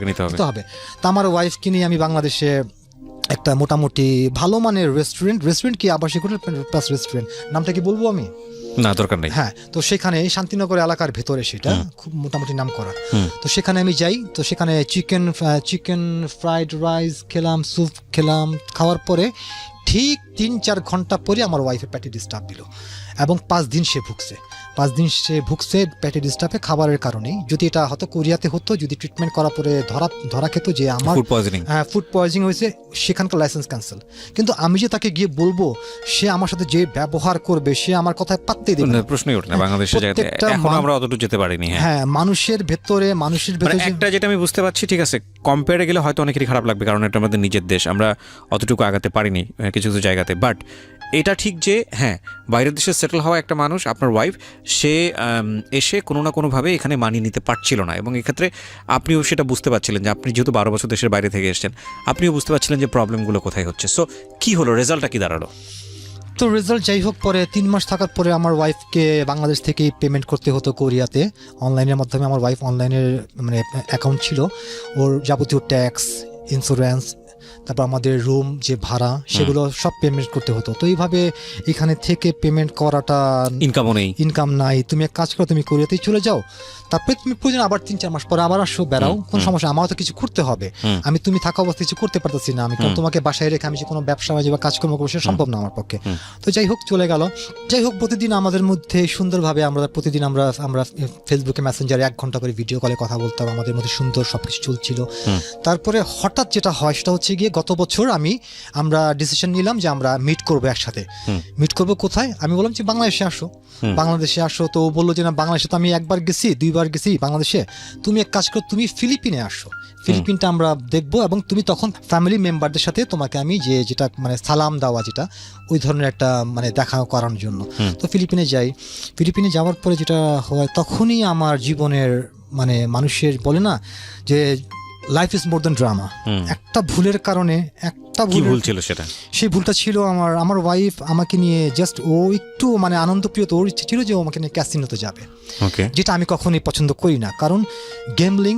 নিতে হবে। তা আমার ওয়াইফকে নিয়ে আমি বাংলাদেশে একটা মোটামুটি ভালো মানের রেস্টুরেন্ট কি আবাসিক হোটেল প্লাস রেস্টুরেন্ট, নামটা কি বলবো আমি? না, দরকার নেই। হ্যাঁ, তো সেখানে শান্তিনগর এলাকার ভেতরে, সেটা খুব মোটামুটি নাম করা। তো সেখানে আমি যাই, তো সেখানে চিকেন ফ্রাইড রাইস খেলাম, স্যুপ খেলাম। খাওয়ার পরে ঠিক 3-4 ঘন্টা পরে আমার ওয়াইফের পেটে ডিস্টার্ব দিল, এবং 5 দিন সে ভুগছে পেটে ডিস্টার্বে খাবারের কারণেই। যদি এটা হয়তো কোরিয়াতে হতো, যদি ট্রিটমেন্ট করার পরে ধরা খেত যে আমার ফুড পয়জনিং হয়েছে, সেখানকার লাইসেন্স ক্যান্সেল। কিন্তু আমি যে তাকে গিয়ে বলবো, সে আমার সাথে যে ব্যবহার করবে, সে আমার কথায় পাত্তেই দেবে না। প্রশ্নই ওঠে না বাংলাদেশে, এখন আমরা অতটুকু যেতে পারিনি। হ্যাঁ, মানুষের ভেতরে একটা যেটা আমি বুঝতে পারছি, ঠিক আছে, কম্পেয়ারে গেলে হয়তো অনেকেরই খারাপ লাগবে, কারণ এটা আমাদের নিজের দেশ, আমরা অতটুকু আগাতে পারিনি কিছু কিছু জায়গাতে। বাট এটা ঠিক যে হ্যাঁ, বাইরের দেশে সেটেল হওয়া একটা মানুষ, আপনার ওয়াইফ, সে এসে কোনো না কোনোভাবে এখানে মানিয়ে নিতে পারছিল না। এবং এক্ষেত্রে আপনিও সেটা বুঝতে পারছিলেন যে আপনি যেহেতু 12 বছর দেশের বাইরে থেকে এসেছেন, আপনিও বুঝতে পারছিলেন যে প্রবলেমগুলো কোথায় হচ্ছে। সো কী হলো, রেজাল্টটা কী দাঁড়ালো? তো রেজাল্ট যাই হোক, পরে 3 মাস থাকার পরে আমার ওয়াইফকে বাংলাদেশ থেকেই পেমেন্ট করতে হতো কোরিয়াতে, অনলাইনের মাধ্যমে। আমার ওয়াইফ অনলাইনের মানে অ্যাকাউন্ট ছিল, ওর যাবতীয় ট্যাক্স, ইন্স্যুরেন্স তারপর আমাদের রুম যে ভাড়া সেগুলো সব পেমেন্ট করতে হতো। তো এইভাবে এখানে থেকে পেমেন্ট করাটা ইনকামও নেই। ইনকাম নাই, তুমি এক কাজ করো, তুমি কোরিয়াতেই চলে যাও, তারপরে তুমি প্রয়োজন আবার 3-4 মাস পরে আবার আসো, বেড়াও, কোনো সমস্যা, আমার তো কিছু করতে হবে, আমি তুমি থাকা অবস্থায় কিছু করতে পারতেছি না, আমি কারণ তোমাকে বাসায় রেখে আমি যে কোনো ব্যবসা বাণিজ্য বা কাজকর্ম করবো সেটা সম্ভব না আমার পক্ষে। তো যাই হোক চলে গেল। যাই হোক প্রতিদিন আমাদের মধ্যে সুন্দরভাবে প্রতিদিন আমরা ফেসবুকে মেসেঞ্জারে 1 ঘন্টা করে ভিডিও কলে কথা বলতাম, আমাদের মধ্যে সুন্দর সবকিছু চলছিল। তারপরে হঠাৎ যেটা হয় সেটা হচ্ছে গিয়ে গত বছর আমরা ডিসিশন নিলাম যে আমরা মিট করবো একসাথে। মিট করবো কোথায়? আমি বললাম যে বাংলাদেশে আসো। তো ও বললো যে না, বাংলাদেশে তো আমি 1বার গেছি 2বার গেছি বাংলাদেশে, তুমি এক কাজ করো, তুমি ফিলিপিনে আসো, ফিলিপিনটা আমরা দেখবো, এবং তুমি তখন ফ্যামিলি মেম্বারদের সাথে তোমাকে আমি যেটা মানে সালাম দেওয়া, যেটা ওই ধরনের একটা মানে দেখা করানোর জন্য। তো ফিলিপিনে যাই। ফিলিপিনে যাওয়ার পরে যেটা হয়, তখনই আমার জীবনের মানে মানুষের বলে না যে life is more than drama. একটা ভুলের কারণে, একটা ভুল ছিল সেটা, সেই ভুলটা ছিল আমার ওয়াইফ আমাকে নিয়ে জাস্ট, ও একটু মানে আনন্দপ্রিয়, তো ওর ইচ্ছে ছিল যে ও আমাকে নিয়ে ক্যাসিনোতে যাবে, যেটা আমি কখনোই পছন্দ করি না, কারণ gambling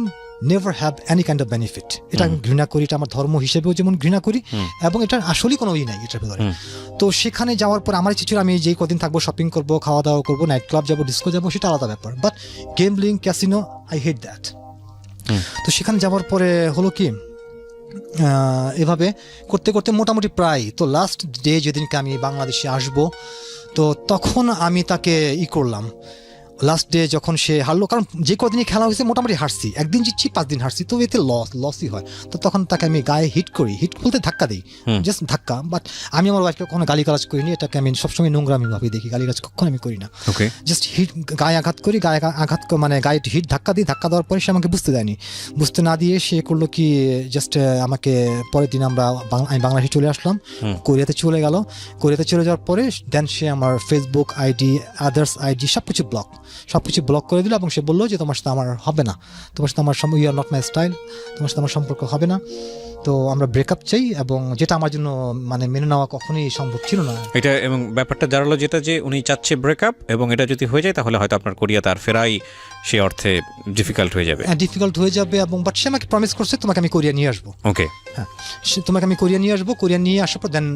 never have any kind of benefit. এটা আমি ঘৃণা করি, এটা আমার ধর্ম হিসেবেও যেমন ঘৃণা করি, এবং এটার আসলেই কোনো নাই এটার ভেতরে। তো সেখানে যাওয়ার পর আমার ইচ্ছে ছিল আমি যেই কদিন থাকবো শপিং করবো, খাওয়া দাওয়া করবো, নাইট ক্লাব যাবো, ডিস্কো যাবো, সেটা আলাদা ব্যাপার, but গেমলিং, casino, I hate that. তো সেখানে যাওয়ার পরে হলো কি, এভাবে করতে করতে মোটামুটি প্রায় তো লাস্ট ডে যেদিনকে আমি বাংলাদেশে আসব, তো তখন আমি তাকে করলাম। লাস্ট ডে যখন সে হারলো, কারণ যে কদিনই খেলা হয়েছে মোটামুটি হারছি, একদিন জিতছি 5 দিন হারছি, তো এতে লসই হয়। তো তখন তাকে আমি গায়ে হিট করি, হিট বলতে ধাক্কা দিই, জাস্ট ধাক্কা। বাট আমি আমার ওয়াইফকে কখনো গালিগালাজ করিনি, এটাকে আমি সবসময় নোংরামি ভাবে দেখি, গালিগালাজ কখনো আমি করি না। জাস্ট হিট, গায়ে আঘাত করি, মানে গায়ে হিট ধাক্কা দিই। ধাক্কা দেওয়ার পরে সে আমাকে বুঝতে না দিয়ে সে করলো কি, জাস্ট আমাকে পরের দিন আমি বাংলাদেশে চলে আসলাম, কোরিয়াতে চলে গেল। কোরিয়াতে চলে যাওয়ার পরে দেন সে আমার ফেসবুক আইডি, আদার্স আইডি সবকিছু ব্লক করে দিল, এবং সে বললো যে তোমার সাথে আমার হবে না, তোমার সাথে আমার you are not my style, তোমার সাথে আমার সম্পর্ক হবে না, তো আমরা ব্রেকআপ চাই, এবং যেটা আমার জন্য মানে মেনে নেওয়া কখনোই সম্ভব ছিল না এটা। এবং ব্যাপারটা দাঁড়ালো যেটা, যে উনি চাচ্ছে ব্রেকআপ, এবং এটা যদি হয়ে যায় তাহলে হয়তো আপনার কোরিয়াতে আর ফেরাই সে অর্থে ডিফিকাল্ট হয়ে যাবে। এবং বাট সে আমাকে প্রমিস করছে তোমাকে আমি কোরিয়া নিয়ে আসবো। হ্যাঁ, তোমাকে আমি কোরিয়া নিয়ে আসবো, কোরিয়া নিয়ে আসার পর দেন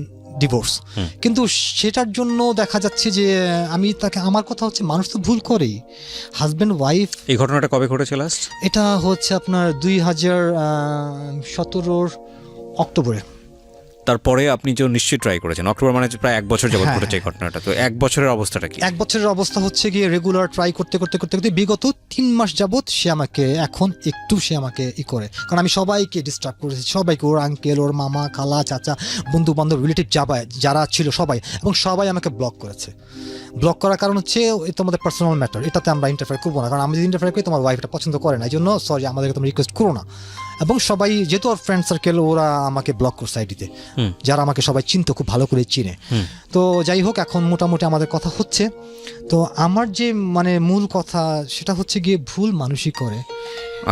ডিভোর্স। কিন্তু সেটার জন্য দেখা যাচ্ছে যে আমি তাকে, আমার কথা হচ্ছে মানুষ তো ভুল করেই, হাজব্যান্ড ওয়াইফ। এই ঘটনাটা কবে ঘটেছে লাস্ট? এটা হচ্ছে আপনার 2017 অক্টোবরে। তারপরে আপনি যে নিশ্চয়ই ট্রাই করেছেন, অক্টোবর মানে প্রায় 1 বছর যাবত ঘটেছে এই ঘটনাটা। তো 1 বছরের অবস্থাটা কি? 1 বছরের অবস্থা হচ্ছে গিয়ে রেগুলার ট্রাই করতে বিগত 3 মাস যাবত সে আমাকে এখন একটু করে, কারণ আমি সবাইকে ডিস্টার্ব করেছি, সবাইকে, ওর আঙ্কেল, ওর মামা, খালা, চাচা, বন্ধু বান্ধব, রিলেটিভ যারা ছিল সবাই, এবং সবাই আমাকে ব্লক করেছে। ব্লক করার কারণ হচ্ছে তোমাদের পার্সোনাল ম্যাটার, এটাতে আমরা ইন্টারফেয়ার করবো না, কারণ আমি যদি ইন্টারফেয়ার করি তোমার ওয়াইফ এটা পছন্দ করে না, এই জন্য সরি আমাদেরকে তোমরা রিকোয়েস্ট করো না। এবং সবাই যেহেতু ওর ফ্রেন্ড সার্কেল, ওরা আমাকে ব্লক করছে আইডিতে, যারা আমাকে সবাই চিনতো, খুব ভালো করে চিনে। তো যাই হোক, এখন মোটামুটি আমাদের কথা হচ্ছে। তো আমার যে মানে মূল কথা সেটা হচ্ছে গিয়ে ভুল মানুষই করে।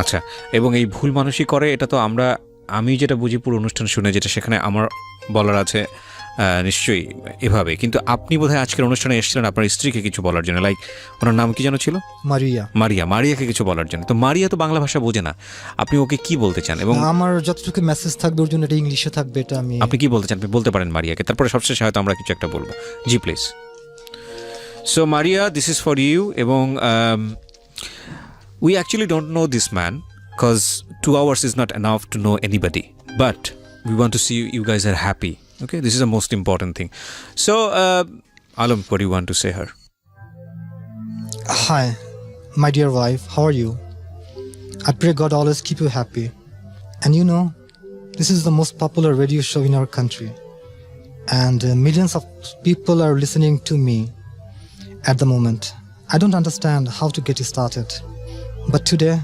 আচ্ছা, এবং এই ভুল মানুষই করে, এটা তো আমি যেটা বুঝি পুরো অনুষ্ঠান শুনে, যেটা সেখানে আমার বলার আছে নিশ্চয়ই এভাবে, কিন্তু আপনি বোধহয় আজকের অনুষ্ঠানে এসেছিলেন আপনার স্ত্রীকে কিছু বলার জন্য, লাইক ওনার নাম কি যেন ছিল? মারিয়াকে কিছু বলার জন্য। তো মারিয়া তো বাংলা ভাষা বোঝে না, আপনি ওকে কি বলতে চান? এবং আমার যতটুকু মেসেজ থাকবে ওর জন্য এটা ইংলিশে থাকবে, এটা আপনি কি বলতে চান আপনি বলতে পারেন মারিয়াকে, তারপরে সবশেষে হয়তো আমরা কিছু একটা বলবো। জি please. So Maria, this is for you, এবং we actually don't know this man because 2 hours is not enough to know anybody, but we want to see you guys are happy. Okay, this is the most important thing. So Alam, what do you want to say her? Hi my dear wife, how are you? I pray God always keep you happy, and you know this is the most popular radio show in our country, and millions of people are listening to me at the moment. I don't understand how to get it started, but today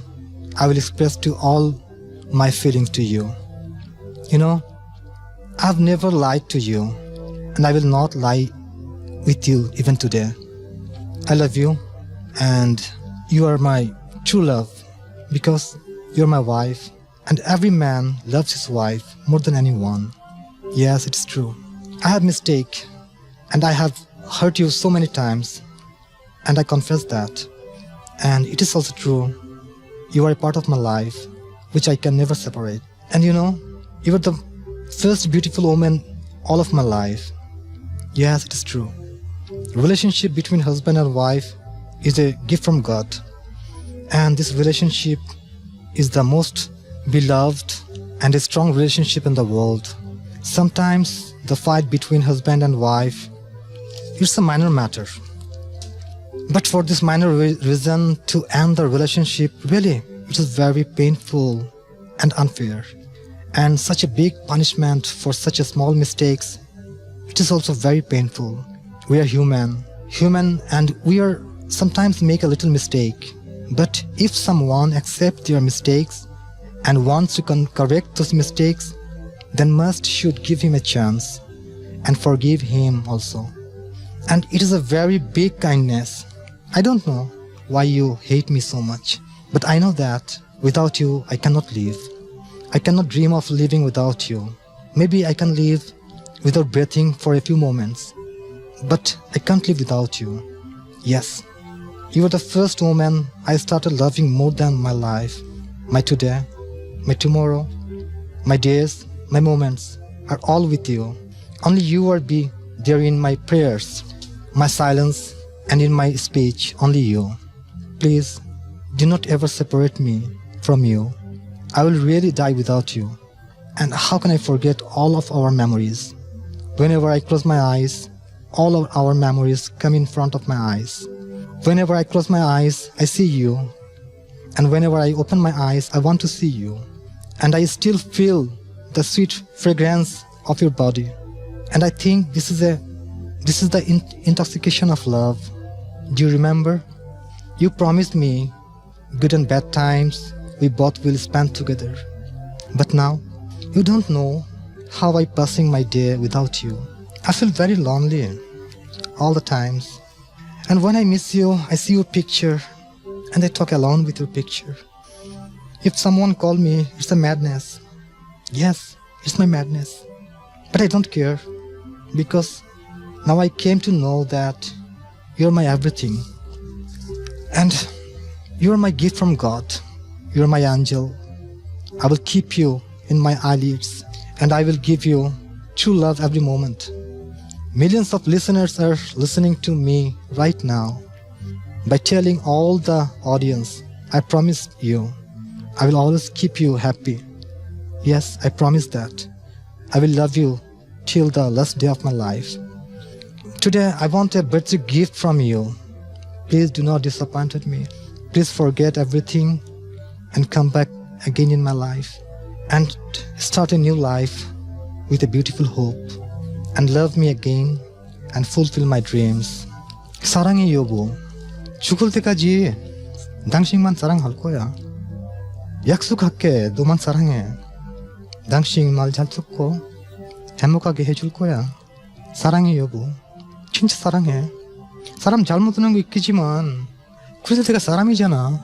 I will express to all my feelings to you. You know, I've never lied to you, and I will not lie with you even today. I love you, and you are my true love, because you're my wife, and every man loves his wife more than anyone. Yes, it's true. I have mistake, and I have hurt you so many times, and I confess that. And it is also true, you are a part of my life which I can never separate. And you know, you are the first beautiful woman all of my life. Yes, it is true. Relationship between husband and wife is a gift from God, and this relationship is the most beloved and a strong relationship in the world. Sometimes the fight between husband and wife is a minor matter, but for this minor reason to end the relationship, really it is very painful and unfair, and such a big punishment for such a small mistakes, it is also very painful. We are human, and we are sometimes make a little mistake. But if someone accepts their mistakes and wants to correct those mistakes, then must should give him a chance and forgive him also. And it is a very big kindness. I don't know why you hate me so much, but I know that without you I cannot live. I cannot dream of living without you. Maybe I can live without breathing for a few moments, but I can't live without you. Yes, you are the first woman I started loving more than my life. My today, my tomorrow, my days, my moments are all with you. Only you will be there in my prayers, my silence, and in my speech, only you. Please, do not ever separate me from you. I will really die without you. And how can I forget all of our memories? Whenever I close my eyes, all of our memories come in front of my eyes. Whenever I close my eyes, I see you. And whenever I open my eyes, I want to see you. And I still feel the sweet fragrance of your body. And I think this is the intoxication of love. Do you remember? You promised me good and bad times we both will spend together. But now, you don't know how I passing my day without you. I feel very lonely all the times. And when I miss you, I see your picture and I talk alone with your picture. If someone call me, it's a madness. Yes, it's my madness. But I don't care, because now I came to know that you're my everything. And you're my gift from God. You're my angel. I will keep you in my eyelids, and I will give you true love every moment. Millions of listeners are listening to me right now. By telling all the audience, I promise you, I will always keep you happy. Yes, I promise that. I will love you till the last day of my life. Today, I want a birthday gift from you. Please do not disappoint me. Please forget everything and come back again in my life and start a new life with a beautiful hope and love me again and fulfill my dreams. 사랑해 여보. 죽을 때까지 당신만 사랑할 거야. 약속할게. 너만 사랑해. 당신 말 잘 듣고 행복하게 해줄 거야. 사랑해 여보. 진짜 사랑해. 사람 잘못 듣는 거 있겠지만 그래도 내가 사람이잖아.